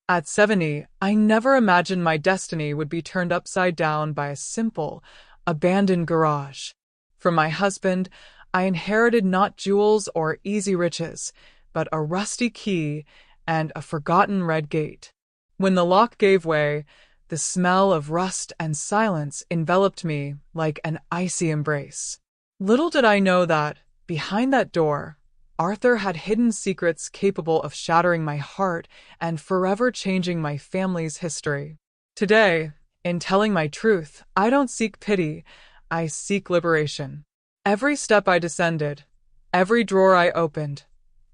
At 70, I never imagined my destiny would be turned upside down by a simple, abandoned garage. From my husband, I inherited not jewels or easy riches, but a rusty key and a forgotten red gate. When the lock gave way, the smell of rust and silence enveloped me like an icy embrace. Little did I know that, behind that door, Arthur had hidden secrets capable of shattering my heart and forever changing my family's history. Today, in telling my truth, I don't seek pity, I seek liberation. Every step I descended, every drawer I opened,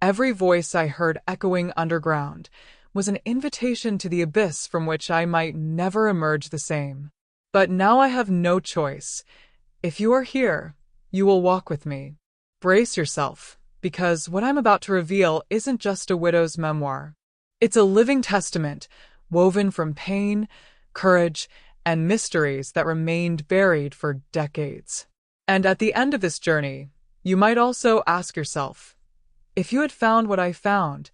every voice I heard echoing underground, was an invitation to the abyss from which I might never emerge the same. But now I have no choice. If you are here, you will walk with me. Brace yourself, because what I'm about to reveal isn't just a widow's memoir. It's a living testament, woven from pain, courage, and mysteries that remained buried for decades. And at the end of this journey, you might also ask yourself, if you had found what I found,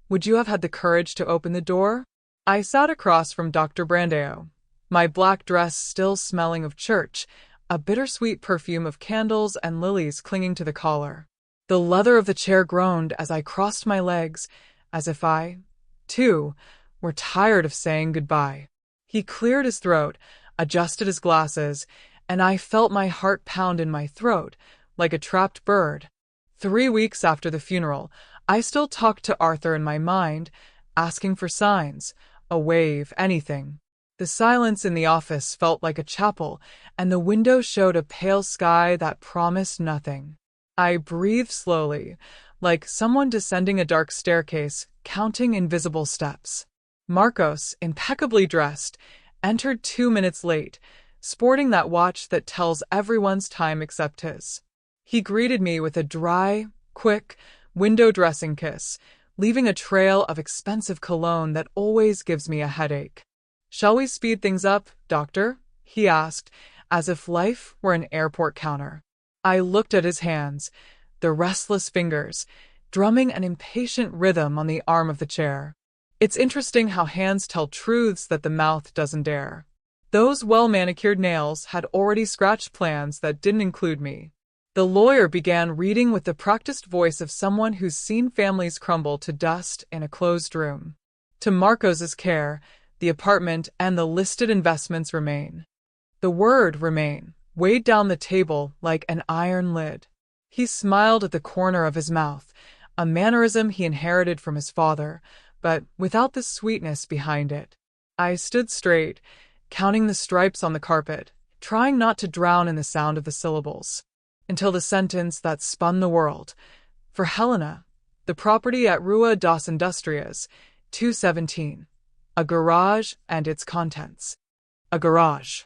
would you have had the courage to open the door? I sat across from Dr. Brandao, my black dress still smelling of church, a bittersweet perfume of candles and lilies clinging to the collar. The leather of the chair groaned as I crossed my legs, as if I, too, were tired of saying goodbye. He cleared his throat, adjusted his glasses, and I felt my heart pound in my throat like a trapped bird. 3 weeks after the funeral, I still talked to Arthur in my mind, asking for signs, a wave, anything. The silence in the office felt like a chapel, and the window showed a pale sky that promised nothing. I breathed slowly, like someone descending a dark staircase, counting invisible steps. Marcos, impeccably dressed, entered 2 minutes late, sporting that watch that tells everyone's time except his. He greeted me with a dry, quick, window-dressing kiss, leaving a trail of expensive cologne that always gives me a headache. "Shall we speed things up, doctor?" he asked, as if life were an airport counter. I looked at his hands, the restless fingers, drumming an impatient rhythm on the arm of the chair. It's interesting how hands tell truths that the mouth doesn't dare. Those well-manicured nails had already scratched plans that didn't include me. The lawyer began reading with the practiced voice of someone who's seen families crumble to dust in a closed room. To Marcos's care, the apartment and the listed investments remain. The word remain weighed down the table like an iron lid. He smiled at the corner of his mouth, a mannerism he inherited from his father, but without the sweetness behind it. I stood straight, counting the stripes on the carpet, trying not to drown in the sound of the syllables, until the sentence that spun the world. For Helena, the property at Rua das Industrias, 217. A garage and its contents. A garage.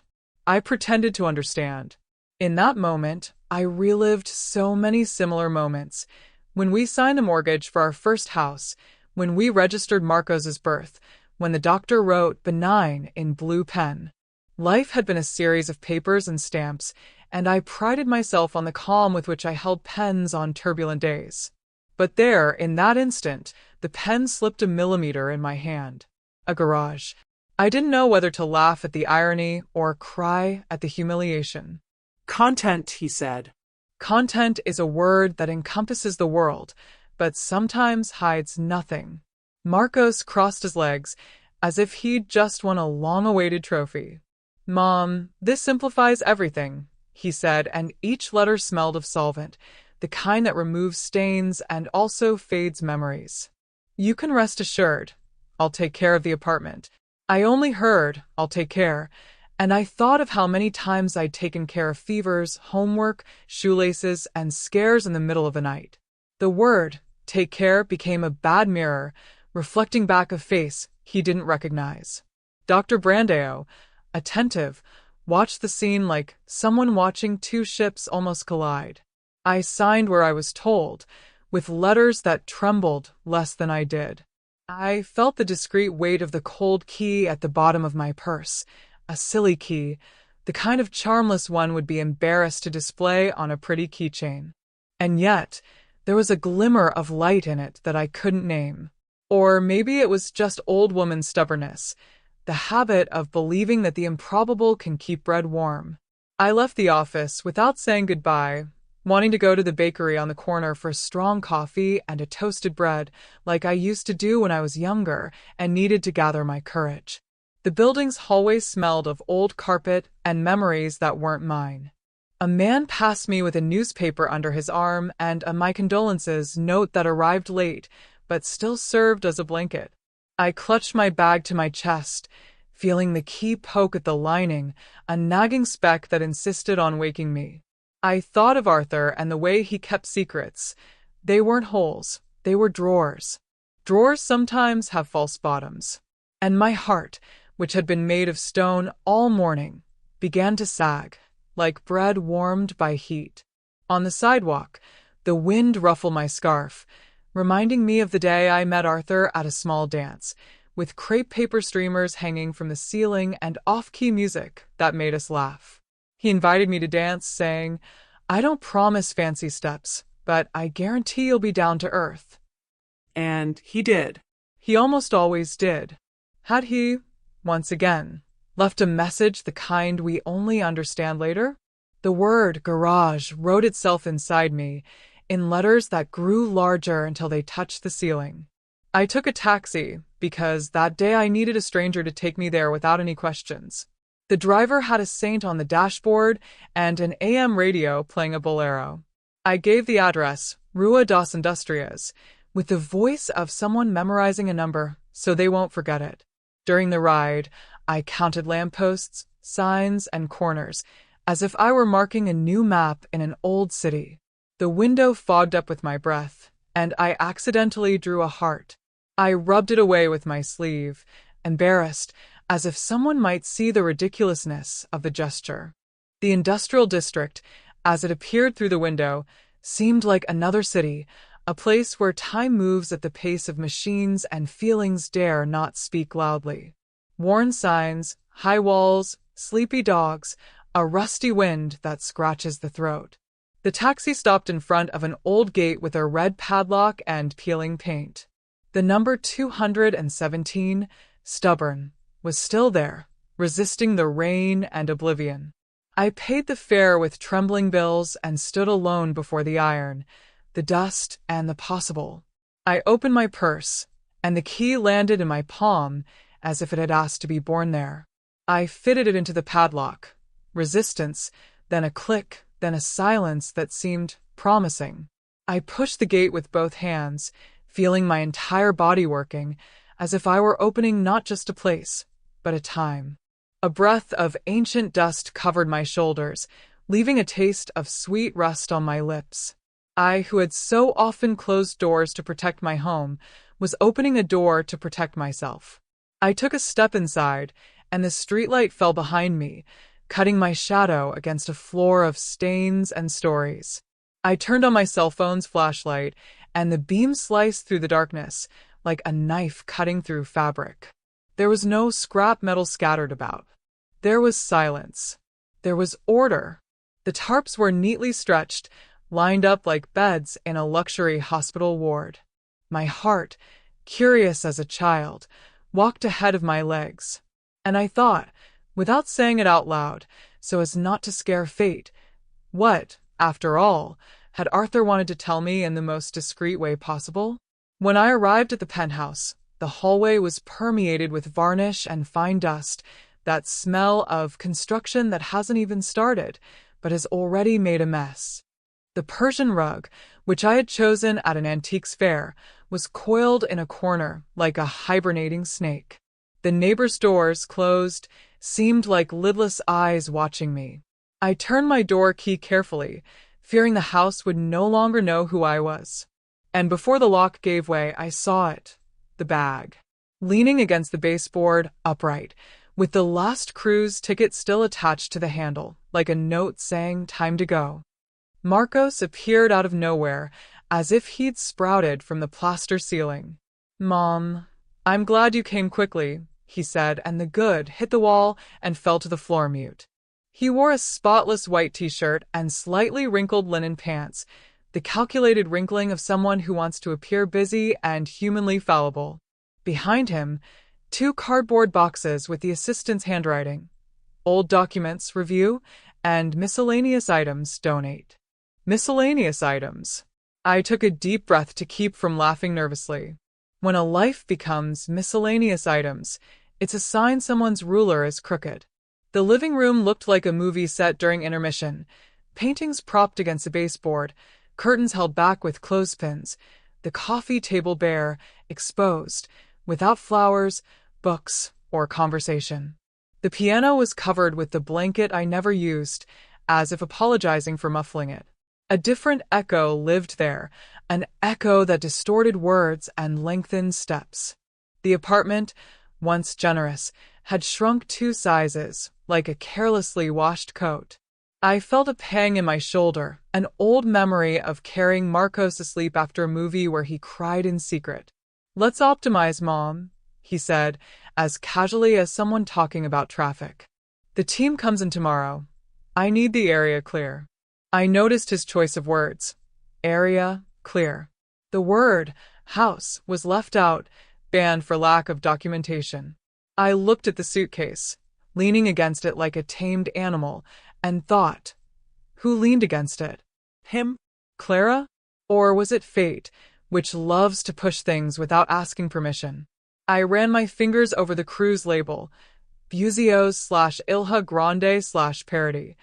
I pretended to understand. In that moment, I relived so many similar moments. When we signed the mortgage for our first house, when we registered Marcos's birth, when the doctor wrote benign in blue pen. Life had been a series of papers and stamps, and I prided myself on the calm with which I held pens on turbulent days. But there, in that instant, the pen slipped a millimeter in my hand. A garage. I didn't know whether to laugh at the irony or cry at the humiliation. Content, he said. Content is a word that encompasses the world, but sometimes hides nothing. Marcos crossed his legs, as if he'd just won a long-awaited trophy. "Mom, this simplifies everything," he said, and each letter smelled of solvent, the kind that removes stains and also fades memories. "You can rest assured. I'll take care of the apartment." I only heard, "I'll take care," and I thought of how many times I'd taken care of fevers, homework, shoelaces, and scares in the middle of the night. The word, take care, became a bad mirror, reflecting back a face he didn't recognize. Dr. Brandao, attentive, watched the scene like someone watching two ships almost collide. I signed where I was told, with letters that trembled less than I did. I felt the discreet weight of the cold key at the bottom of my purse, a silly key, the kind of charmless one would be embarrassed to display on a pretty keychain. And yet, there was a glimmer of light in it that I couldn't name. Or maybe it was just old woman stubbornness, the habit of believing that the improbable can keep bread warm. I left the office without saying goodbye, wanting to go to the bakery on the corner for strong coffee and a toasted bread like I used to do when I was younger and needed to gather my courage. The building's hallway smelled of old carpet and memories that weren't mine. A man passed me with a newspaper under his arm and a "my condolences" note that arrived late, but still served as a blanket. I clutched my bag to my chest, feeling the key poke at the lining, a nagging speck that insisted on waking me. I thought of Arthur and the way he kept secrets. They weren't holes, they were drawers. Drawers sometimes have false bottoms. And my heart, which had been made of stone all morning, began to sag, like bread warmed by heat. On the sidewalk, the wind ruffled my scarf, reminding me of the day I met Arthur at a small dance, with crepe paper streamers hanging from the ceiling and off-key music that made us laugh. He invited me to dance, saying, "I don't promise fancy steps, but I guarantee you'll be down to earth." And he did. He almost always did. Had he, once again, left a message the kind we only understand later? The word garage wrote itself inside me, in letters that grew larger until they touched the ceiling. I took a taxi because that day I needed a stranger to take me there without any questions. The driver had a saint on the dashboard and an AM radio playing a bolero. I gave the address, Rua das Industrias, with the voice of someone memorizing a number so they won't forget it. During the ride, I counted lampposts, signs, and corners, as if I were marking a new map in an old city. The window fogged up with my breath, and I accidentally drew a heart. I rubbed it away with my sleeve, embarrassed, as if someone might see the ridiculousness of the gesture. The industrial district, as it appeared through the window, seemed like another city, a place where time moves at the pace of machines and feelings dare not speak loudly. Worn signs, high walls, sleepy dogs, a rusty wind that scratches the throat. The taxi stopped in front of an old gate with a red padlock and peeling paint. The number 217, stubborn, was still there, resisting the rain and oblivion. I paid the fare with trembling bills and stood alone before the iron, the dust, and the possible. I opened my purse, and the key landed in my palm as if it had asked to be born there. I fitted it into the padlock. Resistance, then a click, then a silence that seemed promising. I pushed the gate with both hands, feeling my entire body working, as if I were opening not just a place, but a time. A breath of ancient dust covered my shoulders, leaving a taste of sweet rust on my lips. I, who had so often closed doors to protect my home, was opening a door to protect myself. I took a step inside, and the streetlight fell behind me, cutting my shadow against a floor of stains and stories. I turned on my cell phone's flashlight, and the beam sliced through the darkness, like a knife cutting through fabric. There was no scrap metal scattered about. There was silence. There was order. The tarps were neatly stretched, lined up like beds in a luxury hospital ward. My heart, curious as a child, walked ahead of my legs. And I thought, without saying it out loud, so as not to scare fate, what, after all, had Arthur wanted to tell me in the most discreet way possible? When I arrived at the penthouse, the hallway was permeated with varnish and fine dust, that smell of construction that hasn't even started, but has already made a mess. The Persian rug, which I had chosen at an antiques fair, was coiled in a corner like a hibernating snake. The neighbors' doors, closed, seemed like lidless eyes watching me. I turned my door key carefully, fearing the house would no longer know who I was. And before the lock gave way, I saw it, the bag, leaning against the baseboard, upright, with the last cruise ticket still attached to the handle, like a note saying time to go. Marcos appeared out of nowhere, as if he'd sprouted from the plaster ceiling. "Mom, I'm glad you came quickly," he said, and the good hit the wall and fell to the floor mute. He wore a spotless white t-shirt and slightly wrinkled linen pants, the calculated wrinkling of someone who wants to appear busy and humanly fallible. Behind him, 2 cardboard boxes with the assistant's handwriting. Old documents, review, and miscellaneous items, donate. Miscellaneous items. I took a deep breath to keep from laughing nervously. When a life becomes miscellaneous items, it's a sign someone's ruler is crooked. The living room looked like a movie set during intermission. Paintings propped against a baseboard, curtains held back with clothespins, the coffee table bare, exposed, without flowers, books, or conversation. The piano was covered with the blanket I never used, as if apologizing for muffling it. A different echo lived there, an echo that distorted words and lengthened steps. The apartment, once generous, had shrunk 2 sizes, like a carelessly washed coat. I felt a pang in my shoulder, an old memory of carrying Marcos asleep after a movie where he cried in secret. "Let's optimize, Mom," he said, as casually as someone talking about traffic. "The team comes in tomorrow. I need the area clear." I noticed his choice of words. Area clear. The word house was left out, banned for lack of documentation. I looked at the suitcase, leaning against it like a tamed animal, and thought, who leaned against it? Him? Clara? Or was it fate, which loves to push things without asking permission? I ran my fingers over the cruise label, Buzios/Ilha Grande/Parody,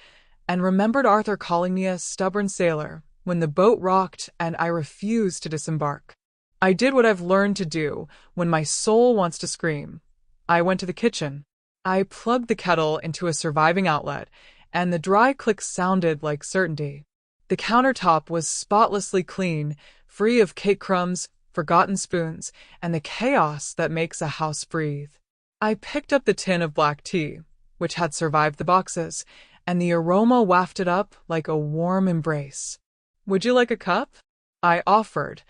and remembered Arthur calling me a stubborn sailor when the boat rocked and I refused to disembark. I did what I've learned to do when my soul wants to scream. I went to the kitchen. I plugged the kettle into a surviving outlet, and the dry click sounded like certainty. The countertop was spotlessly clean, free of cake crumbs, forgotten spoons, and the chaos that makes a house breathe. I picked up the tin of black tea, which had survived the boxes, and the aroma wafted up like a warm embrace. "Would you like a cup?" I offered,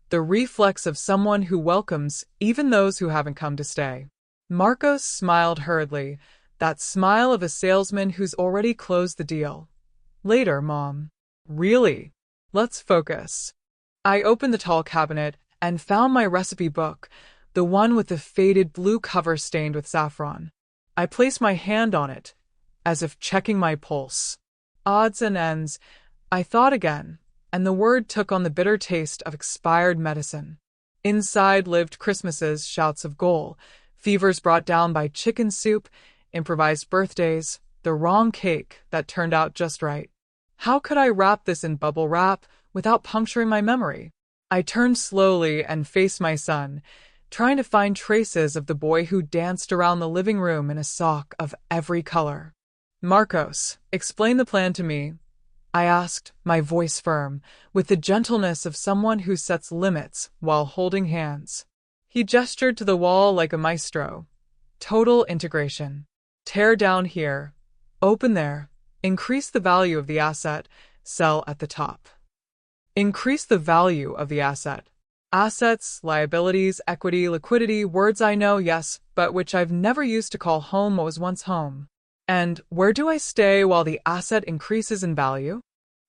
the reflex of someone who welcomes even those who haven't come to stay. Marcos smiled hurriedly, that smile of a salesman who's already closed the deal. "Later, Mom." "Really? Let's focus." I opened the tall cabinet and found my recipe book, the one with the faded blue cover stained with saffron. I placed my hand on it, as if checking my pulse. Odds and ends, I thought again, and the word took on the bitter taste of expired medicine. Inside lived Christmases, shouts of goal, fevers brought down by chicken soup, improvised birthdays, the wrong cake that turned out just right. How could I wrap this in bubble wrap without puncturing my memory? I turned slowly and faced my son, trying to find traces of the boy who danced around the living room in a sock of every color. "Marcos, explain the plan to me," I asked, my voice firm, with the gentleness of someone who sets limits while holding hands. He gestured to the wall like a maestro. "Total integration. Tear down here. Open there. Increase the value of the asset. Sell at the top." Increase the value of the asset. Assets, liabilities, equity, liquidity, words I know, yes, but which I've never used to call home what was once home. "And where do I stay while the asset increases in value?"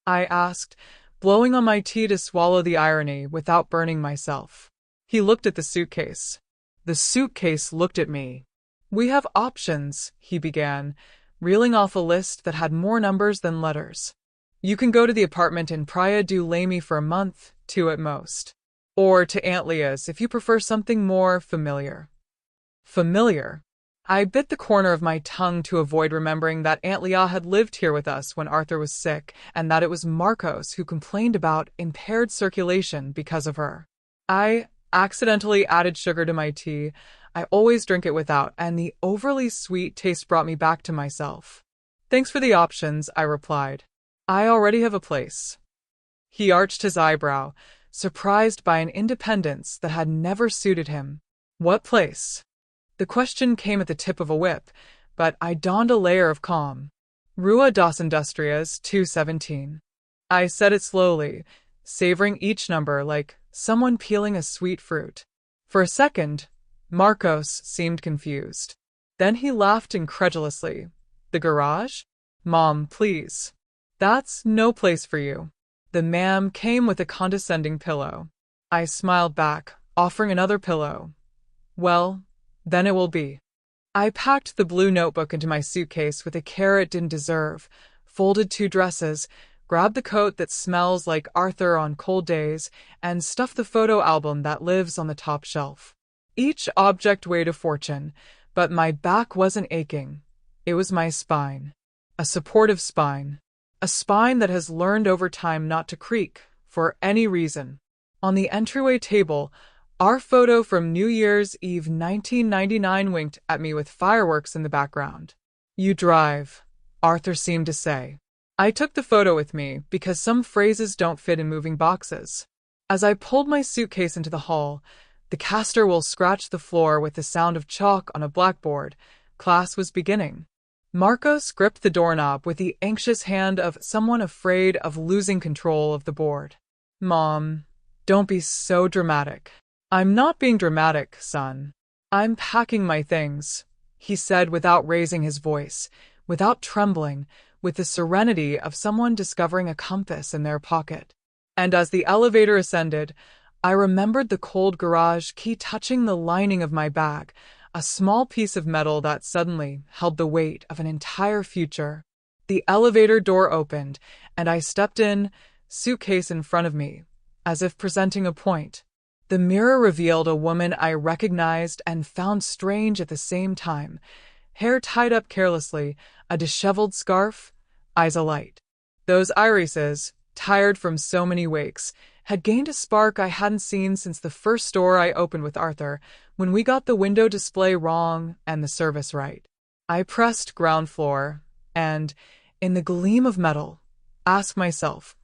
I asked, blowing on my tea to swallow the irony without burning myself. He looked at the suitcase. The suitcase looked at me. "We have options," he began, reeling off a list that had more numbers than letters. "You can go to the apartment in Praia do Leme for a month, 2 at most. Or to Aunt Leah's if you prefer something more familiar." Familiar? I bit the corner of my tongue to avoid remembering that Aunt Leah had lived here with us when Arthur was sick, and that it was Marcos who complained about impaired circulation because of her. I accidentally added sugar to my tea. I always drink it without, and the overly sweet taste brought me back to myself. "Thanks for the options," I replied. "I already have a place." He arched his eyebrow, surprised by an independence that had never suited him. "What place?" The question came at the tip of a whip, but I donned a layer of calm. "Rua das Industrias, 217. I said it slowly, savoring each number like someone peeling a sweet fruit. For a second, Marcos seemed confused. Then he laughed incredulously. "The garage? Mom, please. That's no place for you." The ma'am came with a condescending pillow. I smiled back, offering another pillow. Well, then it will be. I packed the blue notebook into my suitcase with a care it didn't deserve, folded 2 dresses, grabbed the coat that smells like Arthur on cold days, and stuffed the photo album that lives on the top shelf. Each object weighed a fortune, but my back wasn't aching. It was my spine. A supportive spine. A spine that has learned over time not to creak, for any reason. On the entryway table, our photo from New Year's Eve 1999 winked at me with fireworks in the background. "You drive," Arthur seemed to say. I took the photo with me because some phrases don't fit in moving boxes. As I pulled my suitcase into the hall, the caster will scratch the floor with the sound of chalk on a blackboard. Class was beginning. Marcos gripped the doorknob with the anxious hand of someone afraid of losing control of the board. "Mom, don't be so dramatic." "I'm not being dramatic, son. I'm packing my things," he said without raising his voice, without trembling, with the serenity of someone discovering a compass in their pocket. And as the elevator ascended, I remembered the cold garage key touching the lining of my bag, a small piece of metal that suddenly held the weight of an entire future. The elevator door opened, and I stepped in, suitcase in front of me, as if presenting a point. The mirror revealed a woman I recognized and found strange at the same time. Hair tied up carelessly, a disheveled scarf, eyes alight. Those irises, tired from so many wakes, had gained a spark I hadn't seen since the first door I opened with Arthur, when we got the window display wrong and the service right. I pressed ground floor, and, in the gleam of metal, asked myself,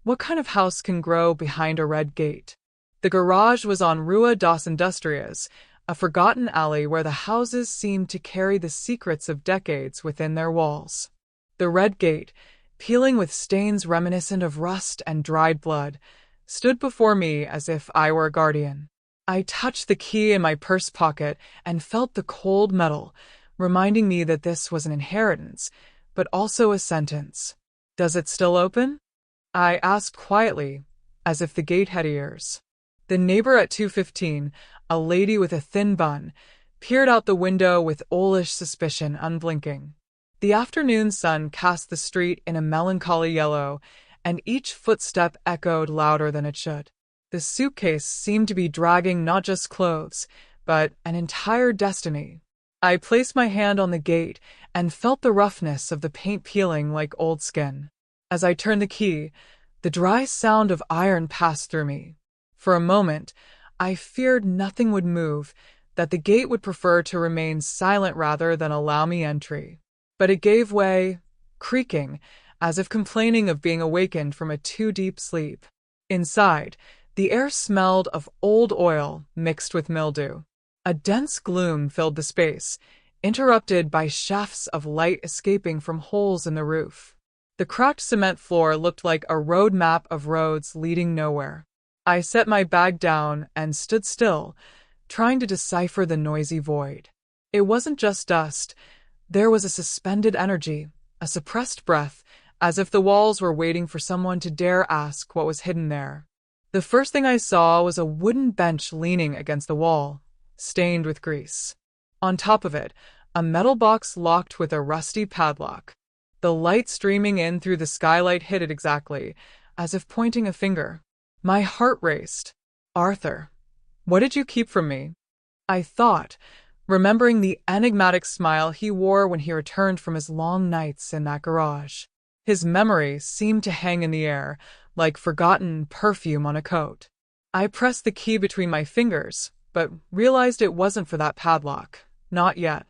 what kind of house can grow behind a red gate? The garage was on Rua das Industrias, a forgotten alley where the houses seemed to carry the secrets of decades within their walls. The red gate, peeling with stains reminiscent of rust and dried blood, stood before me as if I were a guardian. I touched the key in my purse pocket and felt the cold metal, reminding me that this was an inheritance, but also a sentence. "Does it still open?" I asked quietly, as if the gate had ears. The neighbor at 215, a lady with a thin bun, peered out the window with owlish suspicion, unblinking. The afternoon sun cast the street in a melancholy yellow, and each footstep echoed louder than it should. The suitcase seemed to be dragging not just clothes, but an entire destiny. I placed my hand on the gate and felt the roughness of the paint peeling like old skin. As I turned the key, the dry sound of iron passed through me. For a moment, I feared nothing would move, that the gate would prefer to remain silent rather than allow me entry. But it gave way, creaking, as if complaining of being awakened from a too deep sleep. Inside, the air smelled of old oil mixed with mildew. A dense gloom filled the space, interrupted by shafts of light escaping from holes in the roof. The cracked cement floor looked like a road map of roads leading nowhere. I set my bag down and stood still, trying to decipher the noisy void. It wasn't just dust. There was a suspended energy, a suppressed breath, as if the walls were waiting for someone to dare ask what was hidden there. The first thing I saw was a wooden bench leaning against the wall, stained with grease. On top of it, a metal box locked with a rusty padlock. The light streaming in through the skylight hit it exactly, as if pointing a finger. My heart raced. "Arthur, what did you keep from me?" I thought, remembering the enigmatic smile he wore when he returned from his long nights in that garage. His memory seemed to hang in the air, like forgotten perfume on a coat. I pressed the key between my fingers, but realized it wasn't for that padlock. Not yet.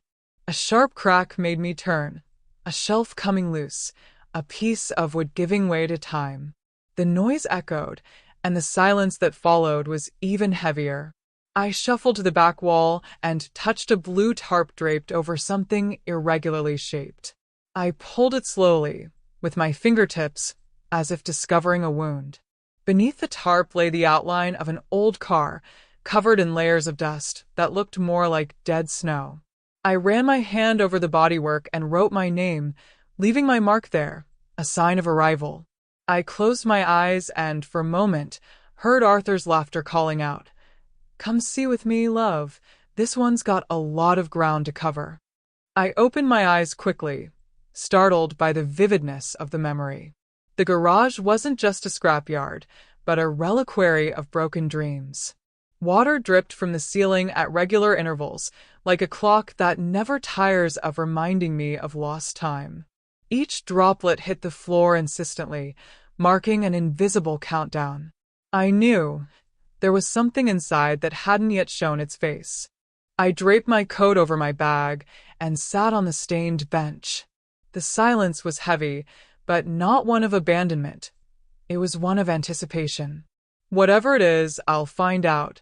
A sharp crack made me turn, a shelf coming loose, a piece of wood giving way to time. The noise echoed, and the silence that followed was even heavier. I shuffled to the back wall and touched a blue tarp draped over something irregularly shaped. I pulled it slowly, with my fingertips, as if discovering a wound. Beneath the tarp lay the outline of an old car, covered in layers of dust that looked more like dead snow. I ran my hand over the bodywork and wrote my name, leaving my mark there, a sign of arrival. I closed my eyes and, for a moment, heard Arthur's laughter calling out, "Come see with me, love. This one's got a lot of ground to cover." I opened my eyes quickly, startled by the vividness of the memory. The garage wasn't just a scrapyard, but a reliquary of broken dreams. Water dripped from the ceiling at regular intervals, like a clock that never tires of reminding me of lost time. Each droplet hit the floor insistently, marking an invisible countdown. I knew there was something inside that hadn't yet shown its face. I draped my coat over my bag and sat on the stained bench. The silence was heavy, but not one of abandonment. It was one of anticipation. "Whatever it is, I'll find out,"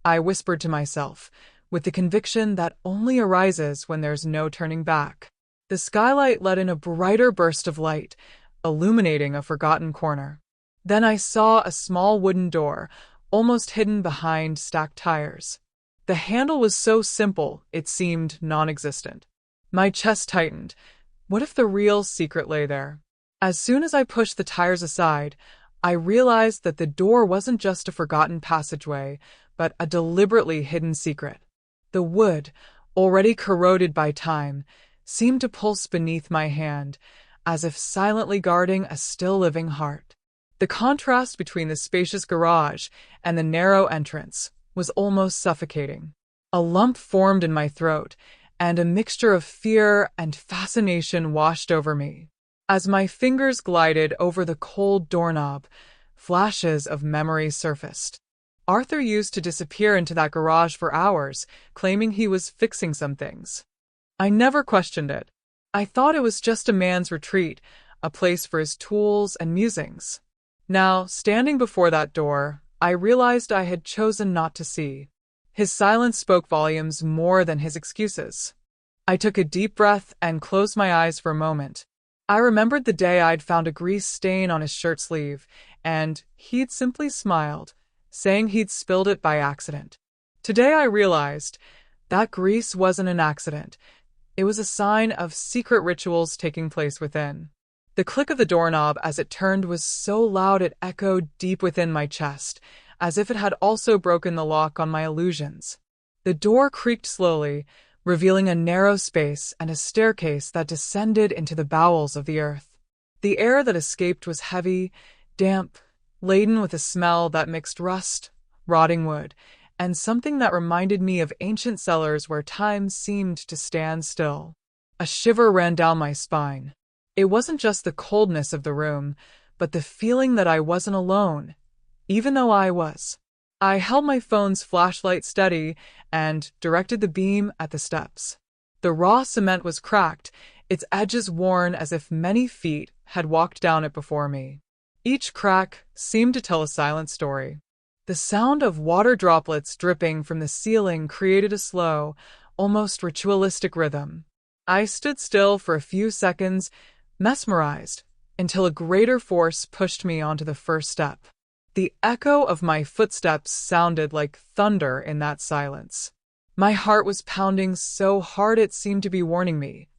I whispered to myself, with the conviction that only arises when there's no turning back. The skylight let in a brighter burst of light, illuminating a forgotten corner. Then I saw a small wooden door, almost hidden behind stacked tires. The handle was so simple, it seemed non-existent. My chest tightened. What if the real secret lay there? As soon as I pushed the tires aside, I realized that the door wasn't just a forgotten passageway, but a deliberately hidden secret. The wood, already corroded by time, seemed to pulse beneath my hand, as if silently guarding a still-living heart. The contrast between the spacious garage and the narrow entrance was almost suffocating. A lump formed in my throat, and a mixture of fear and fascination washed over me. As my fingers glided over the cold doorknob, flashes of memory surfaced. Arthur used to disappear into that garage for hours, claiming he was fixing some things. I never questioned it. I thought it was just a man's retreat, a place for his tools and musings. Now, standing before that door, I realized I had chosen not to see. His silence spoke volumes more than his excuses. I took a deep breath and closed my eyes for a moment. I remembered the day I'd found a grease stain on his shirt sleeve, and he'd simply smiled, saying he'd spilled it by accident. Today I realized that grease wasn't an accident. It was a sign of secret rituals taking place within. The click of the doorknob as it turned was so loud it echoed deep within my chest, as if it had also broken the lock on my illusions. The door creaked slowly, revealing a narrow space and a staircase that descended into the bowels of the earth. The air that escaped was heavy, damp, laden with a smell that mixed rust, rotting wood, and something that reminded me of ancient cellars where time seemed to stand still. A shiver ran down my spine. It wasn't just the coldness of the room, but the feeling that I wasn't alone, even though I was. I held my phone's flashlight steady and directed the beam at the steps. The raw cement was cracked, its edges worn as if many feet had walked down it before me. Each crack seemed to tell a silent story. The sound of water droplets dripping from the ceiling created a slow, almost ritualistic rhythm. I stood still for a few seconds, mesmerized, until a greater force pushed me onto the first step. The echo of my footsteps sounded like thunder in that silence. My heart was pounding so hard it seemed to be warning me,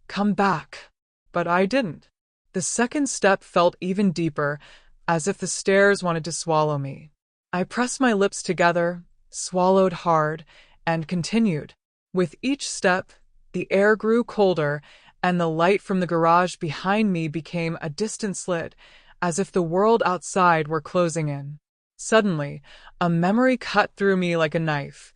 "Come back." But I didn't. The second step felt even deeper, as if the stairs wanted to swallow me. I pressed my lips together, swallowed hard, and continued. With each step, the air grew colder, and the light from the garage behind me became a distant slit, as if the world outside were closing in. Suddenly, a memory cut through me like a knife.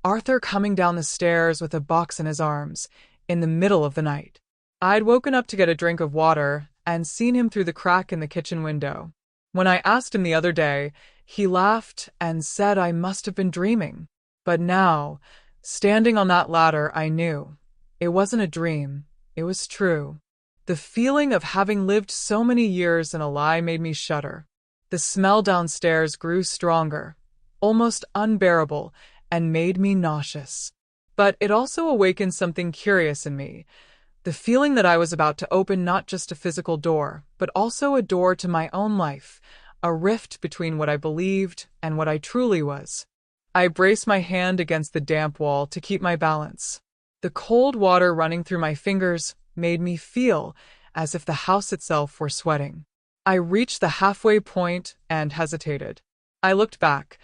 Arthur coming down the stairs with a box in his arms, in the middle of the night. I'd woken up to get a drink of water and seen him through the crack in the kitchen window. When I asked him the other day, he laughed and said I must have been dreaming. But now, standing on that ladder, I knew. It wasn't a dream. It was true. The feeling of having lived so many years in a lie made me shudder. The smell downstairs grew stronger, almost unbearable, and made me nauseous. But it also awakened something curious in me. The feeling that I was about to open not just a physical door, but also a door to my own life, a rift between what I believed and what I truly was. I braced my hand against the damp wall to keep my balance. The cold water running through my fingers made me feel as if the house itself were sweating. I reached the halfway point and hesitated. I looked back.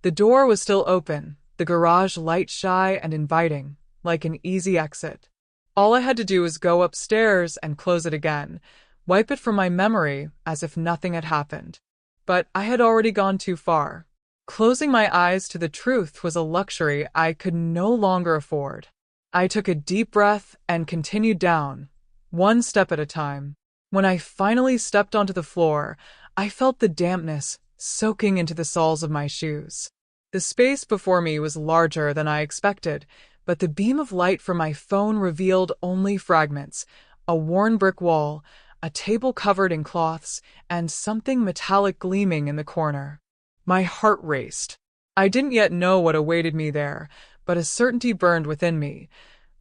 The door was still open, the garage light shy and inviting, like an easy exit. All I had to do was go upstairs and close it again, wipe it from my memory as if nothing had happened. But I had already gone too far. Closing my eyes to the truth was a luxury I could no longer afford. I took a deep breath and continued down, one step at a time. When I finally stepped onto the floor, I felt the dampness soaking into the soles of my shoes. The space before me was larger than I expected, but the beam of light from my phone revealed only fragments: a worn brick wall, a table covered in cloths, and something metallic gleaming in the corner. My heart raced. I didn't yet know what awaited me there, but a certainty burned within me.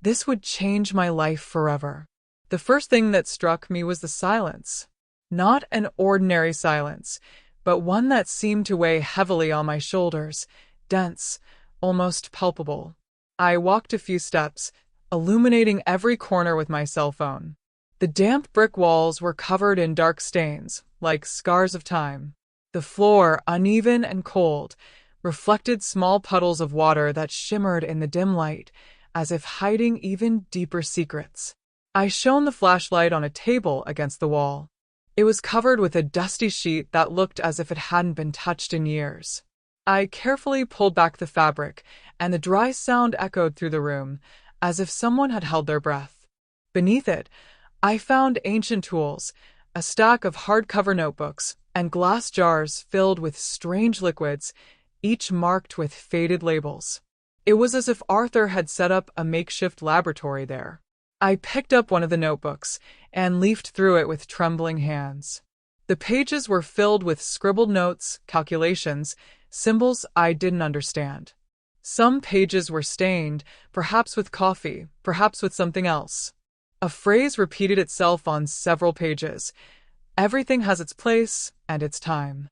This would change my life forever. The first thing that struck me was the silence. Not an ordinary silence, but one that seemed to weigh heavily on my shoulders, dense, almost palpable. I walked a few steps, illuminating every corner with my cell phone. The damp brick walls were covered in dark stains, like scars of time. The floor, uneven and cold, reflected small puddles of water that shimmered in the dim light, as if hiding even deeper secrets. I shone the flashlight on a table against the wall. It was covered with a dusty sheet that looked as if it hadn't been touched in years. I carefully pulled back the fabric, and the dry sound echoed through the room, as if someone had held their breath. Beneath it, I found ancient tools, a stack of hardcover notebooks, and glass jars filled with strange liquids, each marked with faded labels. It was as if Arthur had set up a makeshift laboratory there. I picked up one of the notebooks and leafed through it with trembling hands. The pages were filled with scribbled notes, calculations, symbols I didn't understand. Some pages were stained, perhaps with coffee, perhaps with something else. A phrase repeated itself on several pages. Everything has its place and its time.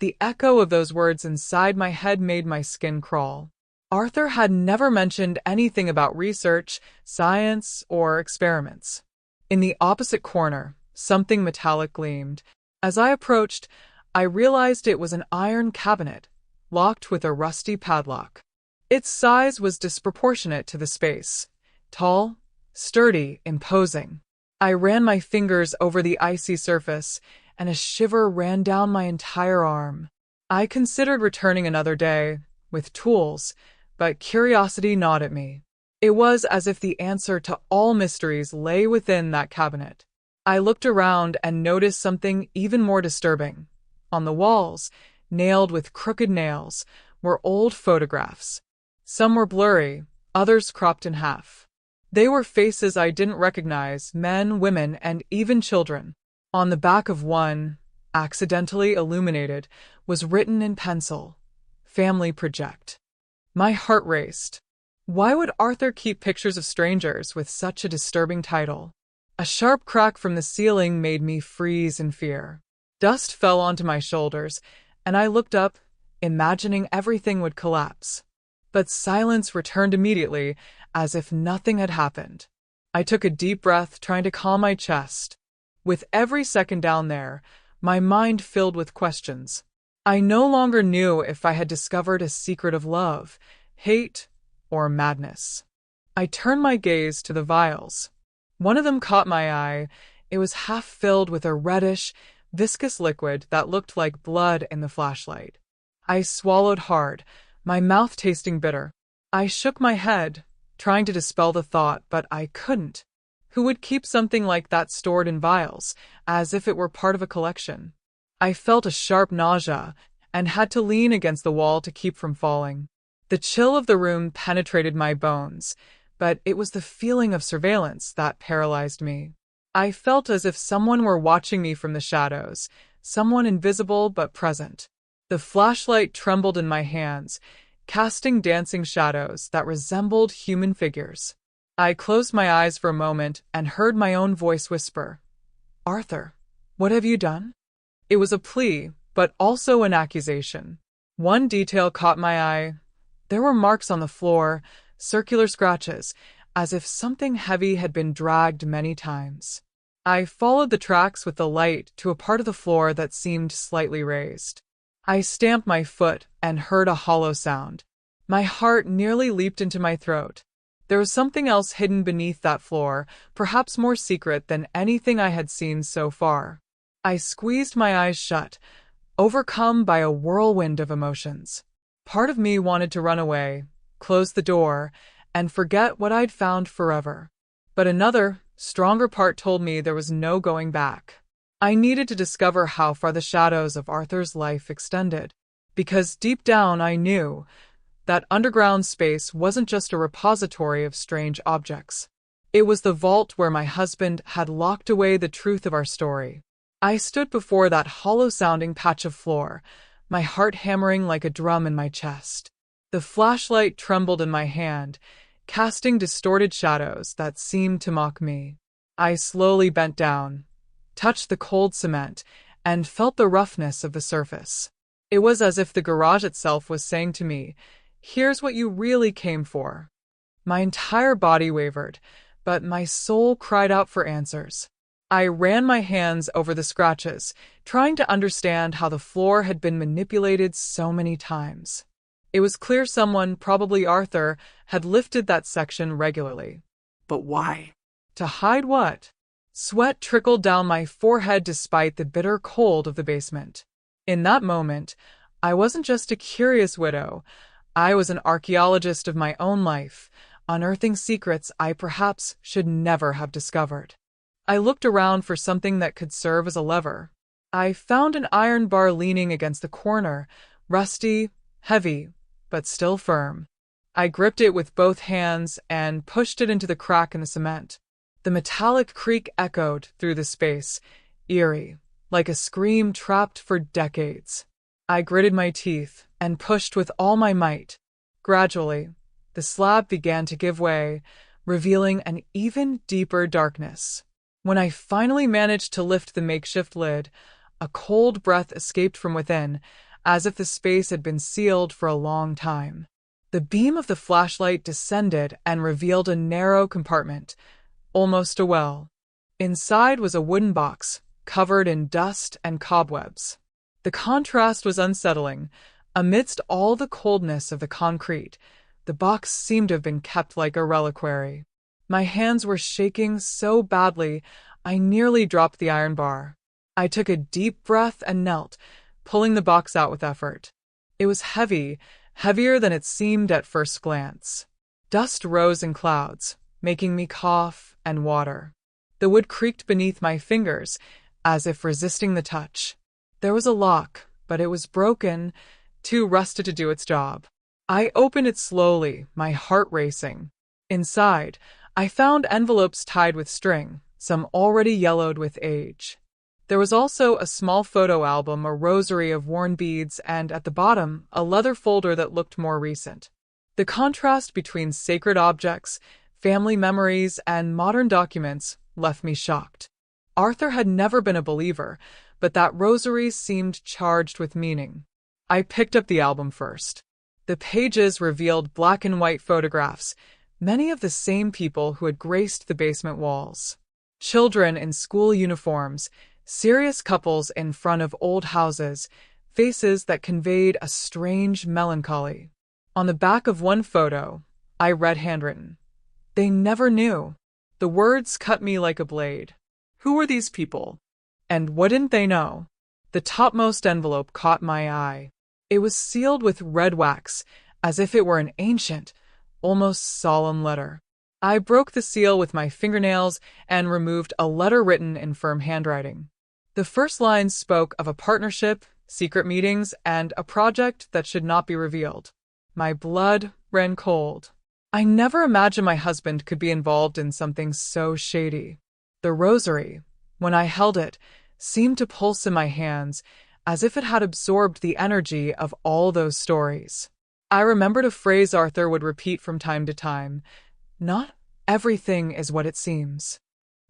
The echo of those words inside my head made my skin crawl. Arthur had never mentioned anything about research, science, or experiments. In the opposite corner, something metallic gleamed. As I approached, I realized it was an iron cabinet, locked with a rusty padlock. Its size was disproportionate to the space. Tall, sturdy, imposing. I ran my fingers over the icy surface, and a shiver ran down my entire arm. I considered returning another day, with tools, but curiosity gnawed at me. It was as if the answer to all mysteries lay within that cabinet. I looked around and noticed something even more disturbing. On the walls, nailed with crooked nails, were old photographs. Some were blurry, others cropped in half. They were faces I didn't recognize, men, women, and even children. On the back of one, accidentally illuminated, was written in pencil, "Family Project." My heart raced. Why would Arthur keep pictures of strangers with such a disturbing title? A sharp crack from the ceiling made me freeze in fear. Dust fell onto my shoulders, and I looked up, imagining everything would collapse. But silence returned immediately, as if nothing had happened. I took a deep breath, trying to calm my chest. With every second down there, my mind filled with questions. I no longer knew if I had discovered a secret of love, hate, or madness. I turned my gaze to the vials. One of them caught my eye. It was half filled with a reddish, viscous liquid that looked like blood in the flashlight. I swallowed hard, my mouth tasting bitter. I shook my head, trying to dispel the thought, but I couldn't. Who would keep something like that stored in vials, as if it were part of a collection? I felt a sharp nausea and had to lean against the wall to keep from falling. The chill of the room penetrated my bones, but it was the feeling of surveillance that paralyzed me. I felt as if someone were watching me from the shadows, someone invisible but present. The flashlight trembled in my hands, casting dancing shadows that resembled human figures. I closed my eyes for a moment and heard my own voice whisper, "Arthur, what have you done?" It was a plea, but also an accusation. One detail caught my eye. There were marks on the floor, circular scratches, as if something heavy had been dragged many times. I followed the tracks with the light to a part of the floor that seemed slightly raised. I stamped my foot and heard a hollow sound. My heart nearly leaped into my throat. There was something else hidden beneath that floor, perhaps more secret than anything I had seen so far. I squeezed my eyes shut, overcome by a whirlwind of emotions. Part of me wanted to run away, close the door, and forget what I'd found forever. But another, stronger part told me there was no going back. I needed to discover how far the shadows of Arthur's life extended, because deep down I knew that underground space wasn't just a repository of strange objects. It was the vault where my husband had locked away the truth of our story. I stood before that hollow-sounding patch of floor, my heart hammering like a drum in my chest. The flashlight trembled in my hand, casting distorted shadows that seemed to mock me. I slowly bent down, touched the cold cement, and felt the roughness of the surface. It was as if the garage itself was saying to me, "Here's what you really came for." My entire body wavered, but my soul cried out for answers. I ran my hands over the scratches, trying to understand how the floor had been manipulated so many times. It was clear someone, probably Arthur, had lifted that section regularly. But why? To hide what? Sweat trickled down my forehead despite the bitter cold of the basement. In that moment, I wasn't just a curious widow. I was an archaeologist of my own life, unearthing secrets I perhaps should never have discovered. I looked around for something that could serve as a lever. I found an iron bar leaning against the corner, rusty, heavy, but still firm. I gripped it with both hands and pushed it into the crack in the cement. The metallic creak echoed through the space, eerie, like a scream trapped for decades. I gritted my teeth and pushed with all my might. Gradually, the slab began to give way, revealing an even deeper darkness. When I finally managed to lift the makeshift lid, a cold breath escaped from within, as if the space had been sealed for a long time. The beam of the flashlight descended and revealed a narrow compartment, almost a well. Inside was a wooden box, covered in dust and cobwebs. The contrast was unsettling. Amidst all the coldness of the concrete, the box seemed to have been kept like a reliquary. My hands were shaking so badly, I nearly dropped the iron bar. I took a deep breath and knelt, pulling the box out with effort. It was heavy, heavier than it seemed at first glance. Dust rose in clouds, making me cough and water. The wood creaked beneath my fingers, as if resisting the touch. There was a lock, but it was broken, too rusted to do its job. I opened it slowly, my heart racing. Inside, I found envelopes tied with string, some already yellowed with age. There was also a small photo album, a rosary of worn beads, and at the bottom, a leather folder that looked more recent. The contrast between sacred objects, family memories, and modern documents left me shocked. Arthur had never been a believer, but that rosary seemed charged with meaning. I picked up the album first. The pages revealed black and white photographs, many of the same people who had graced the basement walls. Children in school uniforms, serious couples in front of old houses, faces that conveyed a strange melancholy. On the back of one photo, I read handwritten, "They never knew." The words cut me like a blade. Who were these people? And wouldn't they know? The topmost envelope caught my eye. It was sealed with red wax, as if it were an ancient, almost solemn letter. I broke the seal with my fingernails and removed a letter written in firm handwriting. The first lines spoke of a partnership, secret meetings, and a project that should not be revealed. My blood ran cold. I never imagined my husband could be involved in something so shady. The rosary, when I held it, seemed to pulse in my hands, as if it had absorbed the energy of all those stories. I remembered a phrase Arthur would repeat from time to time, "Not everything is what it seems."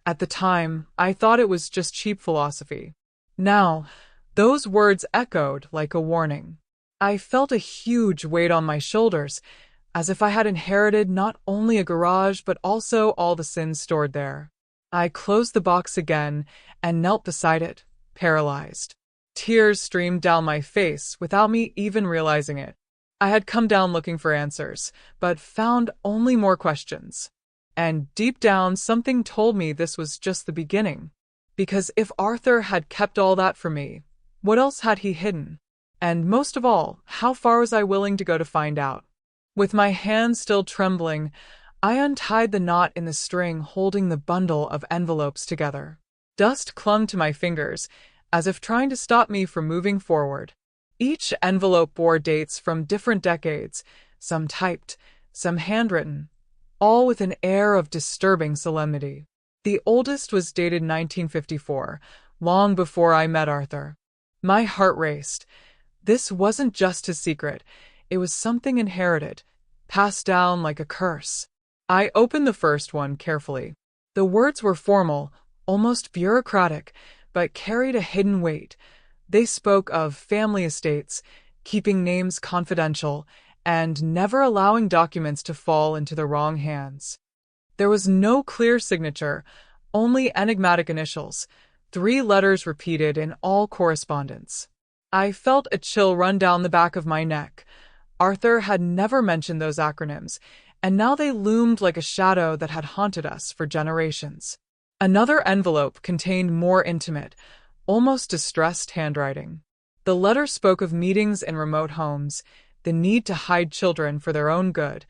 At the time, I thought it was just cheap philosophy. Now, those words echoed like a warning. I felt a huge weight on my shoulders, as if I had inherited not only a garage but also all the sins stored there. I closed the box again and knelt beside it, paralyzed. Tears streamed down my face without me even realizing it. I had come down looking for answers, but found only more questions. And deep down, something told me this was just the beginning. Because if Arthur had kept all that from me, what else had he hidden? And most of all, how far was I willing to go to find out? With my hands still trembling, I untied the knot in the string holding the bundle of envelopes together. Dust clung to my fingers, as if trying to stop me from moving forward. Each envelope bore dates from different decades, some typed, some handwritten, all with an air of disturbing solemnity. The oldest was dated 1954, long before I met Arthur. My heart raced. This wasn't just his secret, it was something inherited, passed down like a curse. I opened the first one carefully. The words were formal, almost bureaucratic, but carried a hidden weight. They spoke of family estates, keeping names confidential, and never allowing documents to fall into the wrong hands. There was no clear signature, only enigmatic initials, 3 letters repeated in all correspondence. I felt a chill run down the back of my neck. Arthur had never mentioned those acronyms, and now they loomed like a shadow that had haunted us for generations. Another envelope contained more intimate, almost distressed handwriting. The letter spoke of meetings in remote homes, the need to hide children for their own good,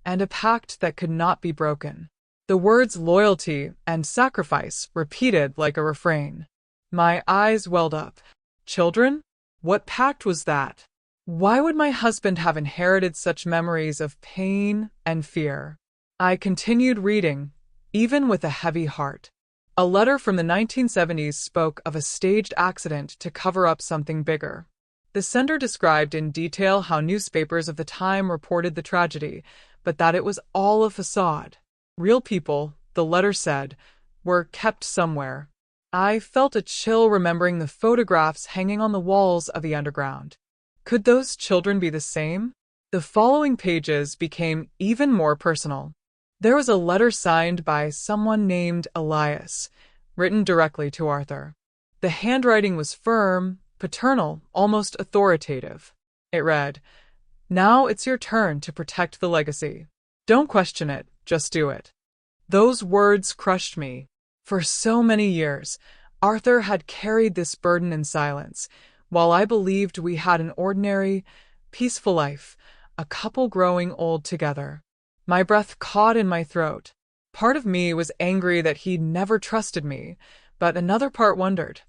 and a pact that could not be broken. The words loyalty and sacrifice repeated like a refrain. My eyes welled up. Children? What pact was that? Why would my husband have inherited such memories of pain and fear? I continued reading, even with a heavy heart. A letter from the 1970s spoke of a staged accident to cover up something bigger. The sender described in detail how newspapers of the time reported the tragedy, but that it was all a facade. Real people, the letter said, were kept somewhere. I felt a chill remembering the photographs hanging on the walls of the underground. Could those children be the same? The following pages became even more personal. There was a letter signed by someone named Elias, written directly to Arthur. The handwriting was firm, paternal, almost authoritative. It read, "Now it's your turn to protect the legacy. Don't question it, just do it." Those words crushed me. For so many years, Arthur had carried this burden in silence, while I believed we had an ordinary, peaceful life, a couple growing old together. My breath caught in my throat. Part of me was angry that he'd never trusted me, but another part wondered,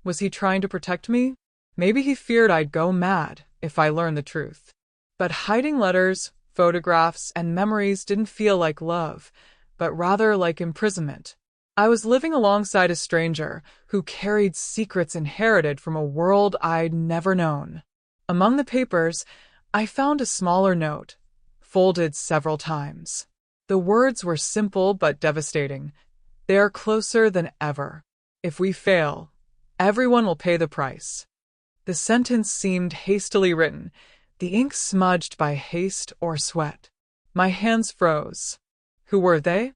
was he trying to protect me? Maybe he feared I'd go mad if I learned the truth. But hiding letters, photographs, and memories didn't feel like love, but rather like imprisonment. I was living alongside a stranger who carried secrets inherited from a world I'd never known. Among the papers, I found a smaller note, folded several times. The words were simple but devastating. "They are closer than ever. If we fail, everyone will pay the price." The sentence seemed hastily written, the ink smudged by haste or sweat. My hands froze. Who were they?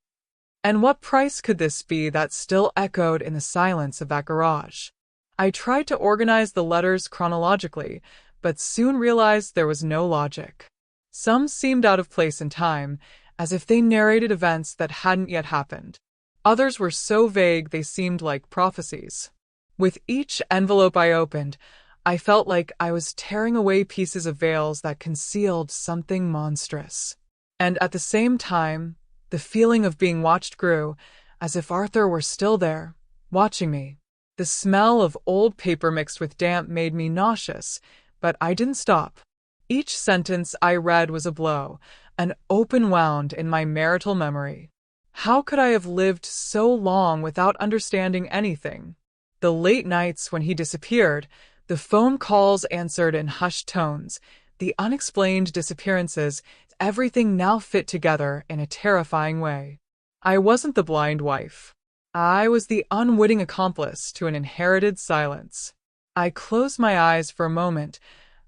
And what price could this be that still echoed in the silence of that garage? I tried to organize the letters chronologically, but soon realized there was no logic. Some seemed out of place in time, as if they narrated events that hadn't yet happened. Others were so vague they seemed like prophecies. With each envelope I opened, I felt like I was tearing away pieces of veils that concealed something monstrous. And at the same time, the feeling of being watched grew, as if Arthur were still there, watching me. The smell of old paper mixed with damp made me nauseous, but I didn't stop. Each sentence I read was a blow, an open wound in my marital memory. How could I have lived so long without understanding anything? The late nights when he disappeared, the phone calls answered in hushed tones, the unexplained disappearances, everything now fit together in a terrifying way. I wasn't the blind wife. I was the unwitting accomplice to an inherited silence. I closed my eyes for a moment,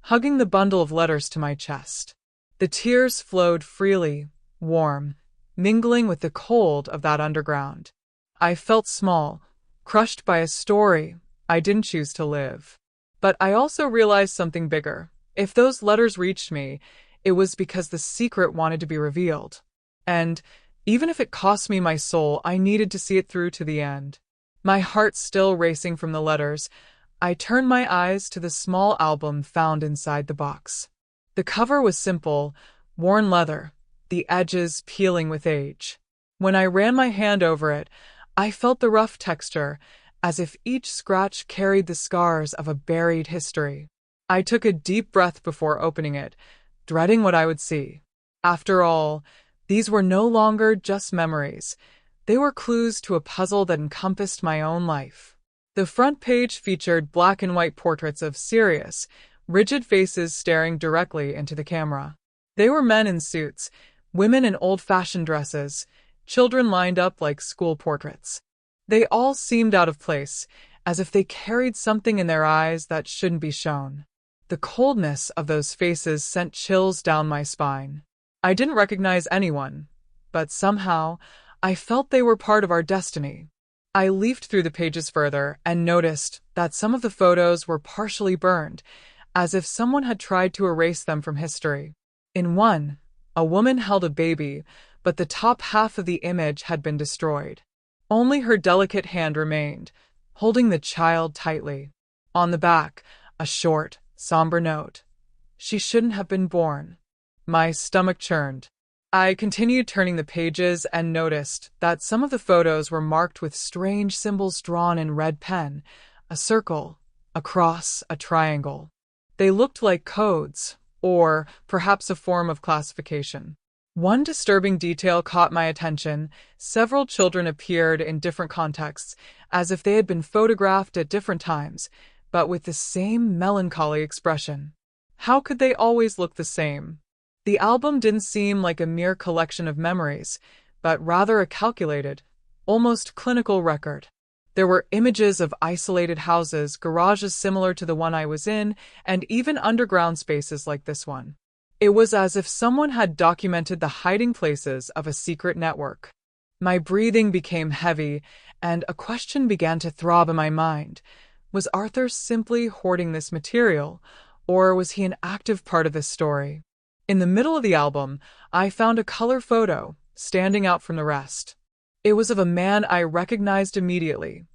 hugging the bundle of letters to my chest. The tears flowed freely, warm, mingling with the cold of that underground. I felt small, crushed by a story I didn't choose to live. But I also realized something bigger. If those letters reached me, it was because the secret wanted to be revealed. And even if it cost me my soul, I needed to see it through to the end. My heart still racing from the letters, I turned my eyes to the small album found inside the box. The cover was simple, worn leather, the edges peeling with age. When I ran my hand over it, I felt the rough texture, as if each scratch carried the scars of a buried history. I took a deep breath before opening it, dreading what I would see. After all, these were no longer just memories. They were clues to a puzzle that encompassed my own life. The front page featured black and white portraits of serious, rigid faces staring directly into the camera. They were men in suits, women in old-fashioned dresses, children lined up like school portraits. They all seemed out of place, as if they carried something in their eyes that shouldn't be shown. The coldness of those faces sent chills down my spine. I didn't recognize anyone, but somehow I felt they were part of our destiny. I leafed through the pages further and noticed that some of the photos were partially burned, as if someone had tried to erase them from history. In one, a woman held a baby, but the top half of the image had been destroyed. Only her delicate hand remained, holding the child tightly. On the back, a short, somber note. She shouldn't have been born. My stomach churned. I continued turning the pages and noticed that some of the photos were marked with strange symbols drawn in red pen, a circle, a cross, a triangle. They looked like codes, or perhaps a form of classification. One disturbing detail caught my attention. Several children appeared in different contexts, as if they had been photographed at different times, but with the same melancholy expression. How could they always look the same? The album didn't seem like a mere collection of memories, but rather a calculated, almost clinical record. There were images of isolated houses, garages similar to the one I was in, and even underground spaces like this one. It was as if someone had documented the hiding places of a secret network. My breathing became heavy, and a question began to throb in my mind. Was Arthur simply hoarding this material, or was he an active part of this story? In the middle of the album, I found a color photo, standing out from the rest. It was of a man I recognized immediately.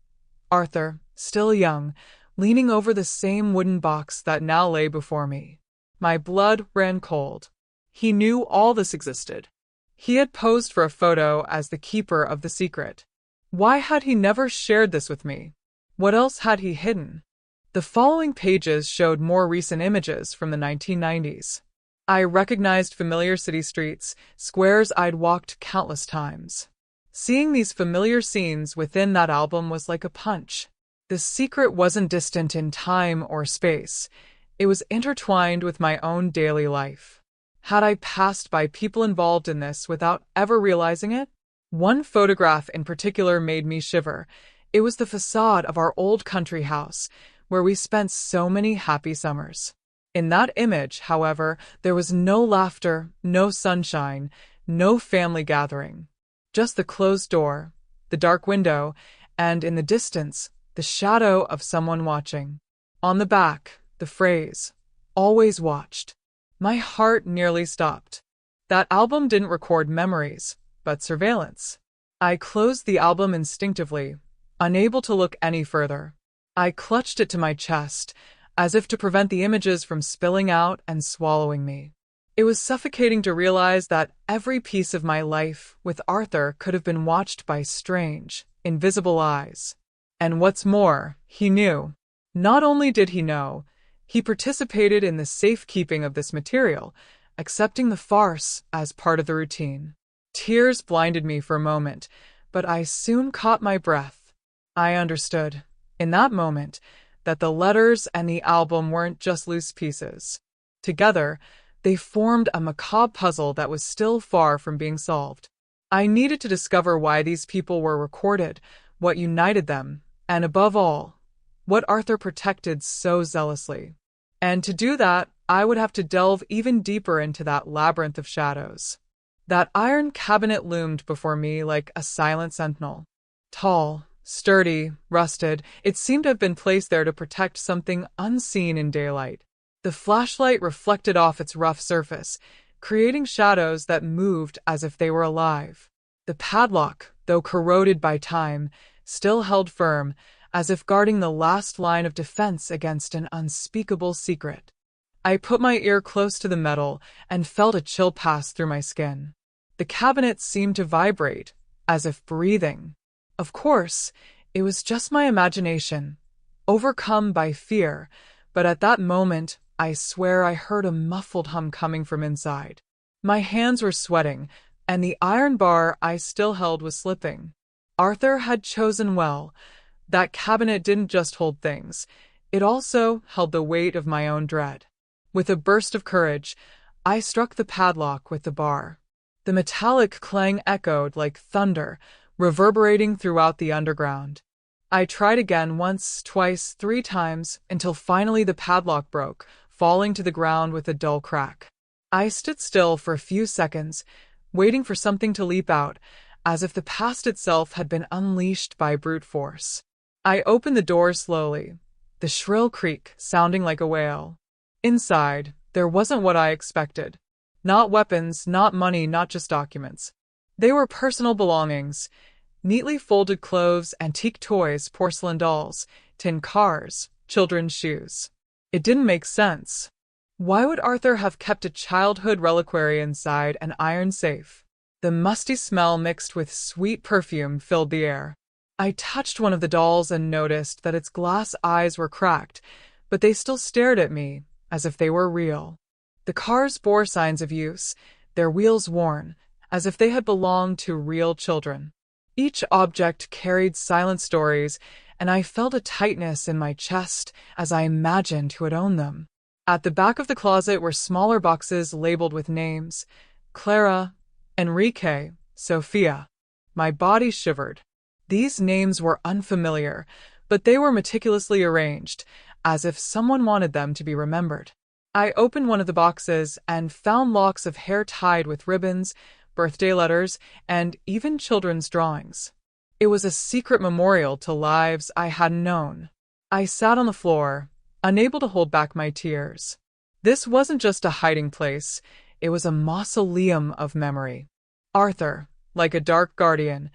Arthur, still young, leaning over the same wooden box that now lay before me. My blood ran cold. He knew all this existed. He had posed for a photo as the keeper of the secret. Why had he never shared this with me? What else had he hidden? The following pages showed more recent images from the 1990s. I recognized familiar city streets, squares I'd walked countless times. Seeing these familiar scenes within that album was like a punch. The secret wasn't distant in time or space. It was intertwined with my own daily life. Had I passed by people involved in this without ever realizing it? One photograph in particular made me shiver. It was the facade of our old country house, where we spent so many happy summers. In that image, however, there was no laughter, no sunshine, no family gathering. Just the closed door, the dark window, and in the distance, the shadow of someone watching. On the back, the phrase, "always watched." My heart nearly stopped. That album didn't record memories, but surveillance. I closed the album instinctively, unable to look any further. I clutched it to my chest, as if to prevent the images from spilling out and swallowing me. It was suffocating to realize that every piece of my life with Arthur could have been watched by strange, invisible eyes. And what's more, he knew. Not only did he know, he participated in the safekeeping of this material, accepting the farce as part of the routine. Tears blinded me for a moment, but I soon caught my breath. I understood, in that moment, that the letters and the album weren't just loose pieces. Together, they formed a macabre puzzle that was still far from being solved. I needed to discover why these people were recorded, what united them, and above all, what Arthur protected so zealously. And to do that, I would have to delve even deeper into that labyrinth of shadows. That iron cabinet loomed before me like a silent sentinel. Tall, sturdy, rusted, it seemed to have been placed there to protect something unseen in daylight. The flashlight reflected off its rough surface, creating shadows that moved as if they were alive. The padlock, though corroded by time, still held firm, as if guarding the last line of defense against an unspeakable secret. I put my ear close to the metal and felt a chill pass through my skin. The cabinet seemed to vibrate, as if breathing. Of course, it was just my imagination, overcome by fear, but at that moment, I swear I heard a muffled hum coming from inside. My hands were sweating, and the iron bar I still held was slipping. Arthur had chosen well. That cabinet didn't just hold things, it also held the weight of my own dread. With a burst of courage, I struck the padlock with the bar. The metallic clang echoed like thunder, reverberating throughout the underground. I tried again once, twice, 3 times, until finally the padlock broke, falling to the ground with a dull crack. I stood still for a few seconds, waiting for something to leap out, as if the past itself had been unleashed by brute force. I opened the door slowly, the shrill creak sounding like a wail. Inside, there wasn't what I expected. Not weapons, not money, not just documents. They were personal belongings. Neatly folded clothes, antique toys, porcelain dolls, tin cars, children's shoes. It didn't make sense. Why would Arthur have kept a childhood reliquary inside an iron safe? The musty smell mixed with sweet perfume filled the air. I touched one of the dolls and noticed that its glass eyes were cracked, but they still stared at me, as if they were real. The cars bore signs of use, their wheels worn, as if they had belonged to real children. Each object carried silent stories, and I felt a tightness in my chest as I imagined who had owned them. At the back of the closet were smaller boxes labeled with names: Clara, Enrique, Sophia. My body shivered. These names were unfamiliar, but they were meticulously arranged, as if someone wanted them to be remembered. I opened one of the boxes and found locks of hair tied with ribbons, birthday letters, and even children's drawings. It was a secret memorial to lives I hadn't known. I sat on the floor, unable to hold back my tears. This wasn't just a hiding place, it was a mausoleum of memory. Arthur, like a dark guardian,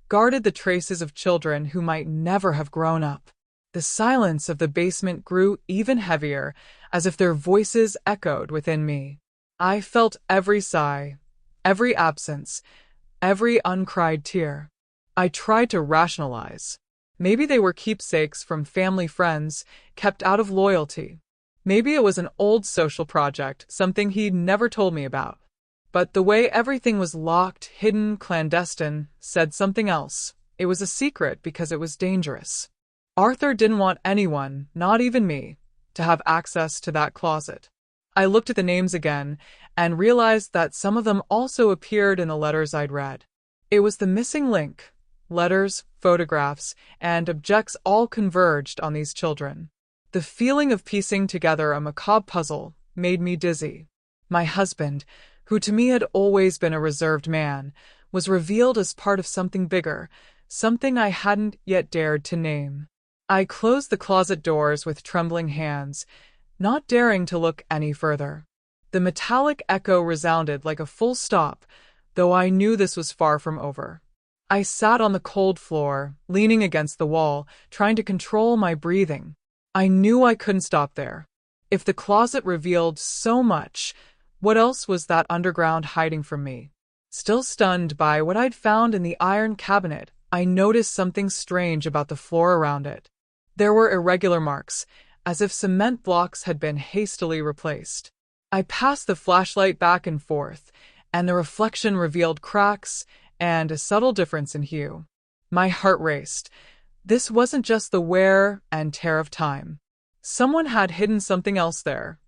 guarded the traces of children who might never have grown up. The silence of the basement grew even heavier, as if their voices echoed within me. I felt every sigh, every absence, every uncried tear. I tried to rationalize. Maybe they were keepsakes from family friends, kept out of loyalty. Maybe it was an old social project, something he'd never told me about. But the way everything was locked, hidden, clandestine, said something else. It was a secret because it was dangerous. Arthur didn't want anyone, not even me, to have access to that closet. I looked at the names again and realized that some of them also appeared in the letters I'd read. It was the missing link. Letters, photographs, and objects all converged on these children. The feeling of piecing together a macabre puzzle made me dizzy. My husband, who to me had always been a reserved man, was revealed as part of something bigger, something I hadn't yet dared to name. I closed the closet doors with trembling hands, not daring to look any further. The metallic echo resounded like a full stop, though I knew this was far from over. I sat on the cold floor, leaning against the wall, trying to control my breathing. I knew I couldn't stop there. If the closet revealed so much, what else was that underground hiding from me? Still stunned by what I'd found in the iron cabinet, I noticed something strange about the floor around it. There were irregular marks, as if cement blocks had been hastily replaced. I passed the flashlight back and forth, and the reflection revealed cracks and a subtle difference in hue. My heart raced. This wasn't just the wear and tear of time. Someone had hidden something else there.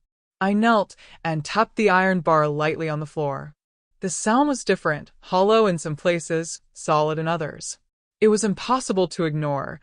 I knelt and tapped the iron bar lightly on the floor. The sound was different, hollow in some places, solid in others. It was impossible to ignore.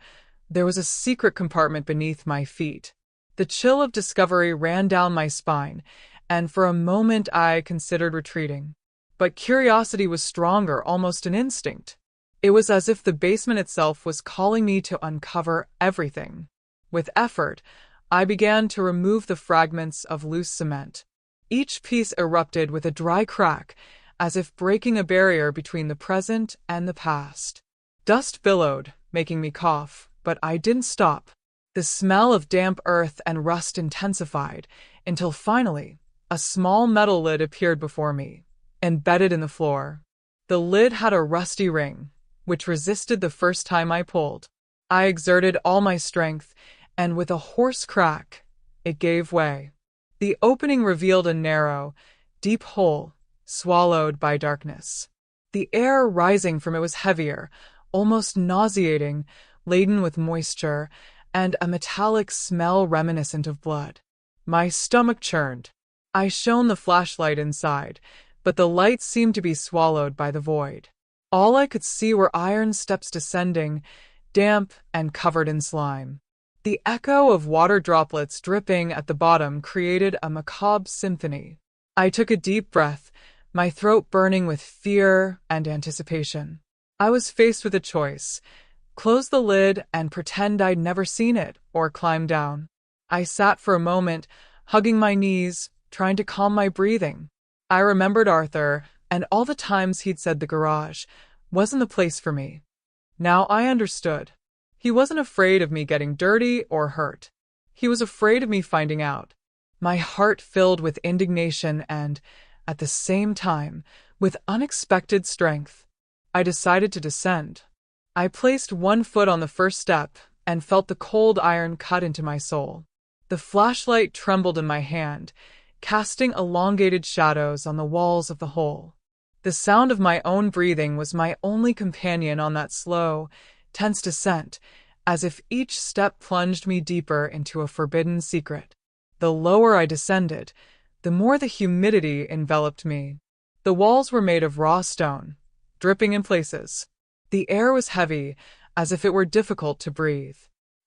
There was a secret compartment beneath my feet. The chill of discovery ran down my spine, and for a moment I considered retreating. But curiosity was stronger, almost an instinct. It was as if the basement itself was calling me to uncover everything. With effort, I began to remove the fragments of loose cement. Each piece erupted with a dry crack, as if breaking a barrier between the present and the past. Dust billowed, making me cough, but I didn't stop. The smell of damp earth and rust intensified, until finally, a small metal lid appeared before me, embedded in the floor. The lid had a rusty ring, which resisted the first time I pulled. I exerted all my strength, and with a hoarse crack, it gave way. The opening revealed a narrow, deep hole, swallowed by darkness. The air rising from it was heavier, almost nauseating, laden with moisture, and a metallic smell reminiscent of blood. My stomach churned. I shone the flashlight inside, but the light seemed to be swallowed by the void. All I could see were iron steps descending, damp and covered in slime. The echo of water droplets dripping at the bottom created a macabre symphony. I took a deep breath, my throat burning with fear and anticipation. I was faced with a choice: close the lid and pretend I'd never seen it, or climb down. I sat for a moment, hugging my knees, trying to calm my breathing. I remembered Arthur, and all the times he'd said the garage wasn't the place for me. Now I understood. He wasn't afraid of me getting dirty or hurt. He was afraid of me finding out. My heart filled with indignation and, at the same time, with unexpected strength. I decided to descend. I placed one foot on the first step and felt the cold iron cut into my soul. The flashlight trembled in my hand, casting elongated shadows on the walls of the hole. The sound of my own breathing was my only companion on that slow, tense descent, as if each step plunged me deeper into a forbidden secret. The lower I descended, the more the humidity enveloped me. The walls were made of raw stone, dripping in places. The air was heavy, as if it were difficult to breathe.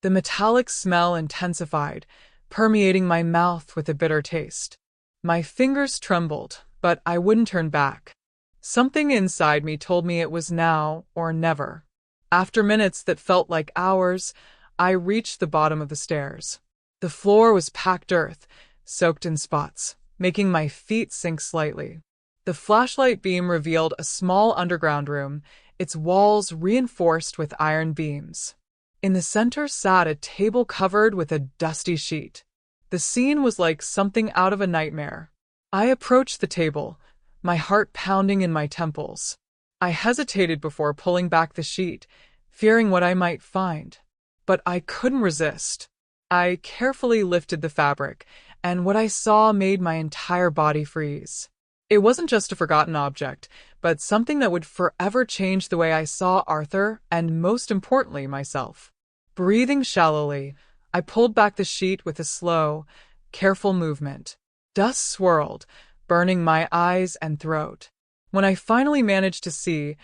The metallic smell intensified, permeating my mouth with a bitter taste. My fingers trembled, but I wouldn't turn back. Something inside me told me it was now or never. After minutes that felt like hours, I reached the bottom of the stairs. The floor was packed earth, soaked in spots, making my feet sink slightly. The flashlight beam revealed a small underground room, its walls reinforced with iron beams. In the center sat a table covered with a dusty sheet. The scene was like something out of a nightmare. I approached the table, my heart pounding in my temples. I hesitated before pulling back the sheet, fearing what I might find. But I couldn't resist. I carefully lifted the fabric, and what I saw made my entire body freeze. It wasn't just a forgotten object, but something that would forever change the way I saw Arthur and, most importantly, myself. Breathing shallowly, I pulled back the sheet with a slow, careful movement. Dust swirled, burning my eyes and throat. When I finally managed to see,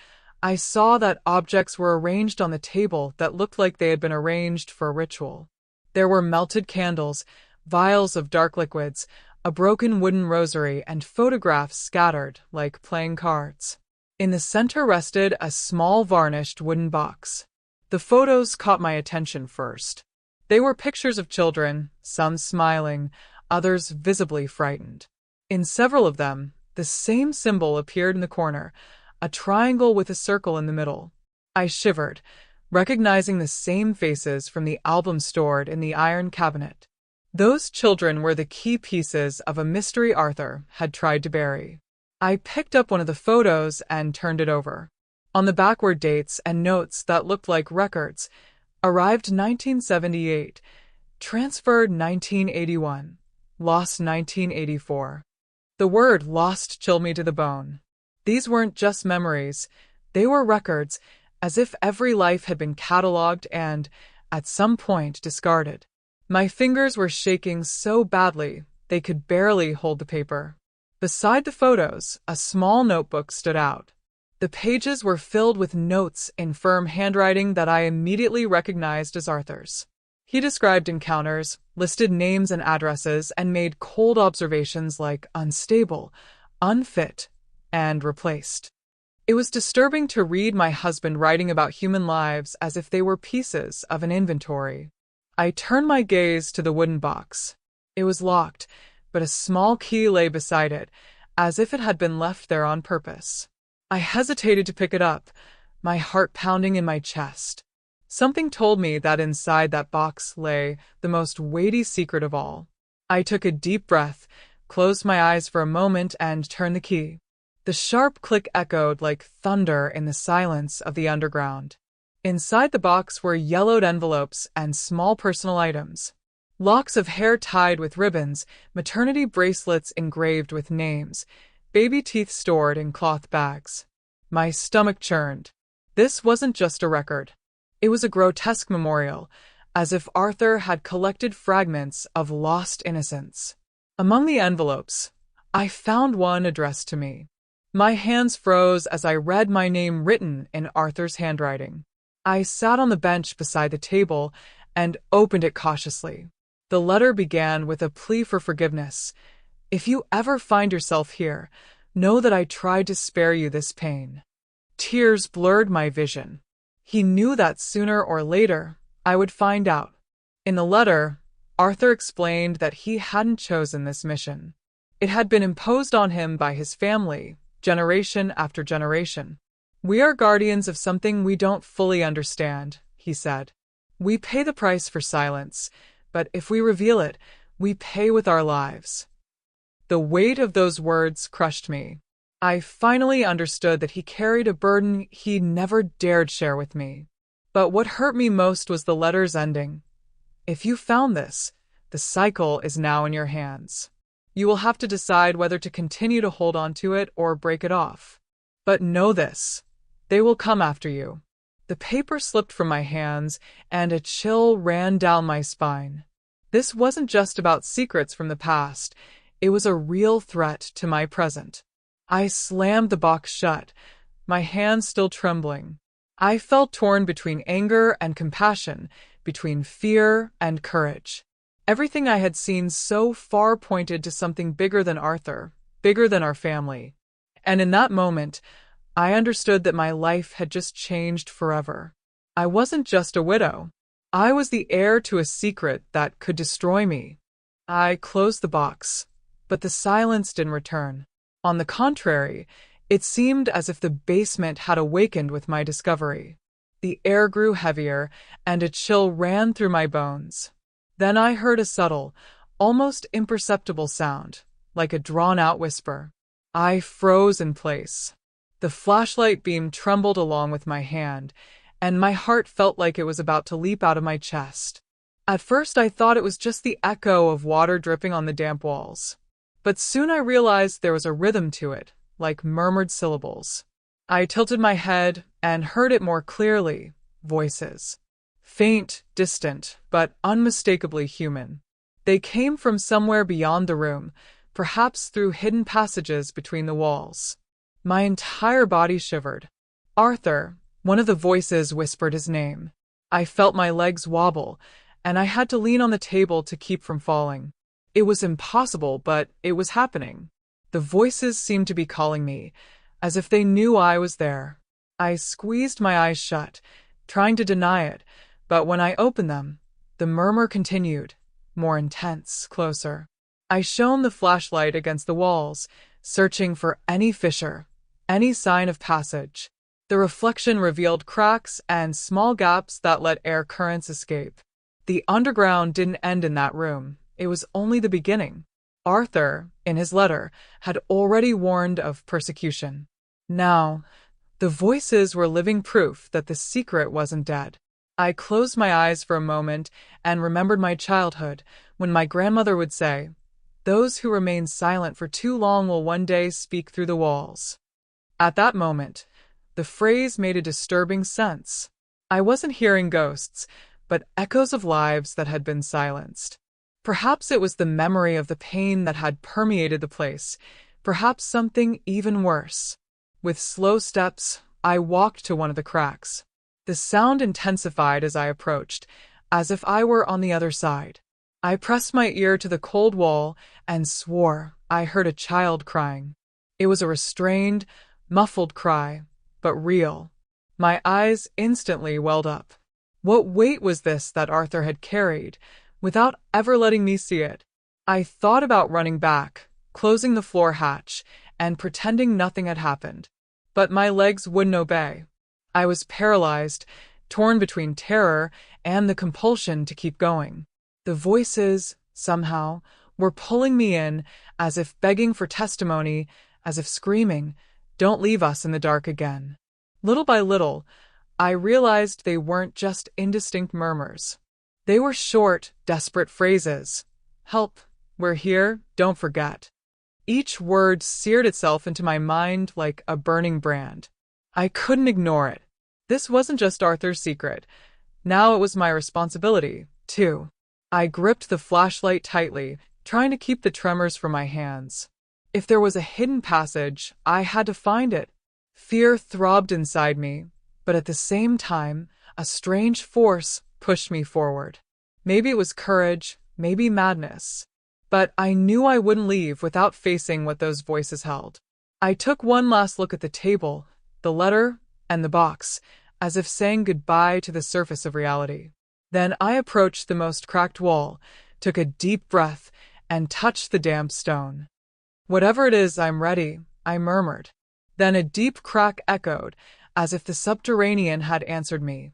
I saw that objects were arranged on the table that looked like they had been arranged for a ritual. There were melted candles, vials of dark liquids, a broken wooden rosary, and photographs scattered like playing cards. In the center rested a small varnished wooden box. The photos caught my attention first. They were pictures of children, some smiling, others visibly frightened. In several of them, the same symbol appeared in the corner, a triangle with a circle in the middle. I shivered, recognizing the same faces from the album stored in the iron cabinet. Those children were the key pieces of a mystery Arthur had tried to bury. I picked up one of the photos and turned it over. On the back were dates and notes that looked like records. Arrived 1978, transferred 1981, lost 1984. The word lost chilled me to the bone. These weren't just memories, they were records, as if every life had been catalogued and, at some point, discarded. My fingers were shaking so badly they could barely hold the paper. Beside the photos, a small notebook stood out. The pages were filled with notes in firm handwriting that I immediately recognized as Arthur's. He described encounters, listed names and addresses, and made cold observations like unstable, unfit, and replaced. It was disturbing to read my husband writing about human lives as if they were pieces of an inventory. I turned my gaze to the wooden box. It was locked, but a small key lay beside it, as if it had been left there on purpose. I hesitated to pick it up, my heart pounding in my chest. Something told me that inside that box lay the most weighty secret of all. I took a deep breath, closed my eyes for a moment, and turned the key. The sharp click echoed like thunder in the silence of the underground. Inside the box were yellowed envelopes and small personal items. Locks of hair tied with ribbons, maternity bracelets engraved with names, baby teeth stored in cloth bags. My stomach churned. This wasn't just a record. It was a grotesque memorial, as if Arthur had collected fragments of lost innocence. Among the envelopes, I found one addressed to me. My hands froze as I read my name written in Arthur's handwriting. I sat on the bench beside the table and opened it cautiously. The letter began with a plea for forgiveness. If you ever find yourself here, know that I tried to spare you this pain. Tears blurred my vision. He knew that sooner or later I would find out. In the letter, Arthur explained that he hadn't chosen this mission. It had been imposed on him by his family, generation after generation. We are guardians of something we don't fully understand, he said. We pay the price for silence, but if we reveal it, we pay with our lives. The weight of those words crushed me. I finally understood that he carried a burden he never dared share with me. But what hurt me most was the letter's ending. If you found this, the cycle is now in your hands. You will have to decide whether to continue to hold on to it or break it off. But know this, they will come after you. The paper slipped from my hands, and a chill ran down my spine. This wasn't just about secrets from the past, it was a real threat to my present. I slammed the box shut, my hands still trembling. I felt torn between anger and compassion, between fear and courage. Everything I had seen so far pointed to something bigger than Arthur, bigger than our family. And in that moment, I understood that my life had just changed forever. I wasn't just a widow. I was the heir to a secret that could destroy me. I closed the box, but the silence didn't return. On the contrary, it seemed as if the basement had awakened with my discovery. The air grew heavier, and a chill ran through my bones. Then I heard a subtle, almost imperceptible sound, like a drawn-out whisper. I froze in place. The flashlight beam trembled along with my hand, and my heart felt like it was about to leap out of my chest. At first I thought it was just the echo of water dripping on the damp walls. But soon I realized there was a rhythm to it, like murmured syllables. I tilted my head and heard it more clearly. Voices. Faint, distant, but unmistakably human. They came from somewhere beyond the room, perhaps through hidden passages between the walls. My entire body shivered. Arthur, one of the voices, whispered his name. I felt my legs wobble, and I had to lean on the table to keep from falling. It was impossible, but it was happening. The voices seemed to be calling me, as if they knew I was there. I squeezed my eyes shut, trying to deny it, but when I opened them, the murmur continued, more intense, closer. I shone the flashlight against the walls, searching for any fissure, any sign of passage. The reflection revealed cracks and small gaps that let air currents escape. The underground didn't end in that room. It was only the beginning. Arthur, in his letter, had already warned of persecution. Now, the voices were living proof that the secret wasn't dead. I closed my eyes for a moment and remembered my childhood, when my grandmother would say, "Those who remain silent for too long will one day speak through the walls." At that moment, the phrase made a disturbing sense. I wasn't hearing ghosts, but echoes of lives that had been silenced. Perhaps it was the memory of the pain that had permeated the place, perhaps something even worse. With slow steps, I walked to one of the cracks. The sound intensified as I approached, as if I were on the other side. I pressed my ear to the cold wall and swore I heard a child crying. It was a restrained, muffled cry, but real. My eyes instantly welled up. What weight was this that Arthur had carried, without ever letting me see it? I thought about running back, closing the floor hatch, and pretending nothing had happened. But my legs wouldn't obey. I was paralyzed, torn between terror and the compulsion to keep going. The voices, somehow, were pulling me in, as if begging for testimony, as if screaming, "Don't leave us in the dark again." Little by little, I realized they weren't just indistinct murmurs. They were short, desperate phrases. "Help, we're here, don't forget." Each word seared itself into my mind like a burning brand. I couldn't ignore it. This wasn't just Arthur's secret. Now it was my responsibility, too. I gripped the flashlight tightly, trying to keep the tremors from my hands. If there was a hidden passage, I had to find it. Fear throbbed inside me, but at the same time, a strange force pushed me forward. Maybe it was courage, maybe madness. But I knew I wouldn't leave without facing what those voices held. I took one last look at the table, the letter, and the box, as if saying goodbye to the surface of reality. Then I approached the most cracked wall, took a deep breath, and touched the damp stone. "Whatever it is, I'm ready," I murmured. Then a deep crack echoed, as if the subterranean had answered me,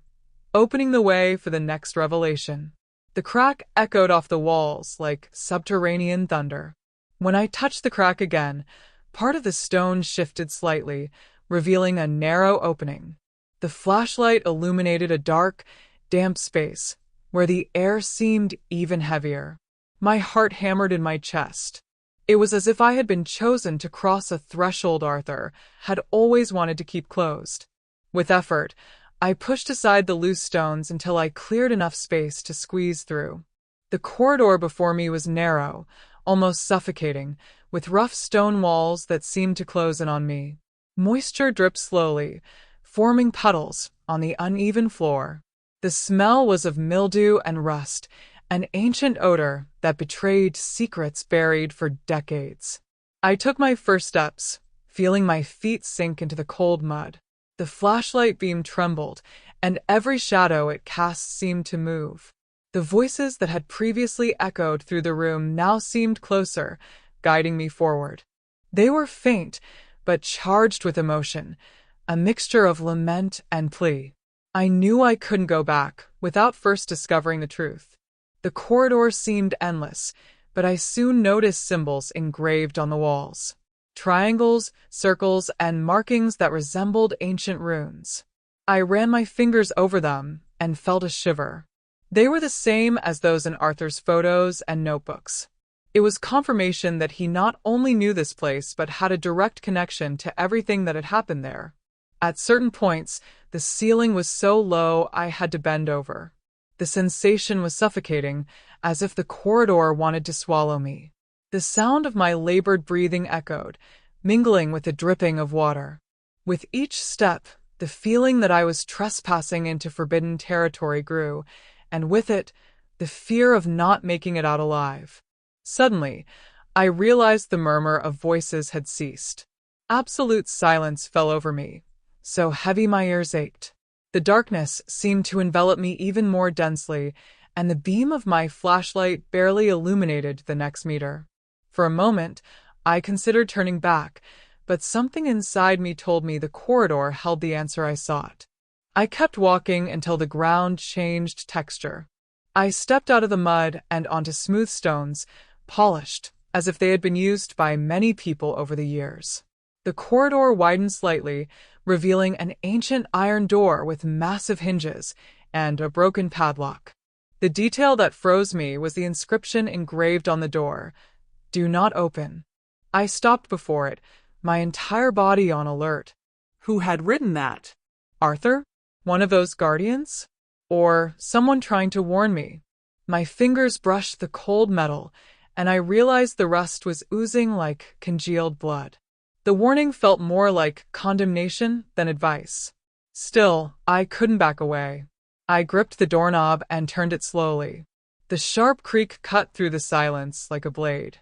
opening the way for the next revelation. The crack echoed off the walls like subterranean thunder. When I touched the crack again, part of the stone shifted slightly, revealing a narrow opening. The flashlight illuminated a dark, damp space, where the air seemed even heavier. My heart hammered in my chest. It was as if I had been chosen to cross a threshold Arthur had always wanted to keep closed. With effort, I pushed aside the loose stones until I cleared enough space to squeeze through. The corridor before me was narrow, almost suffocating, with rough stone walls that seemed to close in on me. Moisture dripped slowly, forming puddles on the uneven floor. The smell was of mildew and rust, an ancient odor that betrayed secrets buried for decades. I took my first steps, feeling my feet sink into the cold mud. The flashlight beam trembled, and every shadow it cast seemed to move. The voices that had previously echoed through the room now seemed closer, guiding me forward. They were faint, but charged with emotion, a mixture of lament and plea. I knew I couldn't go back without first discovering the truth. The corridor seemed endless, but I soon noticed symbols engraved on the walls. Triangles, circles, and markings that resembled ancient runes. I ran my fingers over them and felt a shiver. They were the same as those in Arthur's photos and notebooks. It was confirmation that he not only knew this place but had a direct connection to everything that had happened there. At certain points, the ceiling was so low I had to bend over. The sensation was suffocating, as if the corridor wanted to swallow me. The sound of my labored breathing echoed, mingling with the dripping of water. With each step, the feeling that I was trespassing into forbidden territory grew, and with it, the fear of not making it out alive. Suddenly, I realized the murmur of voices had ceased. Absolute silence fell over me, so heavy my ears ached. The darkness seemed to envelop me even more densely, and the beam of my flashlight barely illuminated the next meter. For a moment, I considered turning back, but something inside me told me the corridor held the answer I sought. I kept walking until the ground changed texture. I stepped out of the mud and onto smooth stones, polished, as if they had been used by many people over the years. The corridor widened slightly, revealing an ancient iron door with massive hinges and a broken padlock. The detail that froze me was the inscription engraved on the door, "Do not open." I stopped before it, my entire body on alert. Who had written that? Arthur? One of those guardians? Or someone trying to warn me? My fingers brushed the cold metal, and I realized the rust was oozing like congealed blood. The warning felt more like condemnation than advice. Still, I couldn't back away. I gripped the doorknob and turned it slowly. The sharp creak cut through the silence like a blade.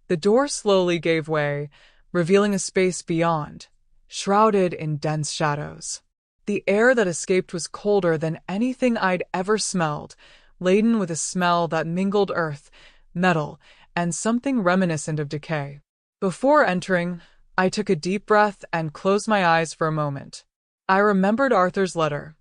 The door slowly gave way, revealing a space beyond, shrouded in dense shadows. The air that escaped was colder than anything I'd ever smelled, laden with a smell that mingled earth, metal, and something reminiscent of decay. Before entering, I took a deep breath and closed my eyes for a moment. I remembered Arthur's letter.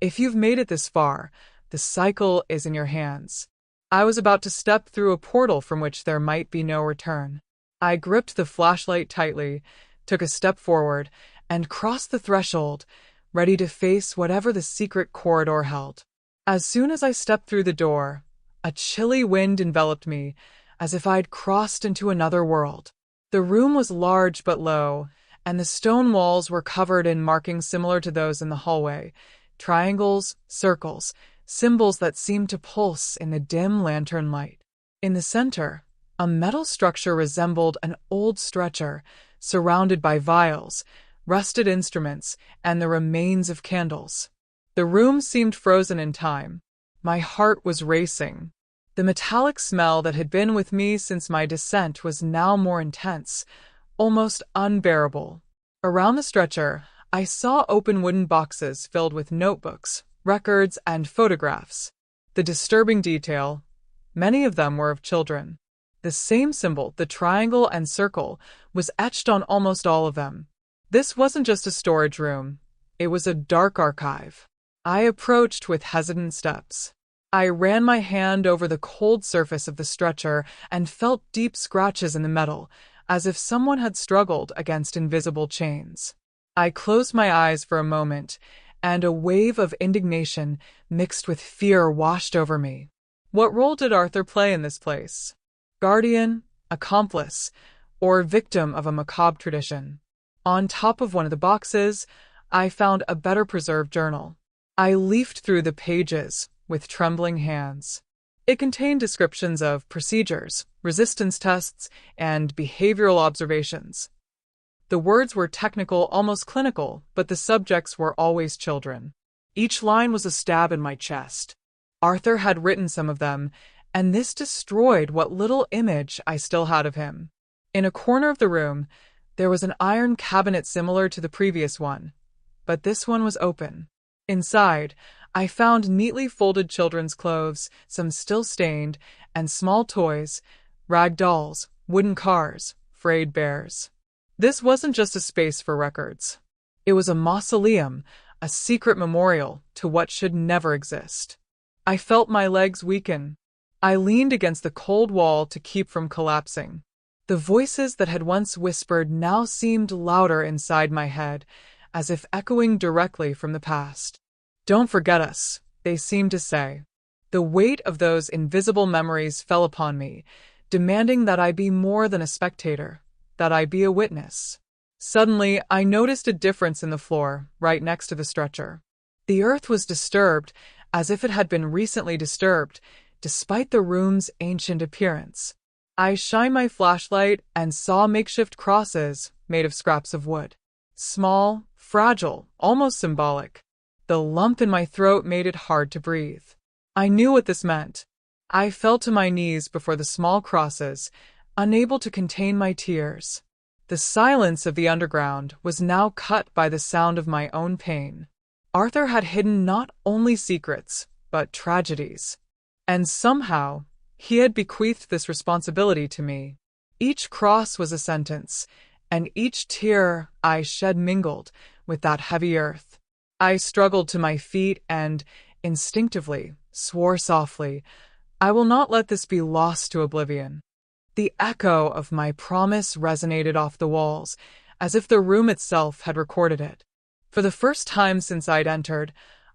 If you've made it this far, the cycle is in your hands. I was about to step through a portal from which there might be no return. I gripped the flashlight tightly, took a step forward, and crossed the threshold, ready to face whatever the secret corridor held. As soon as I stepped through the door, a chilly wind enveloped me, as if I'd crossed into another world. The room was large but low, and the stone walls were covered in markings similar to those in the hallway, triangles, circles, symbols that seemed to pulse in the dim lantern light. In the center, a metal structure resembled an old stretcher, surrounded by vials, rusted instruments, and the remains of candles. The room seemed frozen in time. My heart was racing. The metallic smell that had been with me since my descent was now more intense, almost unbearable. Around the stretcher, I saw open wooden boxes filled with notebooks, records, and photographs. The disturbing detail, many of them were of children. The same symbol, the triangle and circle, was etched on almost all of them. This wasn't just a storage room. It was a dark archive. I approached with hesitant steps. I ran my hand over the cold surface of the stretcher and felt deep scratches in the metal, as if someone had struggled against invisible chains. I closed my eyes for a moment, and a wave of indignation mixed with fear washed over me. What role did Arthur play in this place? Guardian, accomplice, or victim of a macabre tradition? On top of one of the boxes, I found a better preserved journal. I leafed through the pages with trembling hands. It contained descriptions of procedures, resistance tests, and behavioral observations. The words were technical, almost clinical, but the subjects were always children. Each line was a stab in my chest. Arthur had written some of them, and this destroyed what little image I still had of him. In a corner of the room, there was an iron cabinet similar to the previous one, but this one was open. Inside, I found neatly folded children's clothes, some still stained, and small toys, rag dolls, wooden cars, frayed bears. This wasn't just a space for records. It was a mausoleum, a secret memorial to what should never exist. I felt my legs weaken. I leaned against the cold wall to keep from collapsing. The voices that had once whispered now seemed louder inside my head, as if echoing directly from the past. "Don't forget us," they seemed to say. The weight of those invisible memories fell upon me, demanding that I be more than a spectator, that I be a witness. Suddenly, I noticed a difference in the floor, right next to the stretcher. The earth was disturbed, as if it had been recently disturbed, despite the room's ancient appearance. I shined my flashlight and saw makeshift crosses made of scraps of wood. Small, fragile, almost symbolic. The lump in my throat made it hard to breathe. I knew what this meant. I fell to my knees before the small crosses, unable to contain my tears. The silence of the underground was now cut by the sound of my own pain. Arthur had hidden not only secrets, but tragedies. And somehow, he had bequeathed this responsibility to me. Each cross was a sentence, and each tear I shed mingled with that heavy earth. I struggled to my feet and, instinctively, swore softly, "I will not let this be lost to oblivion." The echo of my promise resonated off the walls, as if the room itself had recorded it. For the first time since I'd entered,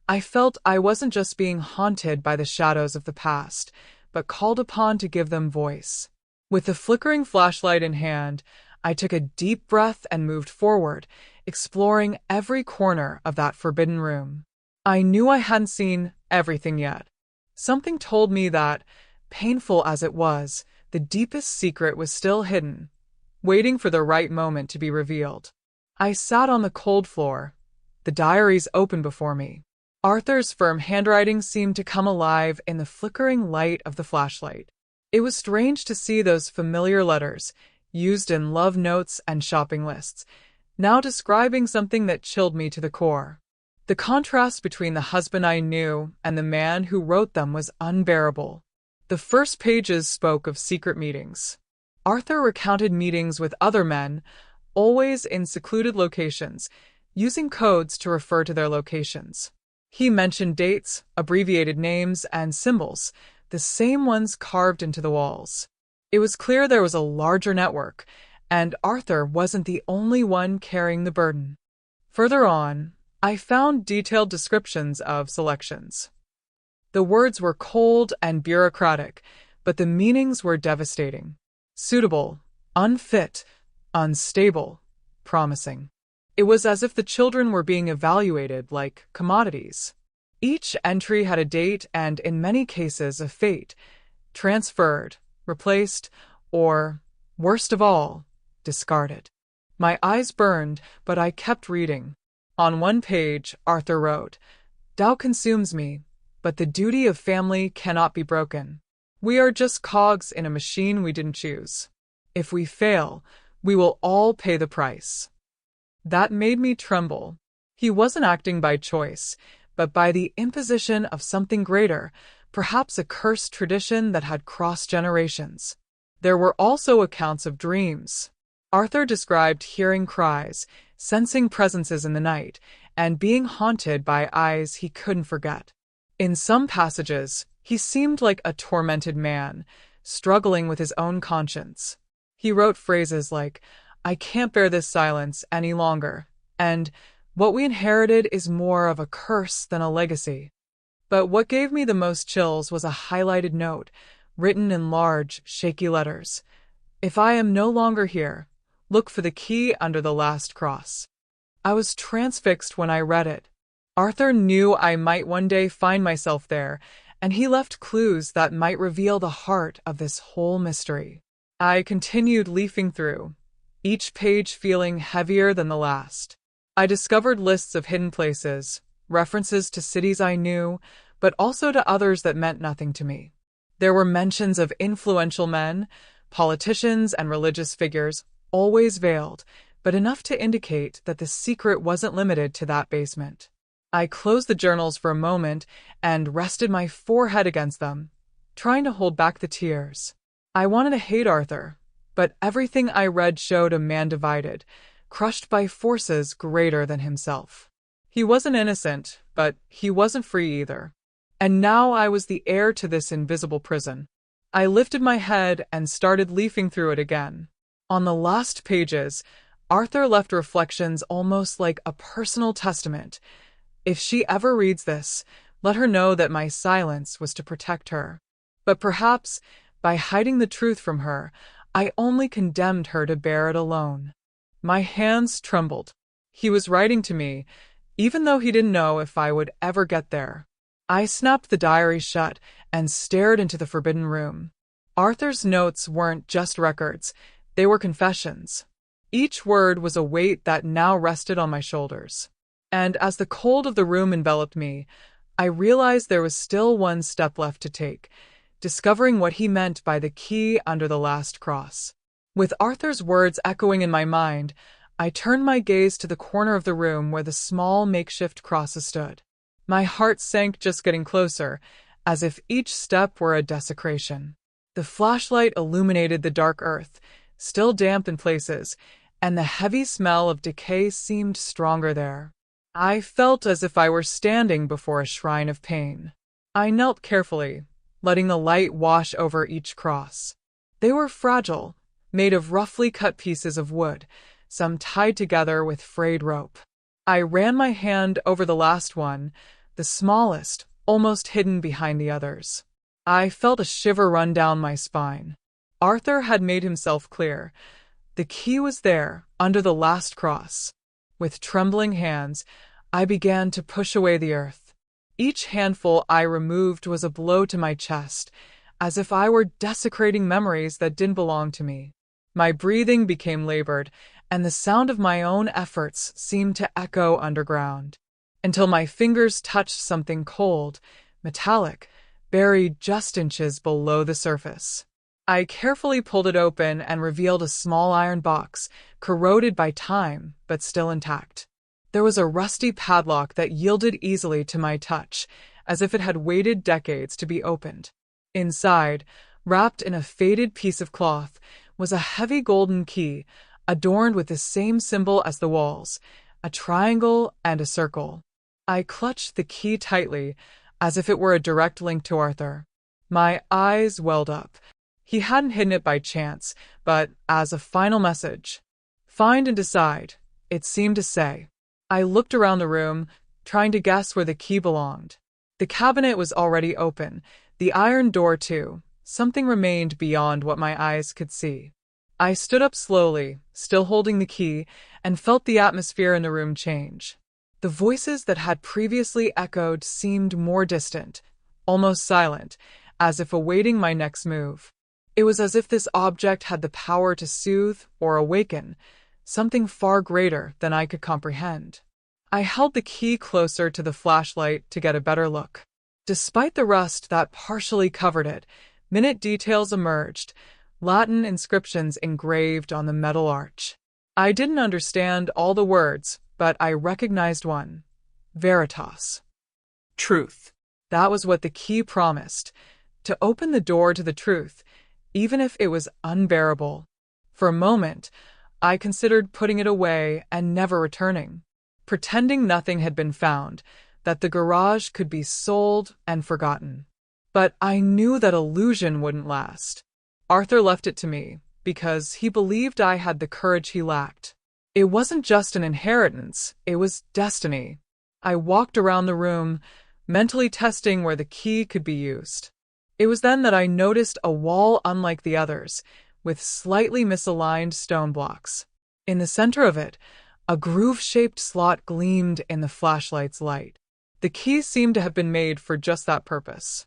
I felt I wasn't just being haunted by the shadows of the past, but called upon to give them voice. With the flickering flashlight in hand, I took a deep breath and moved forward, exploring every corner of that forbidden room. I knew I hadn't seen everything yet. Something told me that, painful as it was, the deepest secret was still hidden, waiting for the right moment to be revealed. I sat on the cold floor, the diaries open before me. Arthur's firm handwriting seemed to come alive in the flickering light of the flashlight. It was strange to see those familiar letters, used in love notes and shopping lists, now describing something that chilled me to the core. The contrast between the husband I knew and the man who wrote them was unbearable. The first pages spoke of secret meetings. Arthur recounted meetings with other men, always in secluded locations, using codes to refer to their locations. He mentioned dates, abbreviated names, and symbols, the same ones carved into the walls. It was clear there was a larger network, and Arthur wasn't the only one carrying the burden. Further on, I found detailed descriptions of selections. The words were cold and bureaucratic, but the meanings were devastating. Suitable, unfit, unstable, promising. It was as if the children were being evaluated like commodities. Each entry had a date and, in many cases, a fate: transferred, replaced, or, worst of all, discarded. My eyes burned, but I kept reading. On one page, Arthur wrote, "Doubt consumes me, but the duty of family cannot be broken. We are just cogs in a machine we didn't choose. If we fail, we will all pay the price." That made me tremble. He wasn't acting by choice, but by the imposition of something greater, perhaps a cursed tradition that had crossed generations. There were also accounts of dreams. Arthur described hearing cries, sensing presences in the night, and being haunted by eyes he couldn't forget. In some passages, he seemed like a tormented man, struggling with his own conscience. He wrote phrases like, "I can't bear this silence any longer," and "What we inherited is more of a curse than a legacy." But what gave me the most chills was a highlighted note, written in large, shaky letters. "If I am no longer here, look for the key under the last cross." I was transfixed when I read it. Arthur knew I might one day find myself there, and he left clues that might reveal the heart of this whole mystery. I continued leafing through, each page feeling heavier than the last. I discovered lists of hidden places, references to cities I knew, but also to others that meant nothing to me. There were mentions of influential men, politicians, and religious figures, always veiled, but enough to indicate that the secret wasn't limited to that basement. I closed the journals for a moment and rested my forehead against them, trying to hold back the tears. I wanted to hate Arthur, but everything I read showed a man divided, crushed by forces greater than himself. He wasn't innocent, but he wasn't free either. And now I was the heir to this invisible prison. I lifted my head and started leafing through it again. On the last pages, Arthur left reflections almost like a personal testament. If she ever reads this, let her know that my silence was to protect her. But perhaps, by hiding the truth from her, I only condemned her to bear it alone. My hands trembled. He was writing to me, even though he didn't know if I would ever get there. I snapped the diary shut and stared into the forbidden room. Arthur's notes weren't just records, they were confessions. Each word was a weight that now rested on my shoulders. And as the cold of the room enveloped me, I realized there was still one step left to take, discovering what he meant by the key under the last cross. With Arthur's words echoing in my mind, I turned my gaze to the corner of the room where the small makeshift crosses stood. My heart sank just getting closer, as if each step were a desecration. The flashlight illuminated the dark earth, still damp in places, and the heavy smell of decay seemed stronger there. I felt as if I were standing before a shrine of pain. I knelt carefully, letting the light wash over each cross. They were fragile, made of roughly cut pieces of wood, some tied together with frayed rope. I ran my hand over the last one, the smallest, almost hidden behind the others. I felt a shiver run down my spine. Arthur had made himself clear. The key was there, under the last cross. With trembling hands, I began to push away the earth. Each handful I removed was a blow to my chest, as if I were desecrating memories that didn't belong to me. My breathing became labored, and the sound of my own efforts seemed to echo underground, until my fingers touched something cold, metallic, buried just inches below the surface. I carefully pulled it open and revealed a small iron box, corroded by time, but still intact. There was a rusty padlock that yielded easily to my touch, as if it had waited decades to be opened. Inside, wrapped in a faded piece of cloth, was a heavy golden key, adorned with the same symbol as the walls, a triangle and a circle. I clutched the key tightly, as if it were a direct link to Arthur. My eyes welled up. He hadn't hidden it by chance, but as a final message. Find and decide, it seemed to say. I looked around the room, trying to guess where the key belonged. The cabinet was already open, the iron door too. Something remained beyond what my eyes could see. I stood up slowly, still holding the key, and felt the atmosphere in the room change. The voices that had previously echoed seemed more distant, almost silent, as if awaiting my next move. It was as if this object had the power to soothe or awaken, something far greater than I could comprehend. I held the key closer to the flashlight to get a better look. Despite the rust that partially covered it, minute details emerged, Latin inscriptions engraved on the metal arch. I didn't understand all the words, but I recognized one. Veritas. Truth. That was what the key promised, to open the door to the truth, even if it was unbearable. For a moment, I considered putting it away and never returning, pretending nothing had been found, that the garage could be sold and forgotten. But I knew that illusion wouldn't last. Arthur left it to me because he believed I had the courage he lacked. It wasn't just an inheritance, it was destiny. I walked around the room, mentally testing where the key could be used. It was then that I noticed a wall unlike the others, with slightly misaligned stone blocks. In the center of it, a groove-shaped slot gleamed in the flashlight's light. The key seemed to have been made for just that purpose.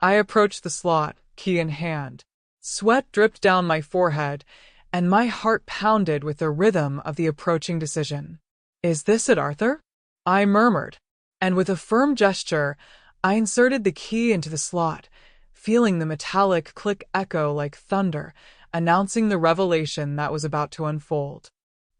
I approached the slot, key in hand. Sweat dripped down my forehead, and my heart pounded with the rhythm of the approaching decision. "Is this it, Arthur?" I murmured, and with a firm gesture, I inserted the key into the slot, feeling the metallic click echo like thunder, announcing the revelation that was about to unfold.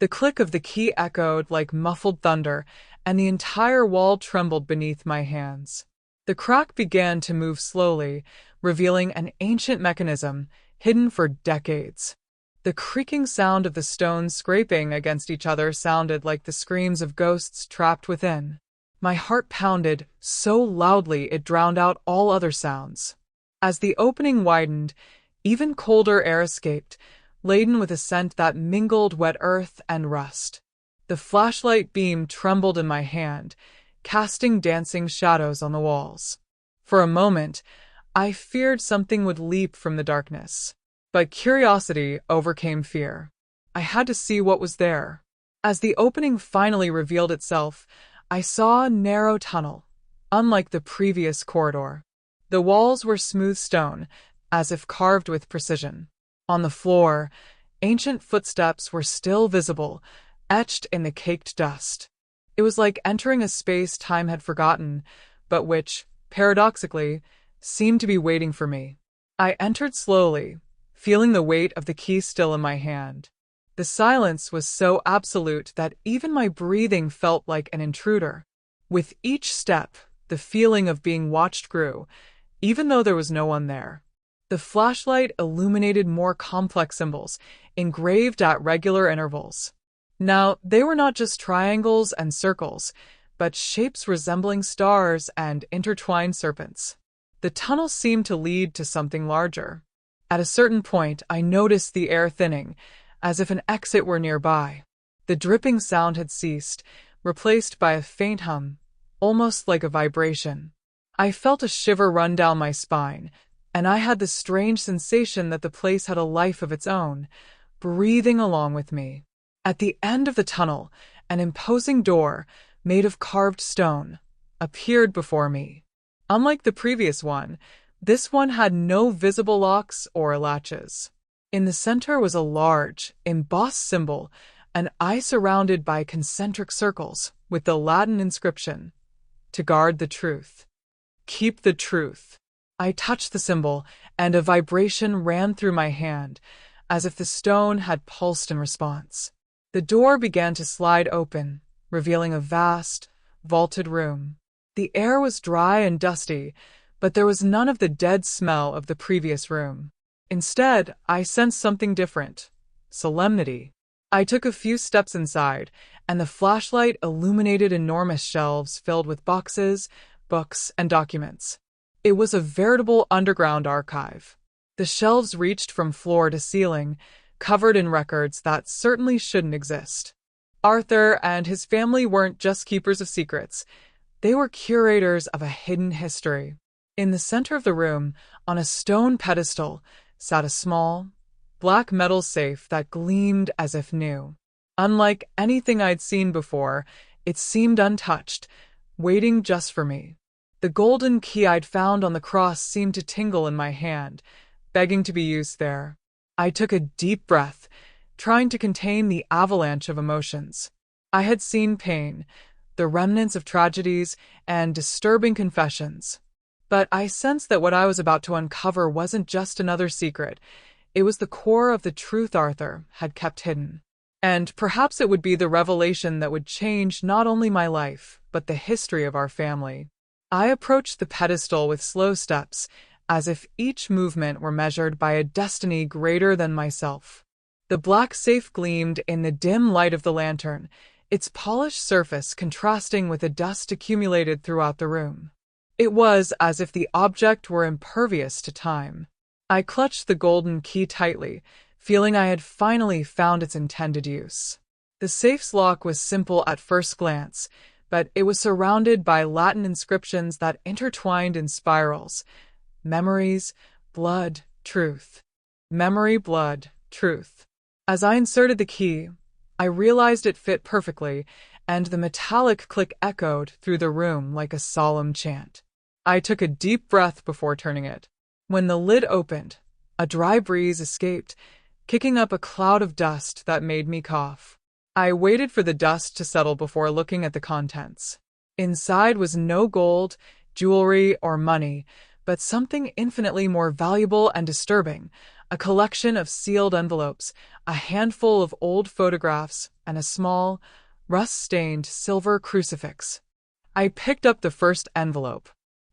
The click of the key echoed like muffled thunder, and the entire wall trembled beneath my hands. The crack began to move slowly, revealing an ancient mechanism hidden for decades. The creaking sound of the stones scraping against each other sounded like the screams of ghosts trapped within. My heart pounded so loudly it drowned out all other sounds. As the opening widened, even colder air escaped, laden with a scent that mingled wet earth and rust. The flashlight beam trembled in my hand, casting dancing shadows on the walls. For a moment, I feared something would leap from the darkness. But curiosity overcame fear. I had to see what was there. As the opening finally revealed itself, I saw a narrow tunnel, unlike the previous corridor. The walls were smooth stone, as if carved with precision. On the floor, ancient footsteps were still visible, etched in the caked dust. It was like entering a space time had forgotten, but which, paradoxically, seemed to be waiting for me. I entered slowly, feeling the weight of the key still in my hand. The silence was so absolute that even my breathing felt like an intruder. With each step, the feeling of being watched grew, even though there was no one there. The flashlight illuminated more complex symbols, engraved at regular intervals. Now, they were not just triangles and circles, but shapes resembling stars and intertwined serpents. The tunnel seemed to lead to something larger. At a certain point, I noticed the air thinning, as if an exit were nearby. The dripping sound had ceased, replaced by a faint hum, almost like a vibration. I felt a shiver run down my spine, and I had the strange sensation that the place had a life of its own, breathing along with me. At the end of the tunnel, an imposing door, made of carved stone, appeared before me. Unlike the previous one, this one had no visible locks or latches. In the center was a large, embossed symbol, an eye surrounded by concentric circles with the Latin inscription, "To guard the truth." Keep the truth. I touched the symbol, and a vibration ran through my hand, as if the stone had pulsed in response. The door began to slide open, revealing a vast, vaulted room. The air was dry and dusty, but there was none of the dead smell of the previous room. Instead, I sensed something different: solemnity. I took a few steps inside, and the flashlight illuminated enormous shelves filled with boxes, books, and documents. It was a veritable underground archive. The shelves reached from floor to ceiling, covered in records that certainly shouldn't exist. Arthur and his family weren't just keepers of secrets. They were curators of a hidden history. In the center of the room, on a stone pedestal, sat a small, black metal safe that gleamed as if new. Unlike anything I'd seen before, it seemed untouched, waiting just for me. The golden key I'd found on the cross seemed to tingle in my hand, begging to be used there. I took a deep breath, trying to contain the avalanche of emotions. I had seen pain, the remnants of tragedies, and disturbing confessions. But I sensed that what I was about to uncover wasn't just another secret. It was the core of the truth Arthur had kept hidden. And perhaps it would be the revelation that would change not only my life, but the history of our family. I approached the pedestal with slow steps, as if each movement were measured by a destiny greater than myself. The black safe gleamed in the dim light of the lantern, its polished surface contrasting with the dust accumulated throughout the room. It was as if the object were impervious to time. I clutched the golden key tightly, feeling I had finally found its intended use. The safe's lock was simple at first glance, but it was surrounded by Latin inscriptions that intertwined in spirals. Memories, blood, truth. Memory, blood, truth. As I inserted the key, I realized it fit perfectly, and the metallic click echoed through the room like a solemn chant. I took a deep breath before turning it. When the lid opened, a dry breeze escaped, kicking up a cloud of dust that made me cough. I waited for the dust to settle before looking at the contents. Inside was no gold, jewelry, or money, but something infinitely more valuable and disturbing: a collection of sealed envelopes, a handful of old photographs, and a small, rust-stained silver crucifix. I picked up the first envelope.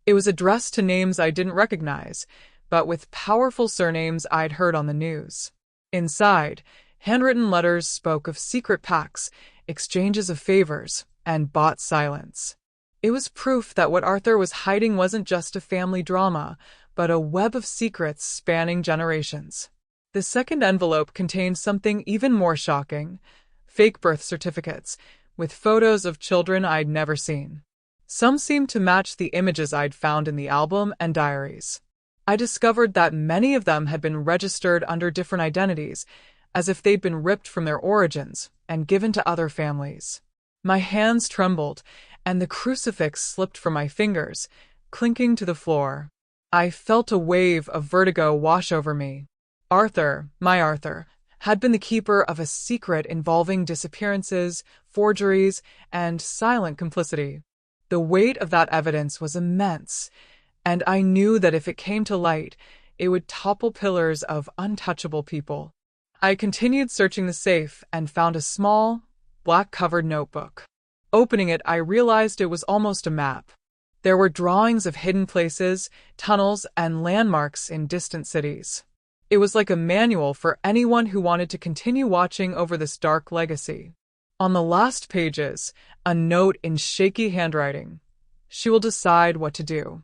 It was addressed to names I didn't recognize, but with powerful surnames I'd heard on the news. Inside, handwritten letters spoke of secret pacts, exchanges of favors, and bought silence. It was proof that what Arthur was hiding wasn't just a family drama, but a web of secrets spanning generations. The second envelope contained something even more shocking: fake birth certificates, with photos of children I'd never seen. Some seemed to match the images I'd found in the album and diaries. I discovered that many of them had been registered under different identities, as if they'd been ripped from their origins and given to other families. My hands trembled, and the crucifix slipped from my fingers, clinking to the floor. I felt a wave of vertigo wash over me. Arthur, my Arthur, had been the keeper of a secret involving disappearances, forgeries, and silent complicity. The weight of that evidence was immense, and I knew that if it came to light, it would topple pillars of untouchable people. I continued searching the safe and found a small, black-covered notebook. Opening it, I realized it was almost a map. There were drawings of hidden places, tunnels, and landmarks in distant cities. It was like a manual for anyone who wanted to continue watching over this dark legacy. On the last pages, a note in shaky handwriting: "She will decide what to do."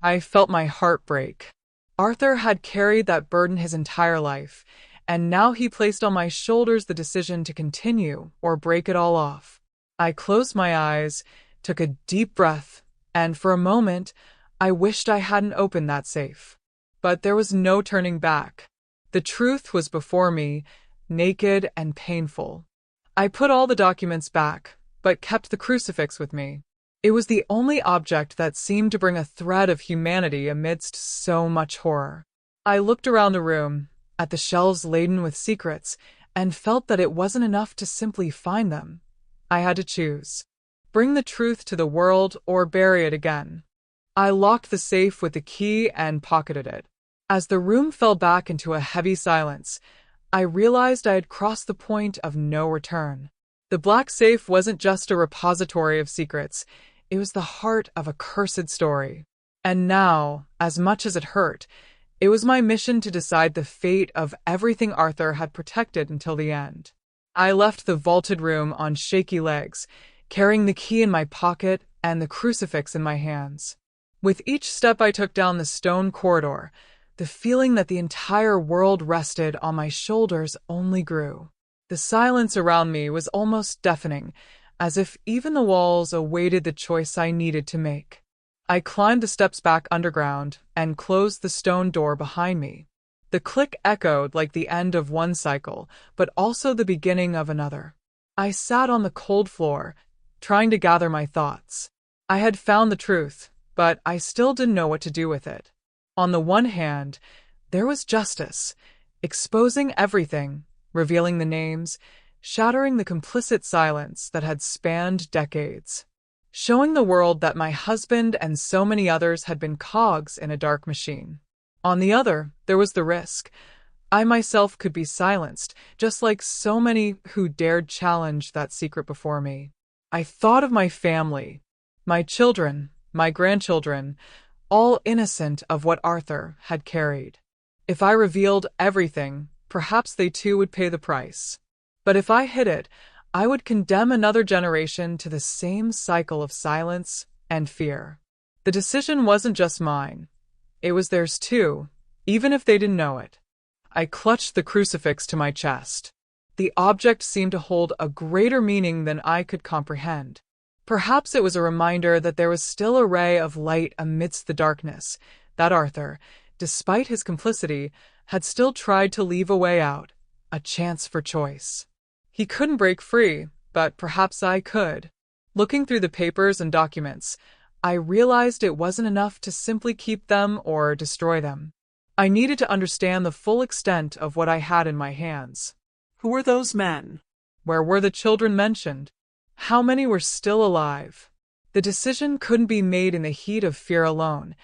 I felt my heart break. Arthur had carried that burden his entire life, and now he placed on my shoulders the decision to continue or break it all off. I closed my eyes, took a deep breath, and for a moment, I wished I hadn't opened that safe. But there was no turning back. The truth was before me, naked and painful. I put all the documents back, but kept the crucifix with me. It was the only object that seemed to bring a thread of humanity amidst so much horror. I looked around the room, at the shelves laden with secrets, and felt that it wasn't enough to simply find them. I had to choose: bring the truth to the world or bury it again. I locked the safe with the key and pocketed it. As the room fell back into a heavy silence, I realized I had crossed the point of no return. The black safe wasn't just a repository of secrets, it was the heart of a cursed story. And now, as much as it hurt, it was my mission to decide the fate of everything Arthur had protected until the end. I left the vaulted room on shaky legs, carrying the key in my pocket and the crucifix in my hands. With each step I took down the stone corridor, the feeling that the entire world rested on my shoulders only grew. The silence around me was almost deafening, as if even the walls awaited the choice I needed to make. I climbed the steps back underground and closed the stone door behind me. The click echoed like the end of one cycle, but also the beginning of another. I sat on the cold floor, trying to gather my thoughts. I had found the truth, but I still didn't know what to do with it. On the one hand, there was justice, exposing everything, revealing the names, shattering the complicit silence that had spanned decades, showing the world that my husband and so many others had been cogs in a dark machine. On the other, there was the risk. I myself could be silenced, just like so many who dared challenge that secret before me. I thought of my family, my children, my grandchildren, all innocent of what Arthur had carried. If I revealed everything, perhaps they too would pay the price. But if I hid it, I would condemn another generation to the same cycle of silence and fear. The decision wasn't just mine. It was theirs too, even if they didn't know it. I clutched the crucifix to my chest. The object seemed to hold a greater meaning than I could comprehend. Perhaps it was a reminder that there was still a ray of light amidst the darkness, that Arthur, despite his complicity, had still tried to leave a way out, a chance for choice. He couldn't break free, but perhaps I could. Looking through the papers and documents, I realized it wasn't enough to simply keep them or destroy them. I needed to understand the full extent of what I had in my hands. Who were those men? Where were the children mentioned? How many were still alive? The decision couldn't be made in the heat of fear alone.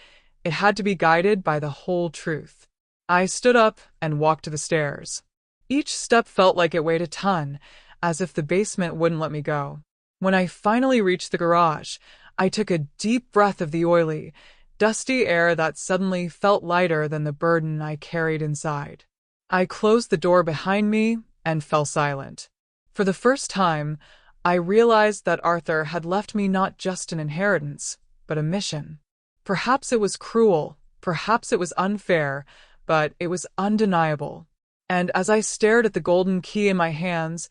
It had to be guided by the whole truth. I stood up and walked to the stairs. Each step felt like it weighed a ton, as if the basement wouldn't let me go. When I finally reached the garage, I took a deep breath of the oily, dusty air that suddenly felt lighter than the burden I carried inside. I closed the door behind me and fell silent. For the first time, I realized that Arthur had left me not just an inheritance, but a mission. Perhaps it was cruel, perhaps it was unfair, but it was undeniable. And as I stared at the golden key in my hands,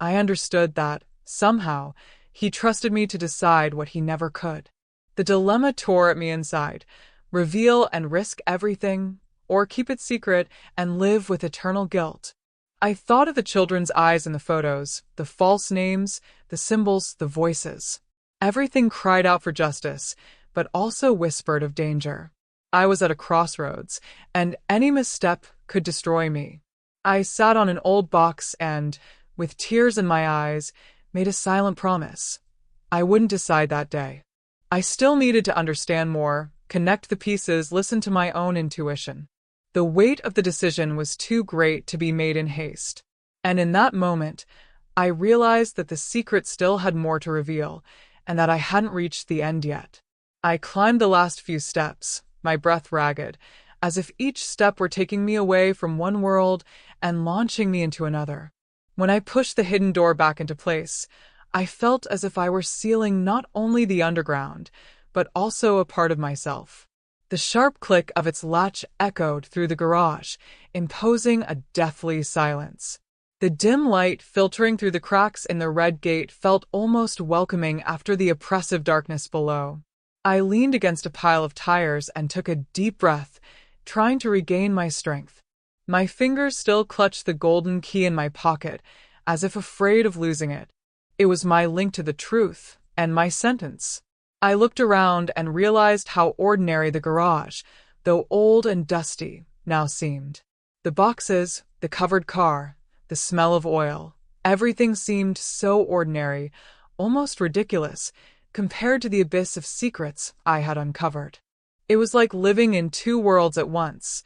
I understood that, somehow, he trusted me to decide what he never could. The dilemma tore at me inside: reveal and risk everything, or keep it secret and live with eternal guilt. I thought of the children's eyes in the photos, the false names, the symbols, the voices. Everything cried out for justice, but also whispered of danger. I was at a crossroads, and any misstep could destroy me. I sat on an old box and, with tears in my eyes, made a silent promise. I wouldn't decide that day. I still needed to understand more, connect the pieces, listen to my own intuition. The weight of the decision was too great to be made in haste. And in that moment, I realized that the secret still had more to reveal, and that I hadn't reached the end yet. I climbed the last few steps, my breath ragged, as if each step were taking me away from one world and launching me into another. When I pushed the hidden door back into place, I felt as if I were sealing not only the underground, but also a part of myself. The sharp click of its latch echoed through the garage, imposing a deathly silence. The dim light filtering through the cracks in the red gate felt almost welcoming after the oppressive darkness below. I leaned against a pile of tires and took a deep breath, trying to regain my strength. My fingers still clutched the golden key in my pocket, as if afraid of losing it. It was my link to the truth, and my sentence. I looked around and realized how ordinary the garage, though old and dusty, now seemed. The boxes, the covered car, the smell of oil, everything seemed so ordinary, almost ridiculous, compared to the abyss of secrets I had uncovered. It was like living in two worlds at once,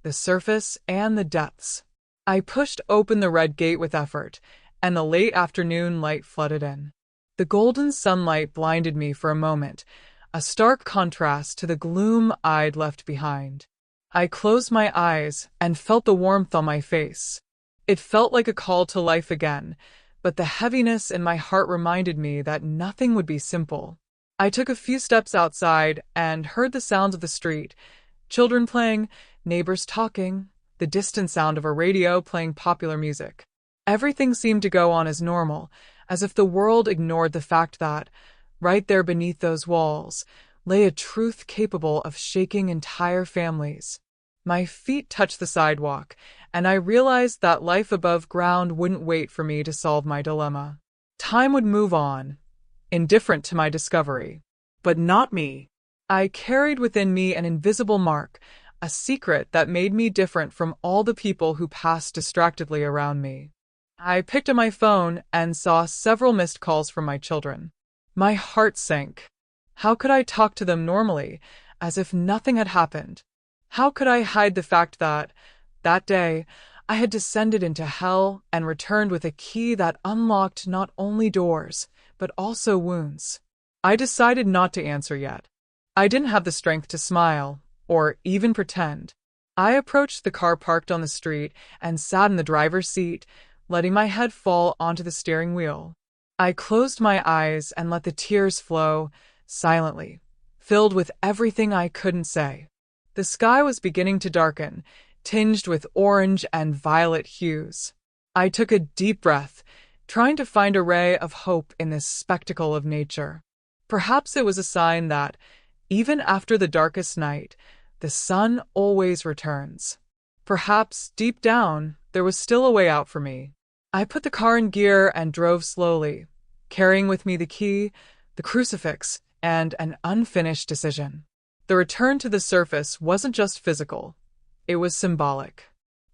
the surface and the depths. I pushed open the red gate with effort, and the late afternoon light flooded in. The golden sunlight blinded me for a moment, a stark contrast to the gloom I'd left behind. I closed my eyes and felt the warmth on my face. It felt like a call to life again, but the heaviness in my heart reminded me that nothing would be simple. I took a few steps outside and heard the sounds of the street, children playing, neighbors talking, the distant sound of a radio playing popular music. Everything seemed to go on as normal, as if the world ignored the fact that, right there beneath those walls, lay a truth capable of shaking entire families. My feet touched the sidewalk, and I realized that life above ground wouldn't wait for me to solve my dilemma. Time would move on, indifferent to my discovery. But not me. I carried within me an invisible mark, a secret that made me different from all the people who passed distractedly around me. I picked up my phone and saw several missed calls from my children. My heart sank. How could I talk to them normally, as if nothing had happened? How could I hide the fact that day, I had descended into hell and returned with a key that unlocked not only doors, but also wounds? I decided not to answer yet. I didn't have the strength to smile, or even pretend. I approached the car parked on the street and sat in the driver's seat, letting my head fall onto the steering wheel. I closed my eyes and let the tears flow, silently, filled with everything I couldn't say. The sky was beginning to darken, tinged with orange and violet hues. I took a deep breath, trying to find a ray of hope in this spectacle of nature. Perhaps it was a sign that, even after the darkest night, the sun always returns. Perhaps, deep down, there was still a way out for me. I put the car in gear and drove slowly, carrying with me the key, the crucifix, and an unfinished decision. The return to the surface wasn't just physical, it was symbolic.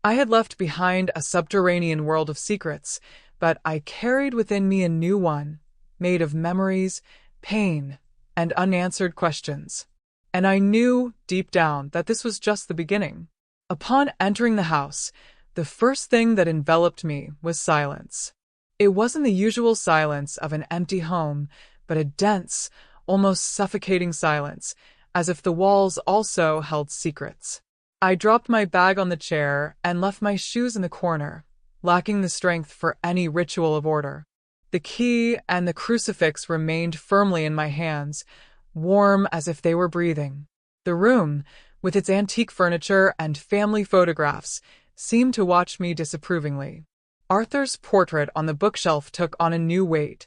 I had left behind a subterranean world of secrets, but I carried within me a new one, made of memories, pain, and unanswered questions. And I knew, deep down, that this was just the beginning. Upon entering the house, the first thing that enveloped me was silence. It wasn't the usual silence of an empty home, but a dense, almost suffocating silence, as if the walls also held secrets. I dropped my bag on the chair and left my shoes in the corner, lacking the strength for any ritual of order. The key and the crucifix remained firmly in my hands, warm as if they were breathing. The room, with its antique furniture and family photographs, seemed to watch me disapprovingly. Arthur's portrait on the bookshelf took on a new weight.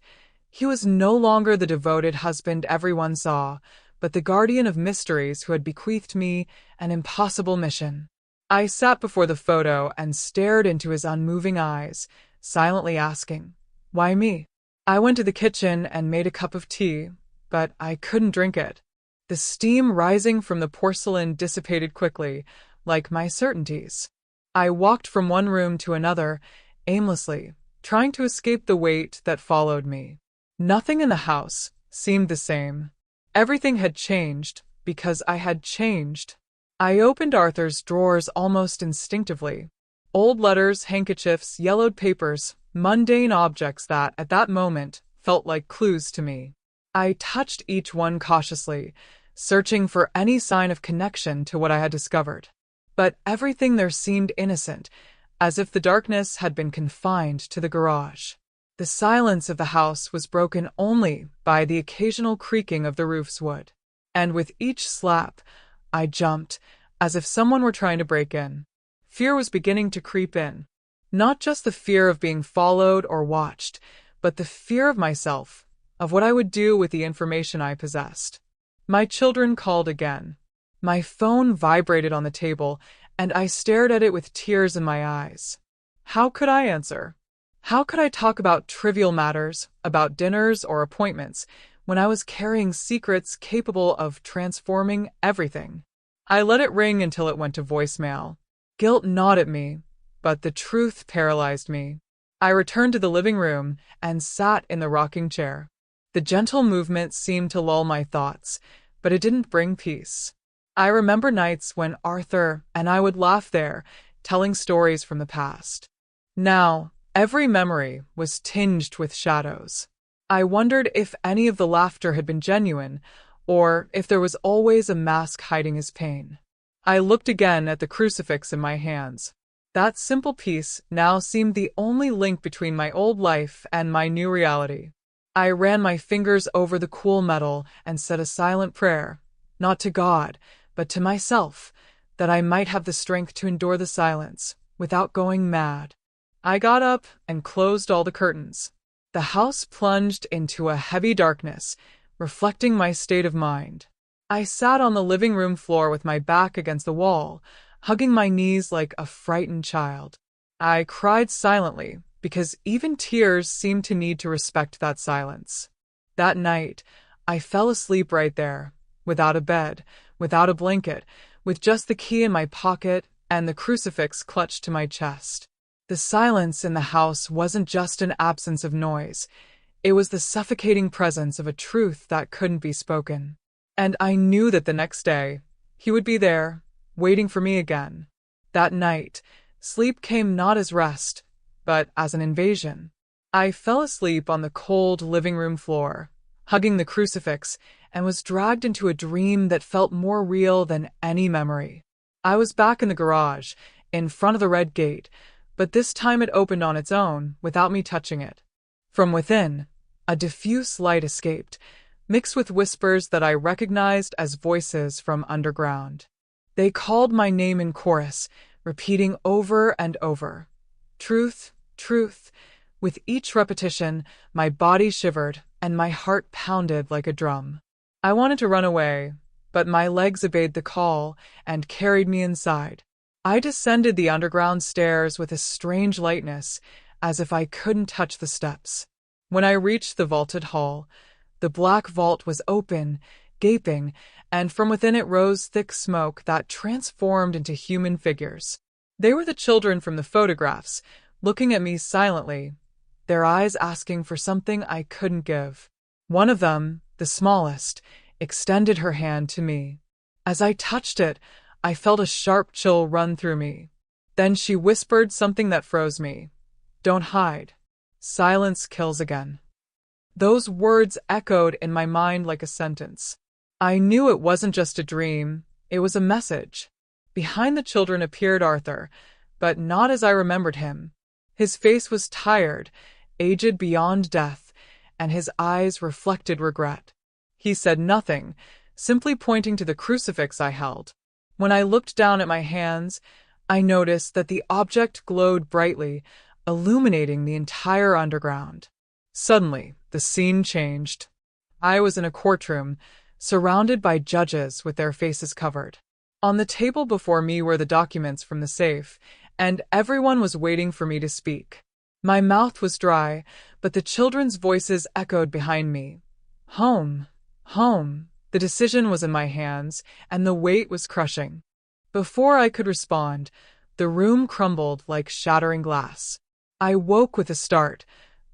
He was no longer the devoted husband everyone saw, but the guardian of mysteries who had bequeathed me an impossible mission. I sat before the photo and stared into his unmoving eyes, silently asking, "Why me?" I went to the kitchen and made a cup of tea, but I couldn't drink it. The steam rising from the porcelain dissipated quickly, like my certainties. I walked from one room to another, aimlessly, trying to escape the weight that followed me. Nothing in the house seemed the same. Everything had changed because I had changed. I opened Arthur's drawers almost instinctively. Old letters, handkerchiefs, yellowed papers, mundane objects that, at that moment, felt like clues to me. I touched each one cautiously, searching for any sign of connection to what I had discovered. But everything there seemed innocent, as if the darkness had been confined to the garage. The silence of the house was broken only by the occasional creaking of the roof's wood. And with each slap, I jumped, as if someone were trying to break in. Fear was beginning to creep in. Not just the fear of being followed or watched, but the fear of myself, of what I would do with the information I possessed. My children called again. My phone vibrated on the table, and I stared at it with tears in my eyes. How could I answer? How could I talk about trivial matters, about dinners or appointments, when I was carrying secrets capable of transforming everything? I let it ring until it went to voicemail. Guilt gnawed at me, but the truth paralyzed me. I returned to the living room and sat in the rocking chair. The gentle movement seemed to lull my thoughts, but it didn't bring peace. I remember nights when Arthur and I would laugh there, telling stories from the past. Now, every memory was tinged with shadows. I wondered if any of the laughter had been genuine, or if there was always a mask hiding his pain. I looked again at the crucifix in my hands. That simple piece now seemed the only link between my old life and my new reality. I ran my fingers over the cool metal and said a silent prayer, not to God, but to myself, that I might have the strength to endure the silence without going mad. I got up and closed all the curtains. The house plunged into a heavy darkness, reflecting my state of mind. I sat on the living room floor with my back against the wall, hugging my knees like a frightened child. I cried silently, because even tears seemed to need to respect that silence. That night, I fell asleep right there, without a bed, without a blanket, with just the key in my pocket and the crucifix clutched to my chest. The silence in the house wasn't just an absence of noise. It was the suffocating presence of a truth that couldn't be spoken. And I knew that the next day, he would be there, waiting for me again. That night, sleep came not as rest, but as an invasion. I fell asleep on the cold living room floor, hugging the crucifix, and was dragged into a dream that felt more real than any memory. I was back in the garage, in front of the red gate, but this time it opened on its own, without me touching it. From within, a diffuse light escaped, mixed with whispers that I recognized as voices from underground. They called my name in chorus, repeating over and over, "Truth, truth." With each repetition, my body shivered and my heart pounded like a drum. I wanted to run away, but my legs obeyed the call and carried me inside. I descended the underground stairs with a strange lightness, as if I couldn't touch the steps. When I reached the vaulted hall, the black vault was open, gaping, and from within it rose thick smoke that transformed into human figures. They were the children from the photographs, looking at me silently, their eyes asking for something I couldn't give. One of them, the smallest, extended her hand to me. As I touched it, I felt a sharp chill run through me. Then she whispered something that froze me. "Don't hide. Silence kills again." Those words echoed in my mind like a sentence. I knew it wasn't just a dream, it was a message. Behind the children appeared Arthur, but not as I remembered him. His face was tired, aged beyond death, and his eyes reflected regret. He said nothing, simply pointing to the crucifix I held. When I looked down at my hands, I noticed that the object glowed brightly, illuminating the entire underground. Suddenly, the scene changed. I was in a courtroom, surrounded by judges with their faces covered. On the table before me were the documents from the safe, and everyone was waiting for me to speak. My mouth was dry, but the children's voices echoed behind me. Home, home. The decision was in my hands, and the weight was crushing. Before I could respond, the room crumbled like shattering glass. I woke with a start,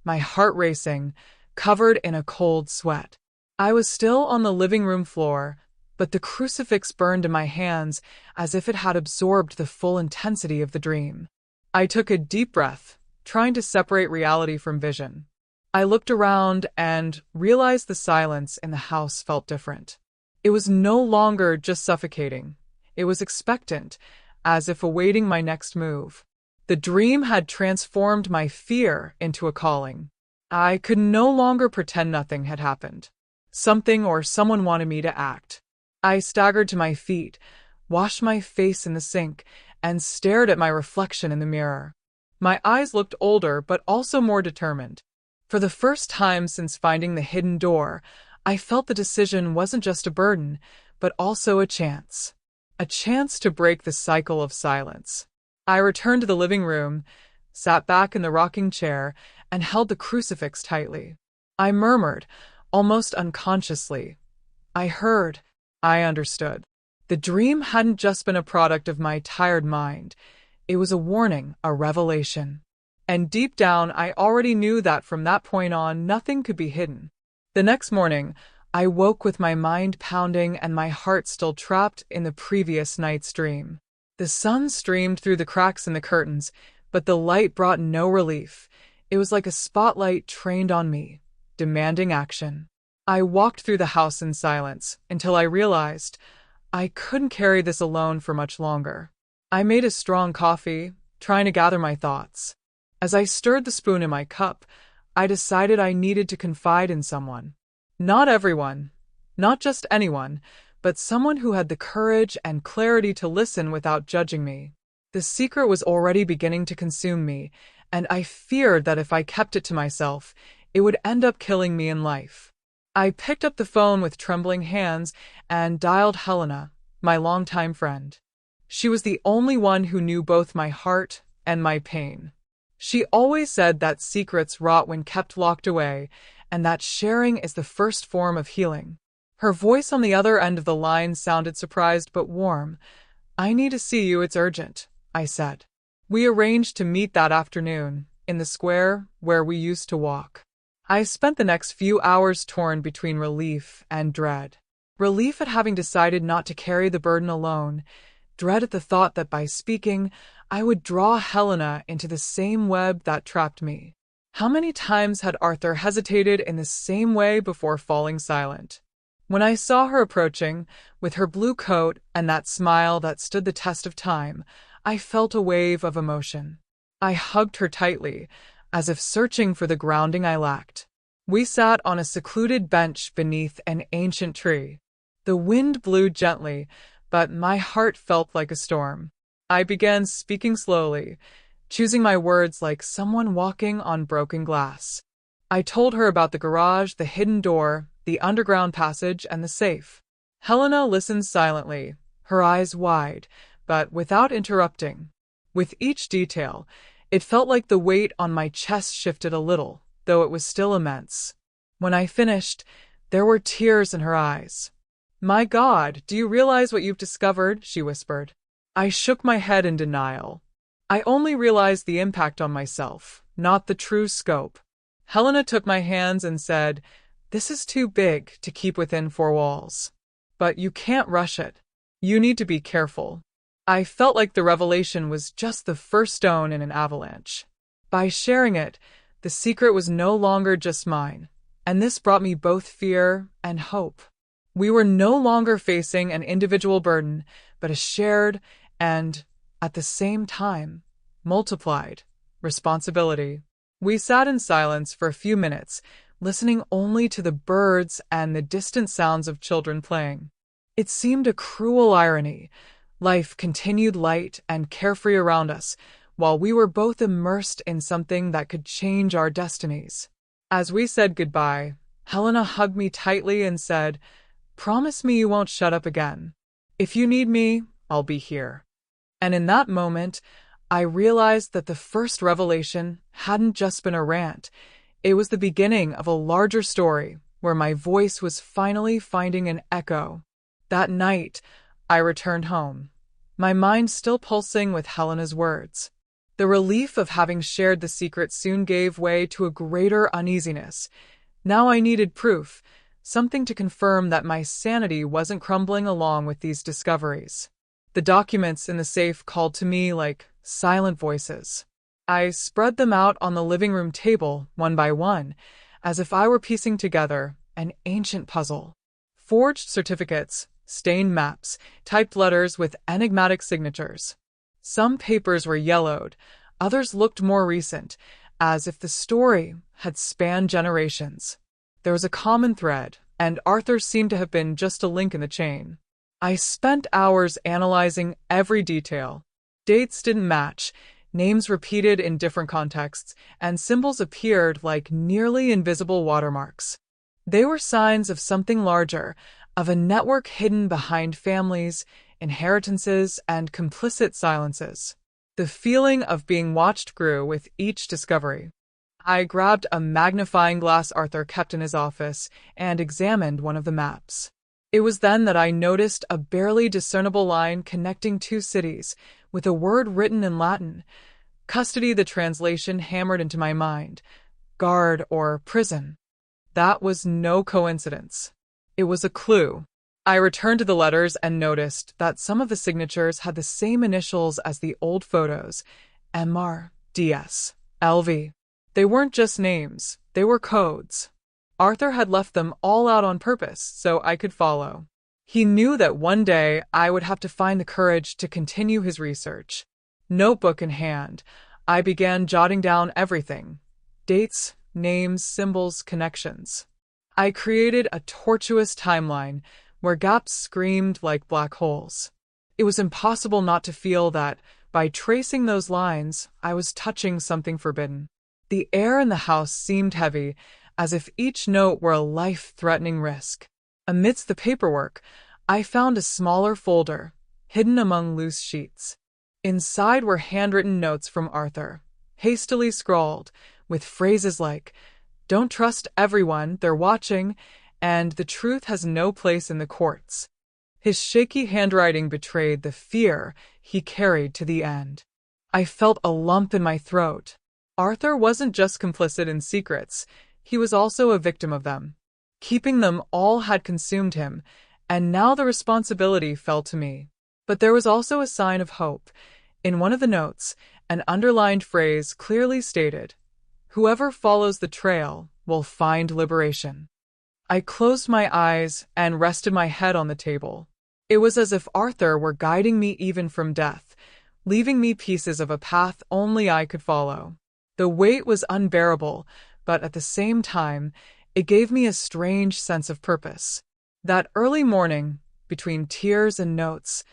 my heart racing, covered in a cold sweat. I was still on the living room floor, but the crucifix burned in my hands as if it had absorbed the full intensity of the dream. I took a deep breath, trying to separate reality from vision. I looked around and realized the silence in the house felt different. It was no longer just suffocating. It was expectant, as if awaiting my next move. The dream had transformed my fear into a calling. I could no longer pretend nothing had happened. Something or someone wanted me to act. I staggered to my feet, washed my face in the sink, and stared at my reflection in the mirror. My eyes looked older but also more determined. For the first time since finding the hidden door, I felt the decision wasn't just a burden, but also a chance. A chance to break the cycle of silence. I returned to the living room, sat back in the rocking chair, and held the crucifix tightly. I murmured, almost unconsciously. I heard. I understood. The dream hadn't just been a product of my tired mind. It was a warning, a revelation. And deep down, I already knew that from that point on, nothing could be hidden. The next morning, I woke with my mind pounding and my heart still trapped in the previous night's dream. The sun streamed through the cracks in the curtains, but the light brought no relief. It was like a spotlight trained on me, demanding action. I walked through the house in silence until I realized I couldn't carry this alone for much longer. I made a strong coffee, trying to gather my thoughts. As I stirred the spoon in my cup, I decided I needed to confide in someone. Not everyone, not just anyone, but someone who had the courage and clarity to listen without judging me. The secret was already beginning to consume me, and I feared that if I kept it to myself, it would end up killing me in life. I picked up the phone with trembling hands and dialed Helena, my longtime friend. She was the only one who knew both my heart and my pain. She always said that secrets rot when kept locked away, and that sharing is the first form of healing. Her voice on the other end of the line sounded surprised but warm. "I need to see you, it's urgent," I said. We arranged to meet that afternoon, in the square where we used to walk. I spent the next few hours torn between relief and dread. Relief at having decided not to carry the burden alone, dread at the thought that by speaking, I would draw Helena into the same web that trapped me. How many times had Arthur hesitated in the same way before falling silent? When I saw her approaching, with her blue coat and that smile that stood the test of time, I felt a wave of emotion. I hugged her tightly, as if searching for the grounding I lacked. We sat on a secluded bench beneath an ancient tree. The wind blew gently, but my heart felt like a storm. I began speaking slowly, choosing my words like someone walking on broken glass. I told her about the garage, the hidden door, the underground passage, and the safe. Helena listened silently, her eyes wide, but without interrupting. With each detail, it felt like the weight on my chest shifted a little, though it was still immense. When I finished, there were tears in her eyes. "My God, do you realize what you've discovered?" she whispered. I shook my head in denial. I only realized the impact on myself, not the true scope. Helena took my hands and said, "This is too big to keep within four walls. But you can't rush it. You need to be careful." I felt like the revelation was just the first stone in an avalanche. By sharing it, the secret was no longer just mine, and this brought me both fear and hope. We were no longer facing an individual burden, but a shared and, at the same time, multiplied responsibility. We sat in silence for a few minutes, listening only to the birds and the distant sounds of children playing. It seemed a cruel irony. Life continued light and carefree around us, while we were both immersed in something that could change our destinies. As we said goodbye, Helena hugged me tightly and said, "Promise me you won't shut up again. If you need me, I'll be here." And in that moment, I realized that the first revelation hadn't just been a rant. It was the beginning of a larger story where my voice was finally finding an echo. That night, I returned home, my mind still pulsing with Helena's words. The relief of having shared the secret soon gave way to a greater uneasiness. Now I needed proof, something to confirm that my sanity wasn't crumbling along with these discoveries. The documents in the safe called to me like silent voices. I spread them out on the living room table, one by one, as if I were piecing together an ancient puzzle. Forged certificates, stained maps, typed letters with enigmatic signatures. Some papers were yellowed, others looked more recent, as if the story had spanned generations. There was a common thread, and Arthur seemed to have been just a link in the chain. I spent hours analyzing every detail. Dates didn't match, names repeated in different contexts, and symbols appeared like nearly invisible watermarks. They were signs of something larger, of a network hidden behind families, inheritances, and complicit silences. The feeling of being watched grew with each discovery. I grabbed a magnifying glass Arthur kept in his office and examined one of the maps. It was then that I noticed a barely discernible line connecting two cities, with a word written in Latin. Custody, the translation hammered into my mind. Guard or prison. That was no coincidence. It was a clue. I returned to the letters and noticed that some of the signatures had the same initials as the old photos, MR, DS, LV. They weren't just names, they were codes. Arthur had left them all out on purpose so I could follow. He knew that one day I would have to find the courage to continue his research. Notebook in hand, I began jotting down everything: dates, names, symbols, connections. I created a tortuous timeline where gaps screamed like black holes. It was impossible not to feel that, by tracing those lines, I was touching something forbidden. The air in the house seemed heavy, as if each note were a life-threatening risk. Amidst the paperwork, I found a smaller folder, hidden among loose sheets. Inside were handwritten notes from Arthur, hastily scrawled, with phrases like, "Don't trust everyone, they're watching," and "The truth has no place in the courts." His shaky handwriting betrayed the fear he carried to the end. I felt a lump in my throat. Arthur wasn't just complicit in secrets, he was also a victim of them. Keeping them all had consumed him, and now the responsibility fell to me. But there was also a sign of hope. In one of the notes, an underlined phrase clearly stated, "Whoever follows the trail will find liberation." I closed my eyes and rested my head on the table. It was as if Arthur were guiding me even from death, leaving me pieces of a path only I could follow. The weight was unbearable, but at the same time, it gave me a strange sense of purpose. That early morning, between tears and notes,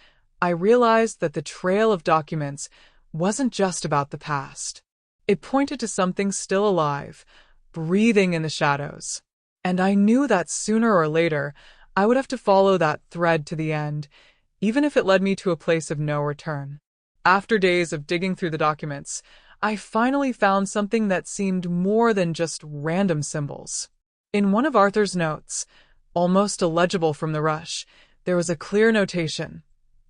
I realized that the trail of documents wasn't just about the past. It pointed to something still alive, breathing in the shadows. And I knew that sooner or later, I would have to follow that thread to the end, even if it led me to a place of no return. After days of digging through the documents, I finally found something that seemed more than just random symbols. In one of Arthur's notes, almost illegible from the rush, there was a clear notation: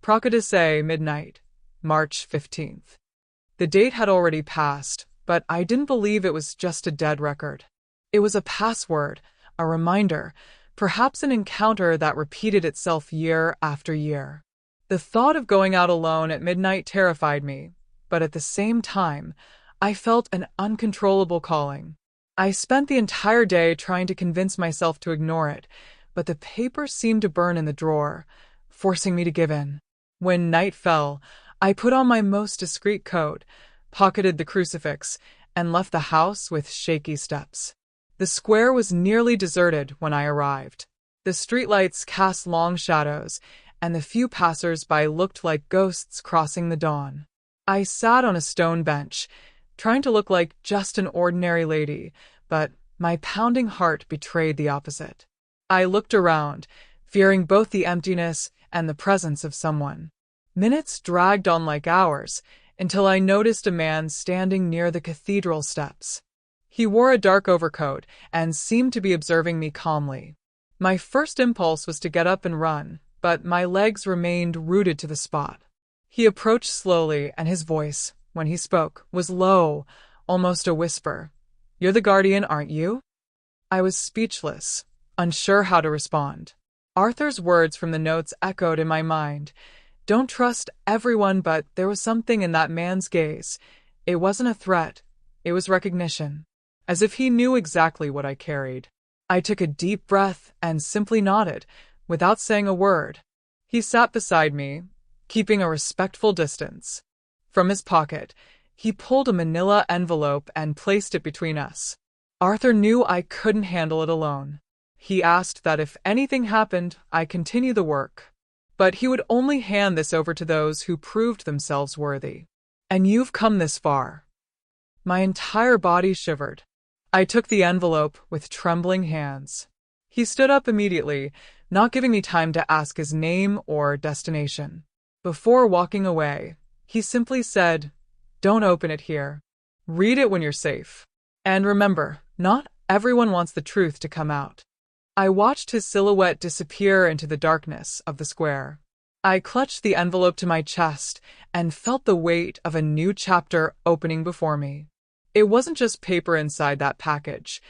Procadisse, midnight, March 15th. The date had already passed, but I didn't believe it was just a dead record. It was a password, a reminder, perhaps an encounter that repeated itself year after year. The thought of going out alone at midnight terrified me, but at the same time, I felt an uncontrollable calling. I spent the entire day trying to convince myself to ignore it, but the paper seemed to burn in the drawer, forcing me to give in. When night fell, I put on my most discreet coat, pocketed the crucifix, and left the house with shaky steps. The square was nearly deserted when I arrived. The streetlights cast long shadows, and the few passers-by looked like ghosts crossing the dawn. I sat on a stone bench, trying to look like just an ordinary lady, but my pounding heart betrayed the opposite. I looked around, fearing both the emptiness and the presence of someone. Minutes dragged on like hours, until I noticed a man standing near the cathedral steps. He wore a dark overcoat and seemed to be observing me calmly. My first impulse was to get up and run, but my legs remained rooted to the spot. He approached slowly, and his voice, when he spoke, was low, almost a whisper. "You're the guardian, aren't you?" I was speechless, unsure how to respond. Arthur's words from the notes echoed in my mind. Don't trust everyone, but there was something in that man's gaze. It wasn't a threat, it was recognition, as if he knew exactly what I carried. I took a deep breath and simply nodded, without saying a word. He sat beside me, keeping a respectful distance. From his pocket, he pulled a manila envelope and placed it between us. Arthur knew I couldn't handle it alone. He asked that if anything happened, I continue the work. But he would only hand this over to those who proved themselves worthy. "And you've come this far." My entire body shivered. I took the envelope with trembling hands. He stood up immediately, not giving me time to ask his name or destination. Before walking away, he simply said, "Don't open it here. Read it when you're safe. And remember, not everyone wants the truth to come out." I watched his silhouette disappear into the darkness of the square. I clutched the envelope to my chest and felt the weight of a new chapter opening before me. It wasn't just paper inside that package.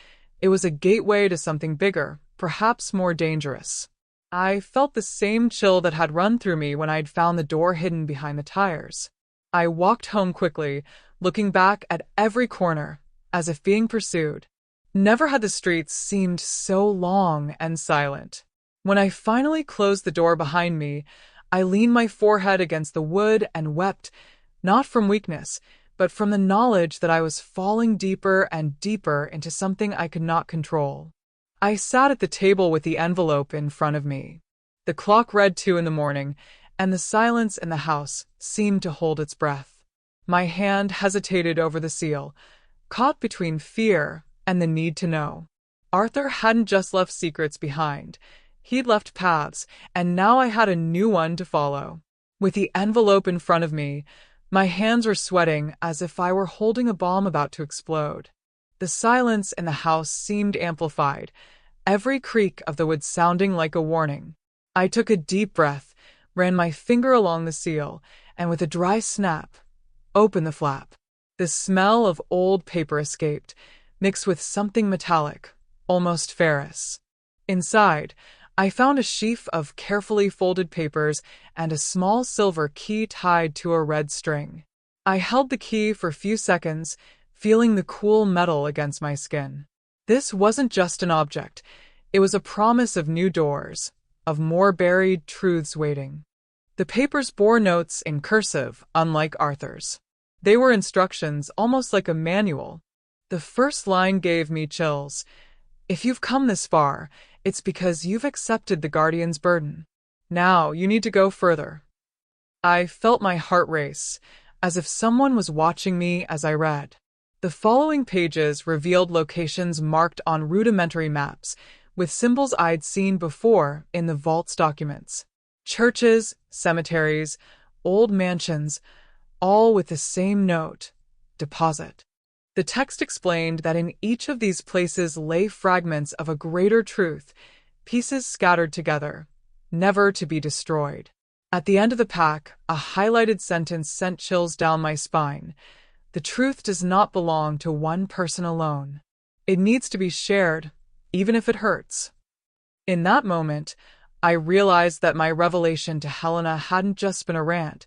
It was a gateway to something bigger, perhaps more dangerous. I felt the same chill that had run through me when I'd found the door hidden behind the tires. I walked home quickly, looking back at every corner, as if being pursued. Never had the streets seemed so long and silent. When I finally closed the door behind me, I leaned my forehead against the wood and wept, not from weakness, but from the knowledge that I was falling deeper and deeper into something I could not control. I sat at the table with the envelope in front of me. The clock read 2 in the morning, and the silence in the house seemed to hold its breath. My hand hesitated over the seal, caught between fear and the need to know. Arthur hadn't just left secrets behind. He'd left paths, and now I had a new one to follow. With the envelope in front of me, my hands were sweating as if I were holding a bomb about to explode. The silence in the house seemed amplified, every creak of the wood sounding like a warning. I took a deep breath, ran my finger along the seal, and with a dry snap, opened the flap. The smell of old paper escaped, mixed with something metallic, almost ferrous. Inside, I found a sheaf of carefully folded papers and a small silver key tied to a red string. I held the key for a few seconds, feeling the cool metal against my skin. This wasn't just an object. It was a promise of new doors, of more buried truths waiting. The papers bore notes in cursive, unlike Arthur's. They were instructions, almost like a manual. The first line gave me chills. If you've come this far, it's because you've accepted the Guardian's burden. Now you need to go further. I felt my heart race, as if someone was watching me as I read. The following pages revealed locations marked on rudimentary maps, with symbols I'd seen before in the vault's documents. Churches, cemeteries, old mansions, all with the same note: deposit. The text explained that in each of these places lay fragments of a greater truth, pieces scattered together, never to be destroyed. At the end of the pack, a highlighted sentence sent chills down my spine. The truth does not belong to one person alone. It needs to be shared, even if it hurts. In that moment, I realized that my revelation to Helena hadn't just been a rant.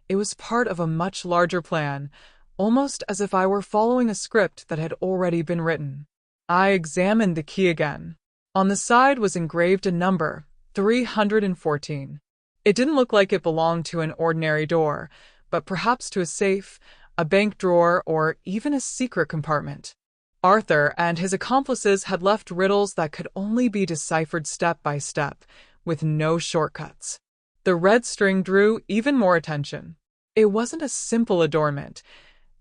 It was part of a much larger plan, almost as if I were following a script that had already been written. I examined the key again. On the side was engraved a number, 314. It didn't look like it belonged to an ordinary door, but perhaps to a safe, a bank drawer, or even a secret compartment. Arthur and his accomplices had left riddles that could only be deciphered step by step, with no shortcuts. The red string drew even more attention. It wasn't a simple adornment.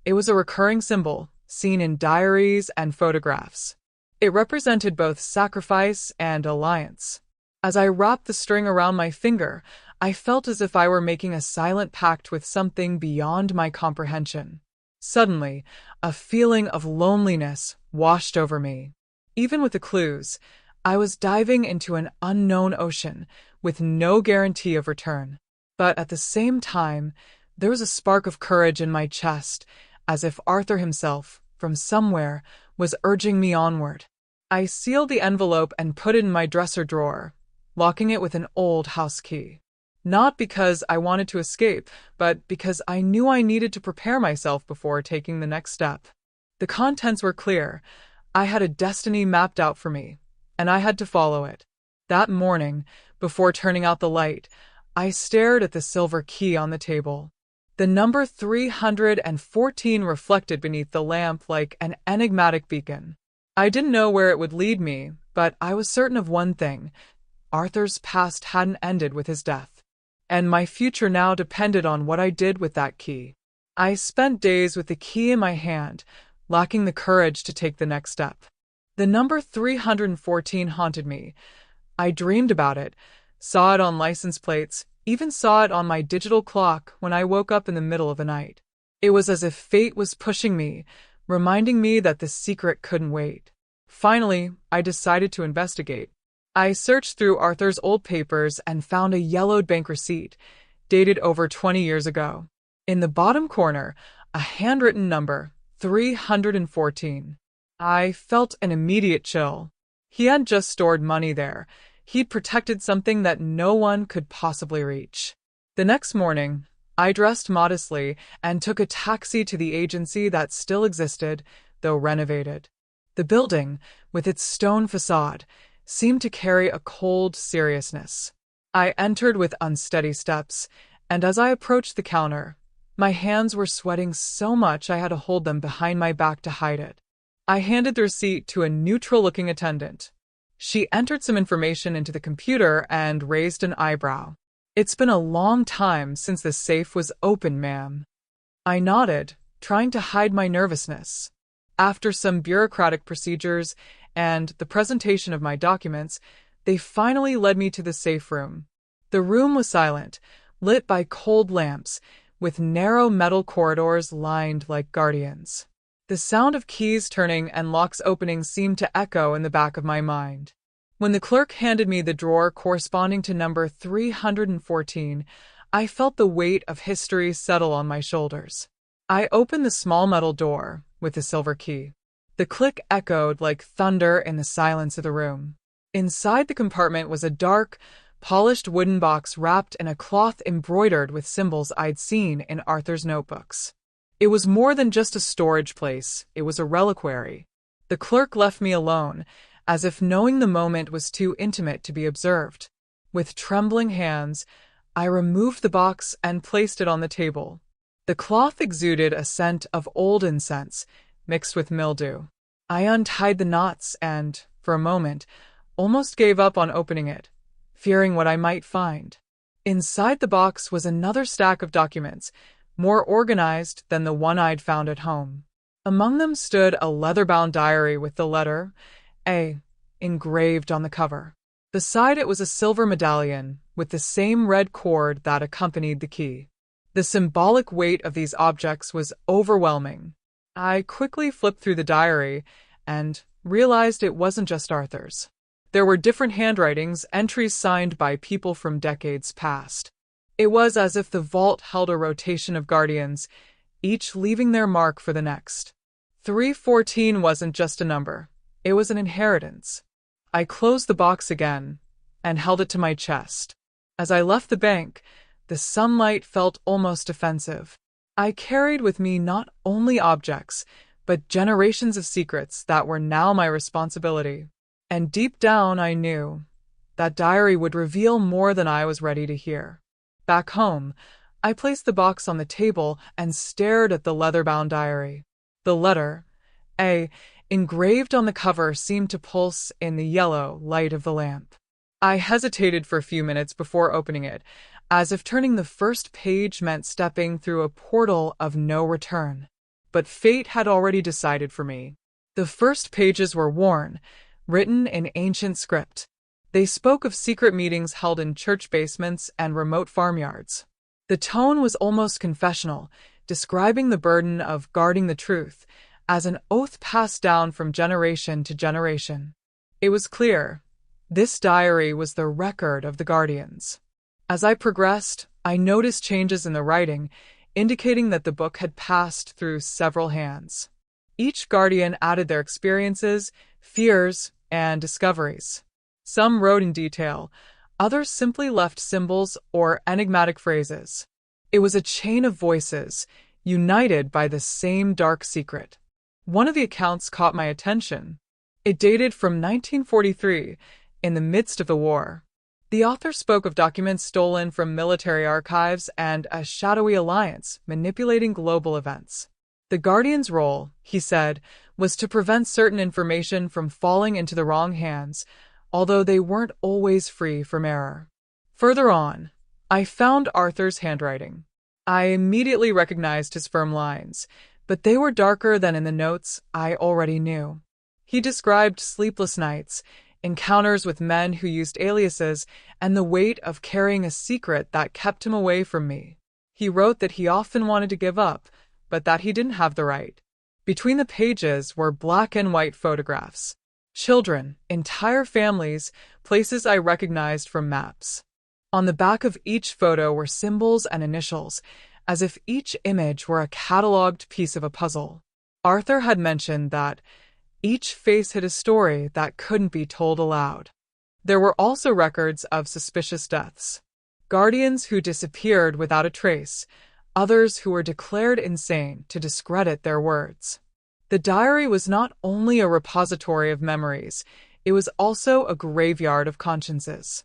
It was a recurring symbol, seen in diaries and photographs. It represented both sacrifice and alliance. As I wrapped the string around my finger, I felt as if I were making a silent pact with something beyond my comprehension. Suddenly, a feeling of loneliness washed over me. Even with the clues, I was diving into an unknown ocean with no guarantee of return. But at the same time, there was a spark of courage in my chest, as if Arthur himself, from somewhere, was urging me onward. I sealed the envelope and put it in my dresser drawer, locking it with an old house key. Not because I wanted to escape, but because I knew I needed to prepare myself before taking the next step. The contents were clear. I had a destiny mapped out for me, and I had to follow it. That morning, before turning out the light, I stared at the silver key on the table. The number 314 reflected beneath the lamp like an enigmatic beacon. I didn't know where it would lead me, but I was certain of one thing: Arthur's past hadn't ended with his death. And my future now depended on what I did with that key. I spent days with the key in my hand, lacking the courage to take the next step. The number 314 haunted me. I dreamed about it, saw it on license plates, even saw it on my digital clock when I woke up in the middle of the night. It was as if fate was pushing me, reminding me that the secret couldn't wait. Finally, I decided to investigate. I searched through Arthur's old papers and found a yellowed bank receipt, dated over 20 years ago. In the bottom corner, a handwritten number, 314. I felt an immediate chill. He hadn't just stored money there. He'd protected something that no one could possibly reach. The next morning, I dressed modestly and took a taxi to the agency that still existed, though renovated. The building, with its stone facade, seemed to carry a cold seriousness. I entered with unsteady steps, and as I approached the counter, my hands were sweating so much I had to hold them behind my back to hide it. I handed the receipt to a neutral-looking attendant. She entered some information into the computer and raised an eyebrow. "It's been a long time since the safe was open, ma'am." I nodded, trying to hide my nervousness. After some bureaucratic procedures and the presentation of my documents, they finally led me to the safe room. The room was silent, lit by cold lamps, with narrow metal corridors lined like guardians. The sound of keys turning and locks opening seemed to echo in the back of my mind. When the clerk handed me the drawer corresponding to number 314, I felt the weight of history settle on my shoulders. I opened the small metal door with the silver key. The click echoed like thunder in the silence of the room. Inside the compartment was a dark, polished wooden box wrapped in a cloth embroidered with symbols I'd seen in Arthur's notebooks. It was more than just a storage place, it was a reliquary. The clerk left me alone, as if knowing the moment was too intimate to be observed. With trembling hands, I removed the box and placed it on the table. The cloth exuded a scent of old incense, mixed with mildew. I untied the knots and, for a moment, almost gave up on opening it, fearing what I might find. Inside the box was another stack of documents, more organized than the one I'd found at home. Among them stood a leather-bound diary with the letter A engraved on the cover. Beside it was a silver medallion with the same red cord that accompanied the key. The symbolic weight of these objects was overwhelming. I quickly flipped through the diary and realized it wasn't just Arthur's. There were different handwritings, entries signed by people from decades past. It was as if the vault held a rotation of guardians, each leaving their mark for the next. 314 wasn't just a number, it was an inheritance. I closed the box again and held it to my chest. As I left the bank, the sunlight felt almost offensive. I carried with me not only objects, but generations of secrets that were now my responsibility. And deep down I knew that diary would reveal more than I was ready to hear. Back home, I placed the box on the table and stared at the leather-bound diary. The letter, A, engraved on the cover seemed to pulse in the yellow light of the lamp. I hesitated for a few minutes before opening it, as if turning the first page meant stepping through a portal of no return. But fate had already decided for me. The first pages were worn, written in ancient script. They spoke of secret meetings held in church basements and remote farmyards. The tone was almost confessional, describing the burden of guarding the truth as an oath passed down from generation to generation. It was clear this diary was the record of the Guardians. As I progressed, I noticed changes in the writing, indicating that the book had passed through several hands. Each Guardian added their experiences, fears, and discoveries. Some wrote in detail, others simply left symbols or enigmatic phrases. It was a chain of voices, united by the same dark secret. One of the accounts caught my attention. It dated from 1943, in the midst of the war. The author spoke of documents stolen from military archives and a shadowy alliance manipulating global events. The Guardian's role, he said, was to prevent certain information from falling into the wrong hands, although they weren't always free from error. Further on, I found Arthur's handwriting. I immediately recognized his firm lines, but they were darker than in the notes I already knew. He described sleepless nights, encounters with men who used aliases, and the weight of carrying a secret that kept him away from me. He wrote that he often wanted to give up, but that he didn't have the right. Between the pages were black and white photographs. Children, entire families, places I recognized from maps. On the back of each photo were symbols and initials, as if each image were a catalogued piece of a puzzle. Arthur had mentioned that Each face hid a story that couldn't be told aloud. There were also records of suspicious deaths. Guardians who disappeared without a trace, others who were declared insane to discredit their words. The diary was not only a repository of memories, it was also a graveyard of consciences.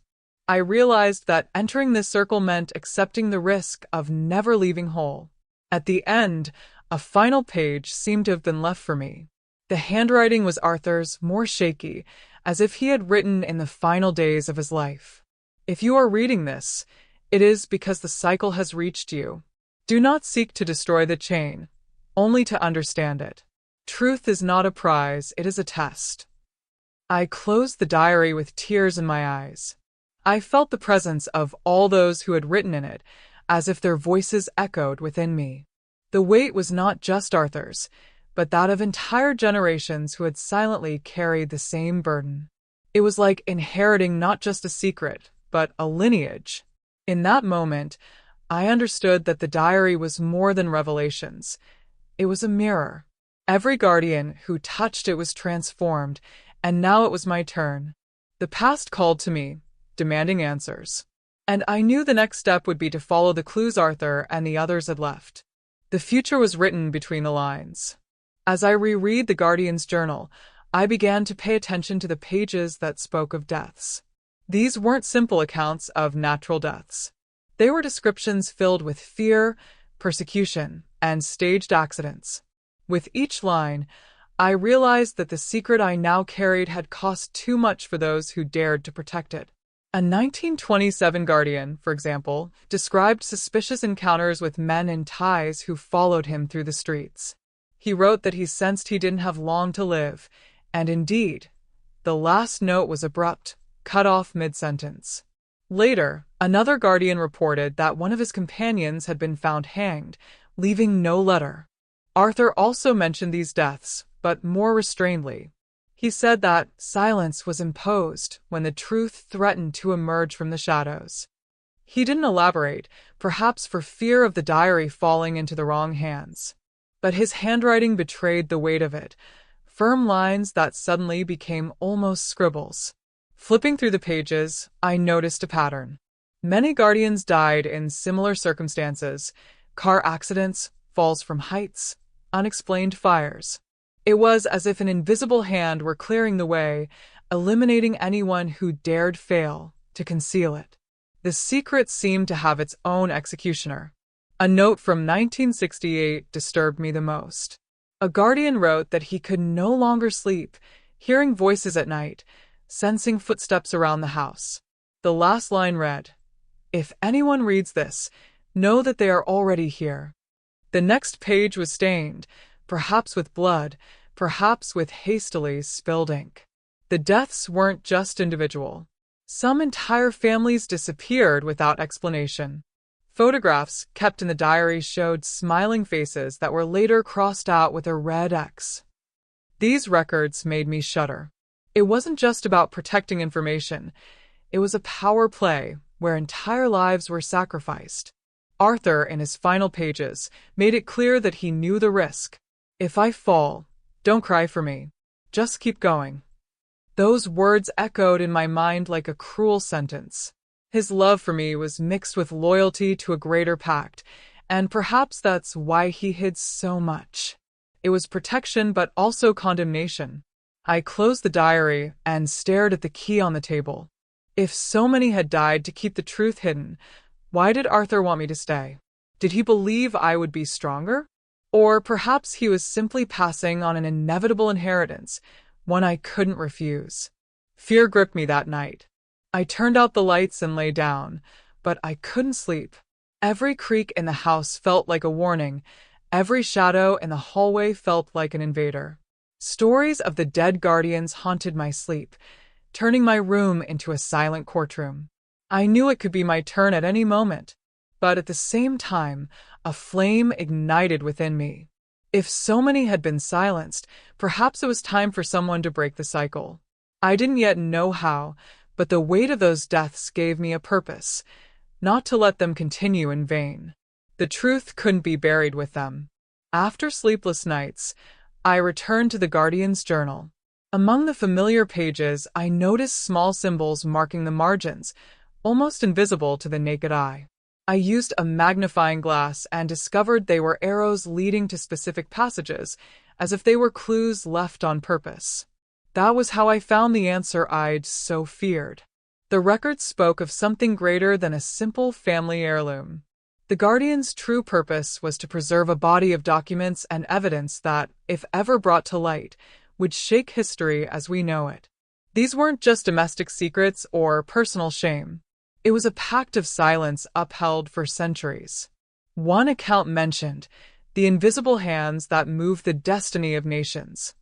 I realized that entering this circle meant accepting the risk of never leaving whole. At the end, a final page seemed to have been left for me. The handwriting was Arthur's, more shaky, as if he had written in the final days of his life. If you are reading this, it is because the cycle has reached you. Do not seek to destroy the chain, only to understand it. Truth is not a prize, it is a test. I closed the diary with tears in my eyes. I felt the presence of all those who had written in it, as if their voices echoed within me. The weight was not just Arthur's, but that of entire generations who had silently carried the same burden. It was like inheriting not just a secret, but a lineage. In that moment, I understood that the diary was more than revelations. It was a mirror. Every guardian who touched it was transformed, and now it was my turn. The past called to me, demanding answers. And I knew the next step would be to follow the clues Arthur and the others had left. The future was written between the lines. As I reread the Guardian's journal, I began to pay attention to the pages that spoke of deaths. These weren't simple accounts of natural deaths. They were descriptions filled with fear, persecution, and staged accidents. With each line, I realized that the secret I now carried had cost too much for those who dared to protect it. A 1927 Guardian, for example, described suspicious encounters with men in ties who followed him through the streets. He wrote that he sensed he didn't have long to live, and indeed, the last note was abrupt, cut off mid-sentence. Later, another Guardian reported that one of his companions had been found hanged, leaving no letter. Arthur also mentioned these deaths, but more restrainedly. He said that silence was imposed when the truth threatened to emerge from the shadows. He didn't elaborate, perhaps for fear of the diary falling into the wrong hands. But his handwriting betrayed the weight of it, firm lines that suddenly became almost scribbles. Flipping through the pages, I noticed a pattern. Many Guardians died in similar circumstances: car accidents, falls from heights, unexplained fires. It was as if an invisible hand were clearing the way, eliminating anyone who dared fail to conceal it. The secret seemed to have its own executioner. A note from 1968 disturbed me the most. A Guardian wrote that he could no longer sleep, hearing voices at night, sensing footsteps around the house. The last line read, "If anyone reads this, know that they are already here." The next page was stained, perhaps with blood, perhaps with hastily spilled ink. The deaths weren't just individual. Some entire families disappeared without explanation. Photographs kept in the diary showed smiling faces that were later crossed out with a red X. These records made me shudder. It wasn't just about protecting information. It was a power play where entire lives were sacrificed. Arthur, in his final pages, made it clear that he knew the risk. "If I fall, don't cry for me. Just keep going." Those words echoed in my mind like a cruel sentence. His love for me was mixed with loyalty to a greater pact, and perhaps that's why he hid so much. It was protection but also condemnation. I closed the diary and stared at the key on the table. If so many had died to keep the truth hidden, why did Arthur want me to stay? Did he believe I would be stronger? Or perhaps he was simply passing on an inevitable inheritance, one I couldn't refuse. Fear gripped me that night. I turned out the lights and lay down, but I couldn't sleep. Every creak in the house felt like a warning. Every shadow in the hallway felt like an invader. Stories of the dead Guardians haunted my sleep, turning my room into a silent courtroom. I knew it could be my turn at any moment, but at the same time, a flame ignited within me. If so many had been silenced, perhaps it was time for someone to break the cycle. I didn't yet know how, but the weight of those deaths gave me a purpose, not to let them continue in vain. The truth couldn't be buried with them. After sleepless nights, I returned to the Guardian's journal. Among the familiar pages, I noticed small symbols marking the margins, almost invisible to the naked eye. I used a magnifying glass and discovered they were arrows leading to specific passages, as if they were clues left on purpose. That was how I found the answer I'd so feared. The records spoke of something greater than a simple family heirloom. The Guardian's true purpose was to preserve a body of documents and evidence that, if ever brought to light, would shake history as we know it. These weren't just domestic secrets or personal shame. It was a pact of silence upheld for centuries. One account mentioned the invisible hands that move the destiny of nations.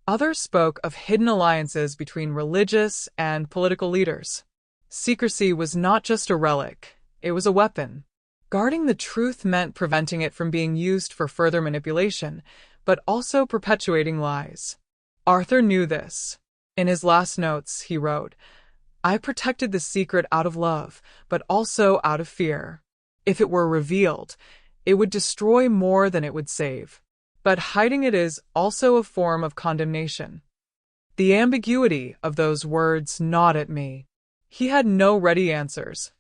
Others spoke of hidden alliances between religious and political leaders. Secrecy was not just a relic, it was a weapon. Guarding the truth meant preventing it from being used for further manipulation, but also perpetuating lies. Arthur knew this. In his last notes, he wrote, "I protected the secret out of love, but also out of fear. If it were revealed, it would destroy more than it would save. But hiding it is also a form of condemnation." The ambiguity of those words gnawed at me. He had no ready answers,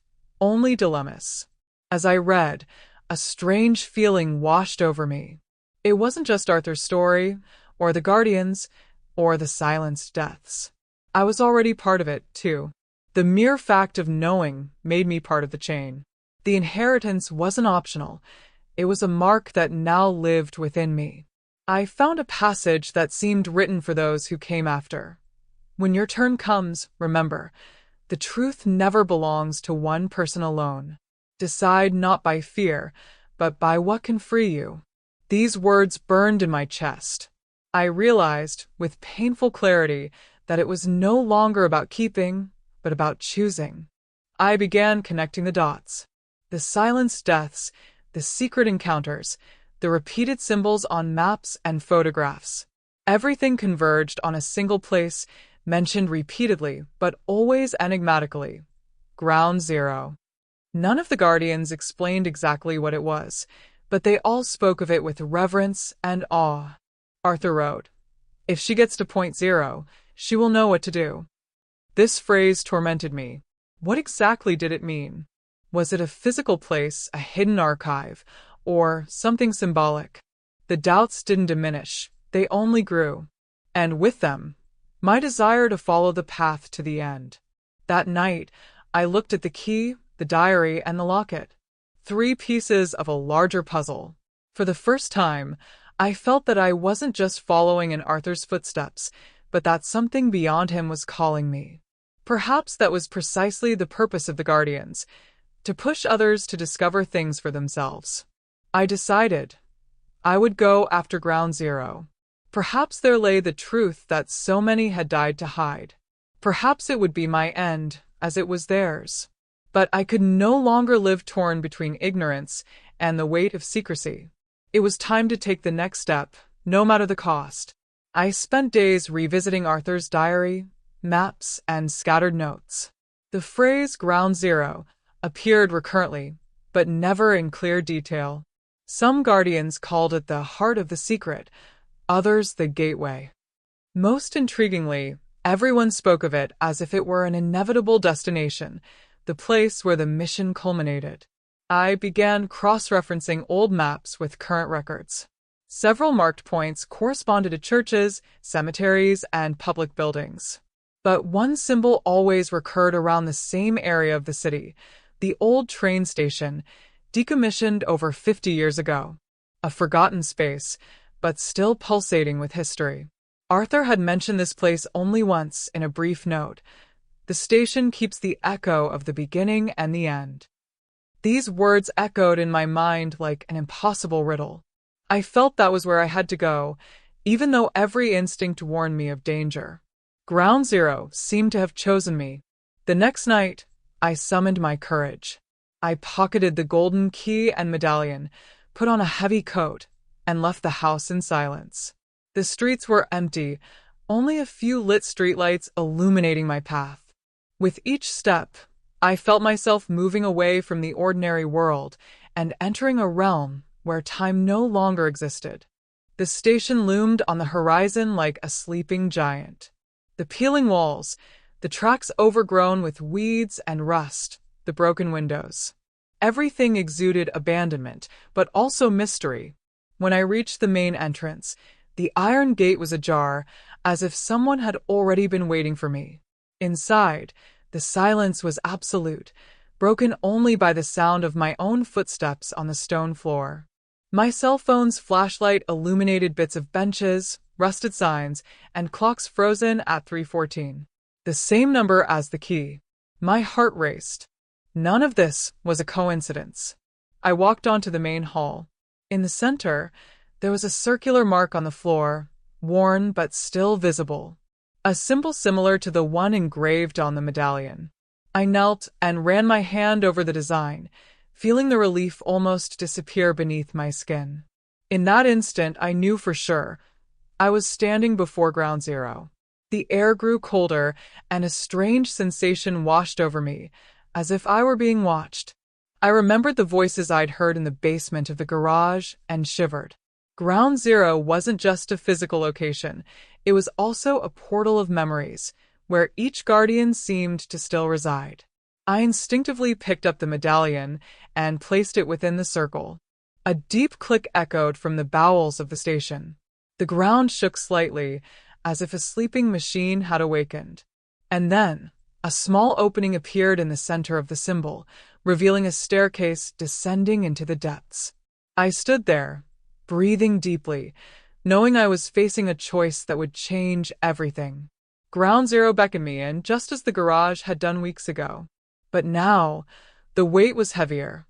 only dilemmas. As I read, a strange feeling washed over me. It wasn't just Arthur's story, or the Guardians, or the silenced deaths. I was already part of it, too. The mere fact of knowing made me part of the chain. The inheritance wasn't optional. It was a mark that now lived within me. I found a passage that seemed written for those who came after. When your turn comes, remember, the truth never belongs to one person alone. Decide not by fear, but by what can free you. These words burned in my chest. I realized, with painful clarity, that it was no longer about keeping, but about choosing. I began connecting the dots. The silenced deaths, the secret encounters, the repeated symbols on maps and photographs. Everything converged on a single place, mentioned repeatedly, but always enigmatically. Ground Zero. None of the Guardians explained exactly what it was, but they all spoke of it with reverence and awe. Arthur wrote, "If she gets to point zero, she will know what to do." This phrase tormented me. What exactly did it mean? Was it a physical place, a hidden archive, or something symbolic? The doubts didn't diminish, they only grew. And with them, my desire to follow the path to the end. That night, I looked at the key, the diary, and the locket. 3 pieces of a larger puzzle. For the first time, I felt that I wasn't just following in Arthur's footsteps, but that something beyond him was calling me. Perhaps that was precisely the purpose of the Guardians, to push others to discover things for themselves. I decided I would go after Ground Zero. Perhaps there lay the truth that so many had died to hide. Perhaps it would be my end, as it was theirs. But I could no longer live torn between ignorance and the weight of secrecy. It was time to take the next step, no matter the cost. I spent days revisiting Arthur's diary, maps, and scattered notes. The phrase Ground Zero appeared recurrently, but never in clear detail. Some Guardians called it the heart of the secret, others the gateway. Most intriguingly, everyone spoke of it as if it were an inevitable destination, the place where the mission culminated. I began cross-referencing old maps with current records. Several marked points corresponded to churches, cemeteries, and public buildings. But one symbol always recurred around the same area of the city, the old train station, decommissioned over 50 years ago. A forgotten space, but still pulsating with history. Arthur had mentioned this place only once in a brief note. The station keeps the echo of the beginning and the end. These words echoed in my mind like an impossible riddle. I felt that was where I had to go, even though every instinct warned me of danger. Ground Zero seemed to have chosen me. The next night, I summoned my courage. I pocketed the golden key and medallion, put on a heavy coat, and left the house in silence. The streets were empty, only a few lit streetlights illuminating my path. With each step, I felt myself moving away from the ordinary world and entering a realm where time no longer existed. The station loomed on the horizon like a sleeping giant. The peeling walls, the tracks overgrown with weeds and rust, the broken windows. Everything exuded abandonment, but also mystery. When I reached the main entrance, the iron gate was ajar, as if someone had already been waiting for me. Inside, the silence was absolute, broken only by the sound of my own footsteps on the stone floor. My cell phone's flashlight illuminated bits of benches, rusted signs, and clocks frozen at 3:14. The same number as the key. My heart raced. None of this was a coincidence. I walked onto the main hall. In the center, there was a circular mark on the floor, worn but still visible. A symbol similar to the one engraved on the medallion. I knelt and ran my hand over the design, feeling the relief almost disappear beneath my skin. In that instant, I knew for sure I was standing before Ground Zero. The air grew colder, and a strange sensation washed over me, as if I were being watched. I remembered the voices I'd heard in the basement of the garage and shivered. Ground Zero wasn't just a physical location, it was also a portal of memories, where each guardian seemed to still reside. I instinctively picked up the medallion and placed it within the circle. A deep click echoed from the bowels of the station. The ground shook slightly, as if a sleeping machine had awakened. And then, a small opening appeared in the center of the symbol, revealing a staircase descending into the depths. I stood there, breathing deeply, knowing I was facing a choice that would change everything. Ground Zero beckoned me in, just as the garage had done weeks ago. But now, the weight was heavier.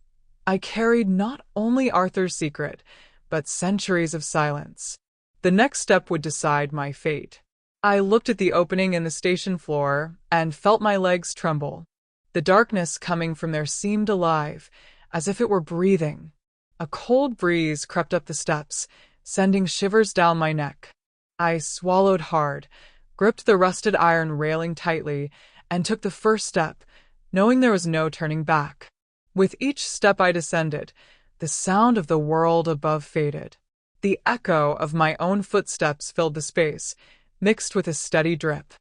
I carried not only Arthur's secret, but centuries of silence. The next step would decide my fate. I looked at the opening in the station floor and felt my legs tremble. The darkness coming from there seemed alive, as if it were breathing. A cold breeze crept up the steps, sending shivers down my neck. I swallowed hard, gripped the rusted iron railing tightly, and took the first step, knowing there was no turning back. With each step I descended, the sound of the world above faded. The echo of my own footsteps filled the space, mixed with a steady drip.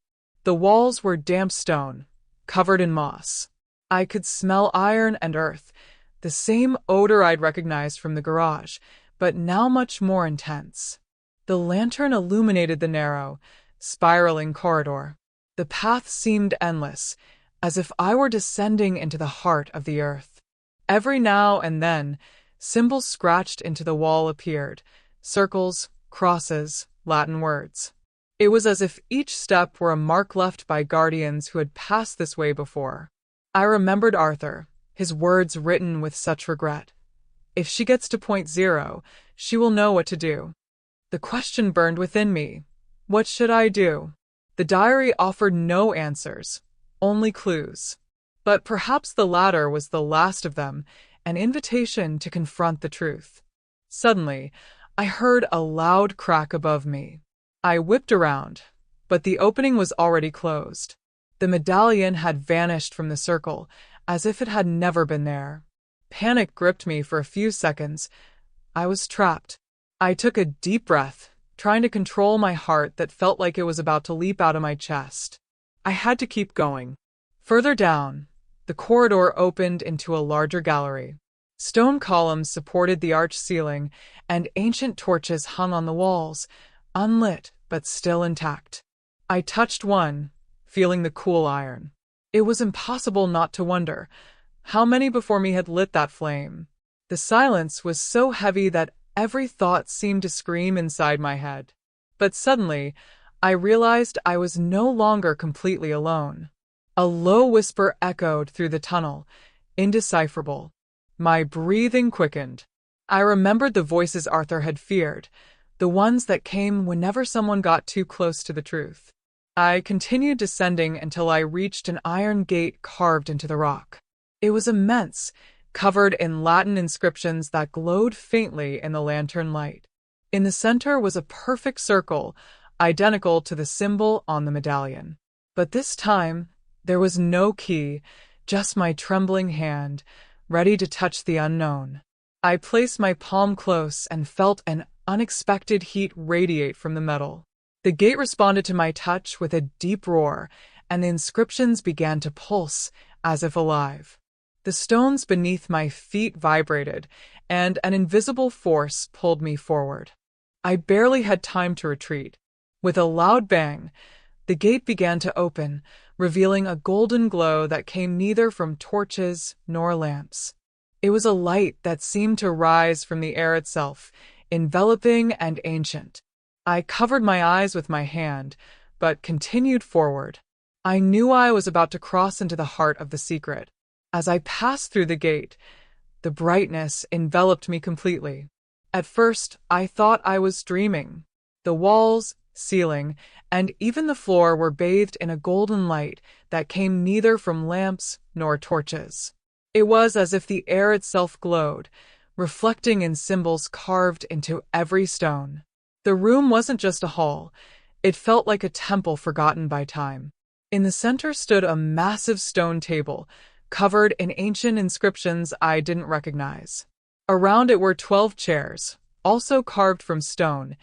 The walls were damp stone, covered in moss. I could smell iron and earth, the same odor I'd recognized from the garage, but now much more intense. The lantern illuminated the narrow, spiraling corridor. The path seemed endless, as if I were descending into the heart of the earth. Every now and then, symbols scratched into the wall appeared, circles, crosses, Latin words. It was as if each step were a mark left by guardians who had passed this way before. I remembered Arthur, his words written with such regret. If she gets to point zero, she will know what to do. The question burned within me. What should I do? The diary offered no answers, only clues. But perhaps the latter was the last of them, an invitation to confront the truth. Suddenly, I heard a loud crack above me. I whipped around, but the opening was already closed. The medallion had vanished from the circle, as if it had never been there. Panic gripped me for a few seconds. I was trapped. I took a deep breath, trying to control my heart that felt like it was about to leap out of my chest. I had to keep going. Further down, the corridor opened into a larger gallery. Stone columns supported the arched ceiling, and ancient torches hung on the walls, unlit but still intact. I touched one, feeling the cool iron. It was impossible not to wonder, how many before me had lit that flame? The silence was so heavy that every thought seemed to scream inside my head. But suddenly, I realized I was no longer completely alone. A low whisper echoed through the tunnel, indecipherable. My breathing quickened. I remembered the voices Arthur had feared, the ones that came whenever someone got too close to the truth. I continued descending until I reached an iron gate carved into the rock. It was immense, covered in Latin inscriptions that glowed faintly in the lantern light. In the center was a perfect circle, identical to the symbol on the medallion. But this time, there was no key, just my trembling hand, ready to touch the unknown. I placed my palm close and felt an unexpected heat radiate from the metal. The gate responded to my touch with a deep roar, and the inscriptions began to pulse as if alive. The stones beneath my feet vibrated, and an invisible force pulled me forward. I barely had time to retreat. With a loud bang, the gate began to open, revealing a golden glow that came neither from torches nor lamps. It was a light that seemed to rise from the air itself, enveloping and ancient. I covered my eyes with my hand, but continued forward. I knew I was about to cross into the heart of the secret. As I passed through the gate, the brightness enveloped me completely. At first, I thought I was dreaming. The walls, ceiling, and even the floor were bathed in a golden light that came neither from lamps nor torches. It was as if the air itself glowed, reflecting in symbols carved into every stone. The room wasn't just a hall. It felt like a temple forgotten by time. In the center stood a massive stone table, covered in ancient inscriptions I didn't recognize. Around it were 12 chairs, also carved from stone,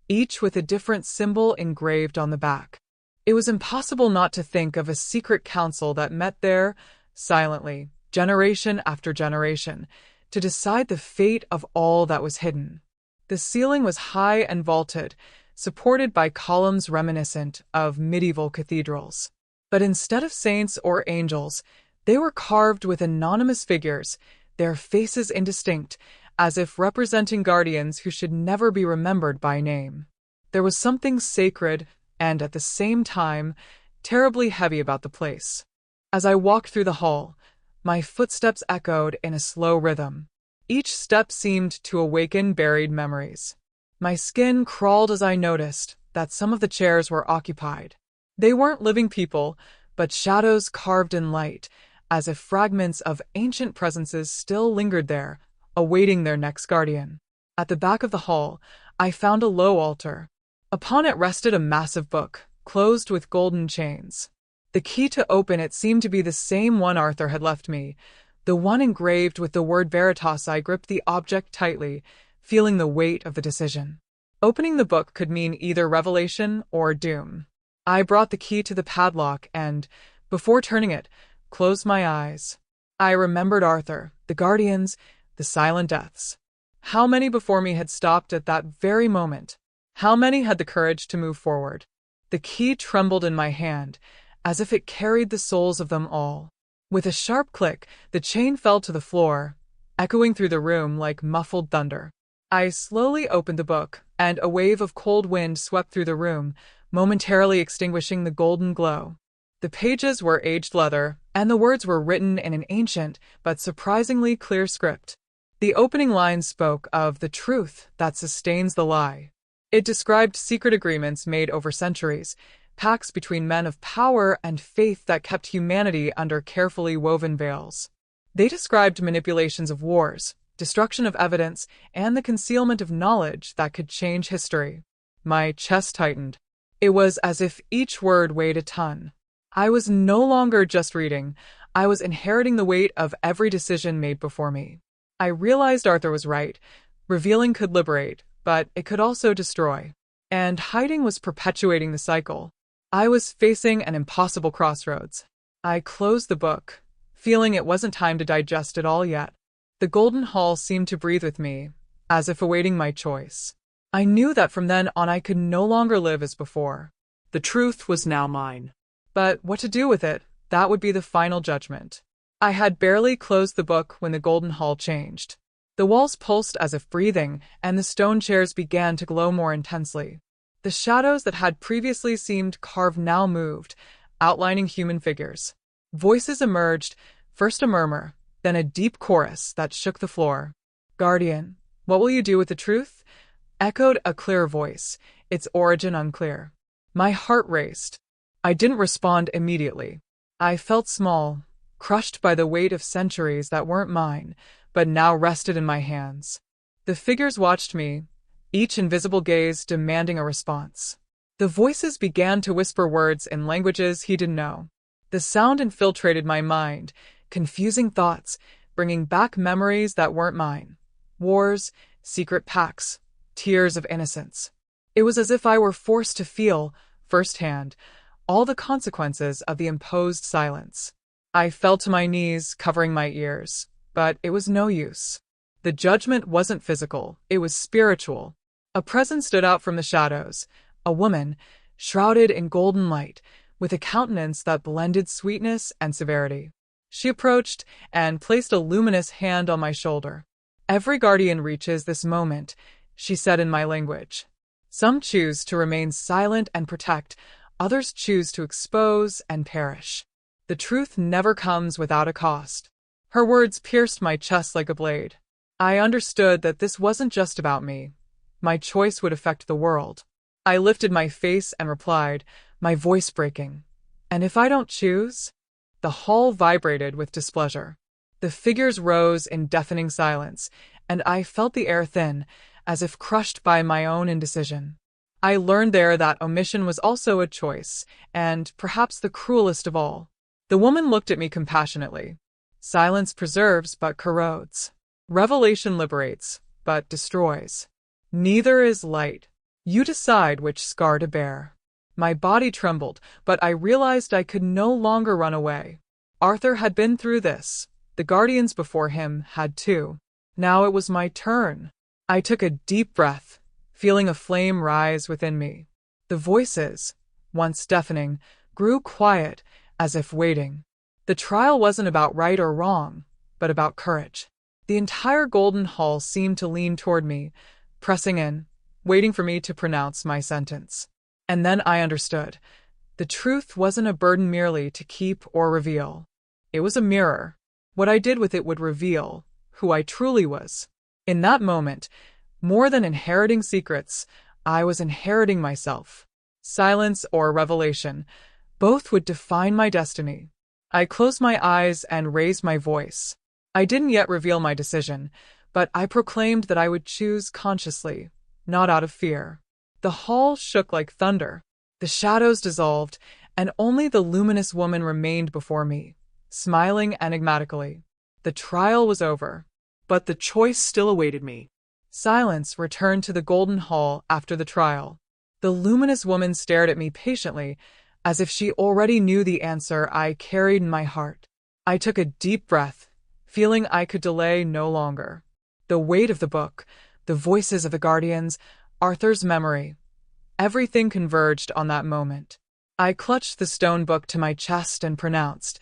each with a different symbol engraved on the back. It was impossible not to think of a secret council that met there, silently, generation after generation, to decide the fate of all that was hidden. The ceiling was high and vaulted, supported by columns reminiscent of medieval cathedrals. But instead of saints or angels, they were carved with anonymous figures, their faces indistinct, as if representing guardians who should never be remembered by name. There was something sacred and, at the same time, terribly heavy about the place. As I walked through the hall, my footsteps echoed in a slow rhythm. Each step seemed to awaken buried memories. My skin crawled as I noticed that some of the chairs were occupied. They weren't living people, but shadows carved in light, as if fragments of ancient presences still lingered there, awaiting their next guardian. At the back of the hall, I found a low altar. Upon it rested a massive book, closed with golden chains. The key to open it seemed to be the same one Arthur had left me, the one engraved with the word Veritas. I gripped the object tightly, feeling the weight of the decision. Opening the book could mean either revelation or doom. I brought the key to the padlock and, before turning it, closed my eyes. I remembered Arthur, the guardians, the silent deaths. How many before me had stopped at that very moment? How many had the courage to move forward? The key trembled in my hand, as if it carried the souls of them all. With a sharp click, the chain fell to the floor, echoing through the room like muffled thunder. I slowly opened the book, and a wave of cold wind swept through the room, momentarily extinguishing the golden glow. The pages were aged leather, and the words were written in an ancient but surprisingly clear script. The opening lines spoke of the truth that sustains the lie. It described secret agreements made over centuries, pacts between men of power and faith that kept humanity under carefully woven veils. They described manipulations of wars, destruction of evidence, and the concealment of knowledge that could change history. My chest tightened. It was as if each word weighed a ton. I was no longer just reading. I was inheriting the weight of every decision made before me. I realized Arthur was right. Revealing could liberate, but it could also destroy. And hiding was perpetuating the cycle. I was facing an impossible crossroads. I closed the book, feeling it wasn't time to digest it all yet. The golden hall seemed to breathe with me, as if awaiting my choice. I knew that from then on I could no longer live as before. The truth was now mine. But what to do with it, that would be the final judgment. I had barely closed the book when the golden hall changed. The walls pulsed as if breathing, and the stone chairs began to glow more intensely. The shadows that had previously seemed carved now moved, outlining human figures. Voices emerged, first a murmur, then a deep chorus that shook the floor. "Guardian, what will you do with the truth?" echoed a clear voice, its origin unclear. My heart raced. I didn't respond immediately. I felt small, crushed by the weight of centuries that weren't mine, but now rested in my hands. The figures watched me, each invisible gaze demanding a response. The voices began to whisper words in languages he didn't know. The sound infiltrated my mind, confusing thoughts, bringing back memories that weren't mine. Wars, secret pacts, tears of innocence. It was as if I were forced to feel, firsthand, all the consequences of the imposed silence. I fell to my knees, covering my ears, but it was no use. The judgment wasn't physical, it was spiritual. A presence stood out from the shadows, a woman, shrouded in golden light, with a countenance that blended sweetness and severity. She approached and placed a luminous hand on my shoulder. "Every guardian reaches this moment," she said in my language. "Some choose to remain silent and protect, others choose to expose and perish. The truth never comes without a cost." Her words pierced my chest like a blade. I understood that this wasn't just about me. My choice would affect the world. I lifted my face and replied, my voice breaking, "And if I don't choose?" The hall vibrated with displeasure. The figures rose in deafening silence, and I felt the air thin, as if crushed by my own indecision. I learned there that omission was also a choice, and perhaps the cruelest of all. The woman looked at me compassionately. "Silence preserves but corrodes. Revelation liberates but destroys. Neither is light. You decide which scar to bear." My body trembled, but I realized I could no longer run away. Arthur had been through this. The guardians before him had too. Now it was my turn. I took a deep breath, feeling a flame rise within me. The voices, once deafening, grew quiet, as if waiting. The trial wasn't about right or wrong, but about courage. The entire Golden Hall seemed to lean toward me, pressing in, waiting for me to pronounce my sentence. And then I understood. The truth wasn't a burden merely to keep or reveal. It was a mirror. What I did with it would reveal who I truly was. In that moment, more than inheriting secrets, I was inheriting myself. Silence or revelation, both would define my destiny. I closed my eyes and raised my voice. I didn't yet reveal my decision, but I proclaimed that I would choose consciously, not out of fear. The hall shook like thunder. The shadows dissolved, and only the luminous woman remained before me, smiling enigmatically. The trial was over, But the choice still awaited me. silence returned to the Golden Hall after the trial. The luminous woman stared at me patiently, as if she already knew the answer I carried in my heart. I took a deep breath, feeling I could delay no longer. The weight of the book, the voices of the guardians, Arthur's memory, everything converged on that moment. I clutched the stone book to my chest and pronounced,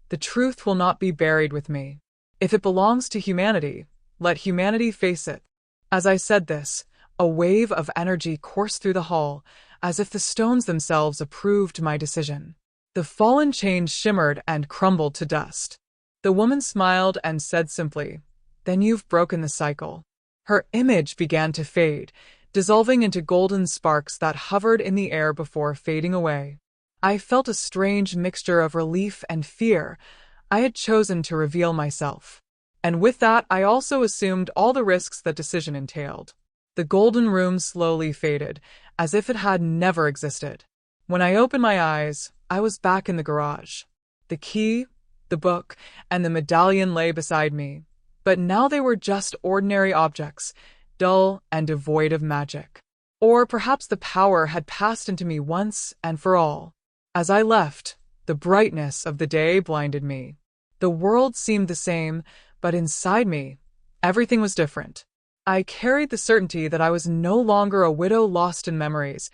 "The truth will not be buried with me. If it belongs to humanity, let humanity face it." As I said this, a wave of energy coursed through the hall, as if the stones themselves approved my decision. The fallen chains shimmered and crumbled to dust. The woman smiled and said simply, "Then you've broken the cycle." Her image began to fade, dissolving into golden sparks that hovered in the air before fading away. I felt a strange mixture of relief and fear. I had chosen to reveal myself. And with that, I also assumed all the risks that decision entailed. The golden room slowly faded, as if it had never existed. When I opened my eyes, I was back in the garage. The key, the book, and the medallion lay beside me, but now they were just ordinary objects, dull and devoid of magic. Or perhaps the power had passed into me once and for all. As I left, the brightness of the day blinded me. The world seemed the same, but inside me, everything was different. I carried the certainty that I was no longer a widow lost in memories.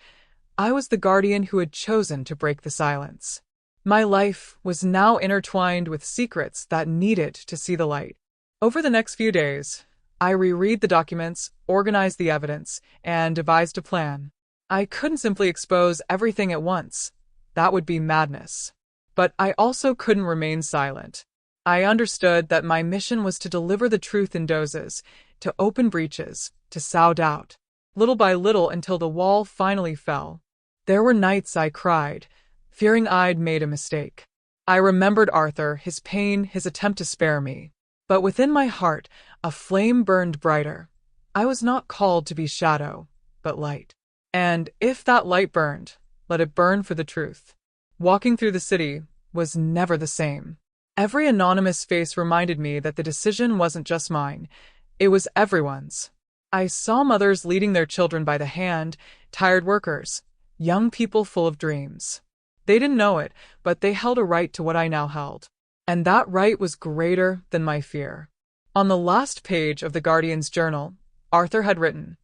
I was the guardian who had chosen to break the silence. My life was now intertwined with secrets that needed to see the light. Over the next few days, I reread the documents, organized the evidence, and devised a plan. I couldn't simply expose everything at once. That would be madness. But I also couldn't remain silent. I understood that my mission was to deliver the truth in doses, to open breaches, to sow doubt, little by little until the wall finally fell. There were nights I cried, fearing I'd made a mistake. I remembered Arthur, his pain, his attempt to spare me. But within my heart, a flame burned brighter. I was not called to be shadow, but light. And if that light burned, let it burn for the truth. Walking through the city was never the same. Every anonymous face reminded me that the decision wasn't just mine, it was everyone's. I saw mothers leading their children by the hand, tired workers, young people full of dreams. They didn't know it, but they held a right to what I now held. And that right was greater than my fear. On the last page of the Guardian's journal, Arthur had written,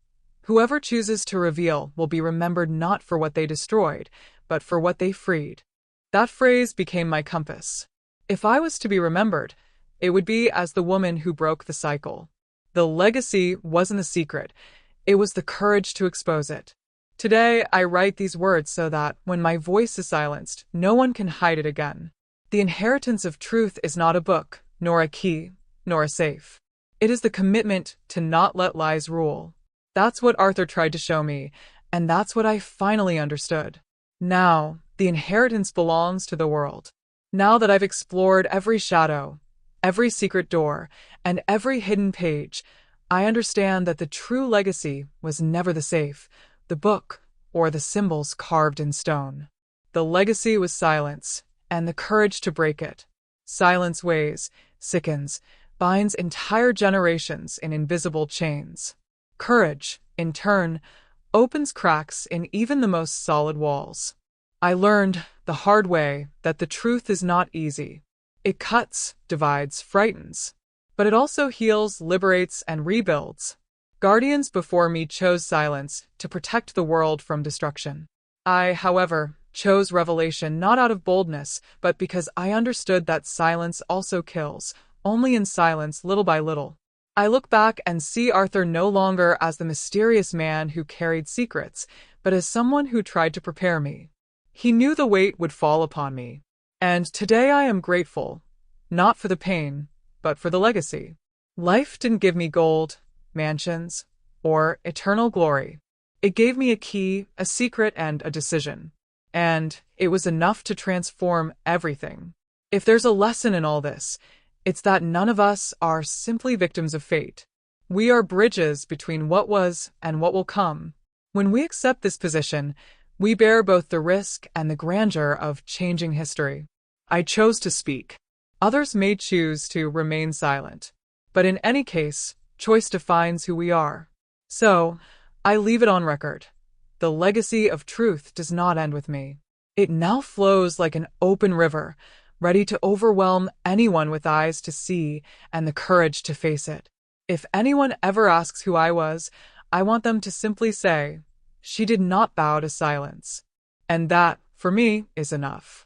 "Whoever chooses to reveal will be remembered not for what they destroyed, but for what they freed." That phrase became my compass. If I was to be remembered, it would be as the woman who broke the cycle. The legacy wasn't the secret, it was the courage to expose it. Today, I write these words so that, when my voice is silenced, no one can hide it again. The inheritance of truth is not a book, nor a key, nor a safe. It is the commitment to not let lies rule. That's what Arthur tried to show me, and that's what I finally understood. Now, the inheritance belongs to the world. Now that I've explored every shadow, every secret door, and every hidden page, I understand that the true legacy was never the safe, the book, or the symbols carved in stone. The legacy was silence, and the courage to break it. Silence weighs, sickens, binds entire generations in invisible chains. Courage, in turn, opens cracks in even the most solid walls. I learned the hard way that the truth is not easy. It cuts, divides, frightens. But it also heals, liberates, and rebuilds. Guardians before me chose silence to protect the world from destruction. I, however, chose revelation not out of boldness, but because I understood that silence also kills, only in silence, little by little. I look back and see Arthur no longer as the mysterious man who carried secrets, but as someone who tried to prepare me. He knew the weight would fall upon me. And today I am grateful, not for the pain, but for the legacy. Life didn't give me gold, mansions, or eternal glory. It gave me a key, a secret, and a decision. And it was enough to transform everything. If there's a lesson in all this, it's that none of us are simply victims of fate. We are bridges between what was and what will come. When we accept this position, we bear both the risk and the grandeur of changing history. I chose to speak. Others may choose to remain silent. But in any case, choice defines who we are. So, I leave it on record. The legacy of truth does not end with me. It now flows like an open river, ready to overwhelm anyone with eyes to see and the courage to face it. If anyone ever asks who I was, I want them to simply say, "She did not bow to silence." And that, for me, is enough.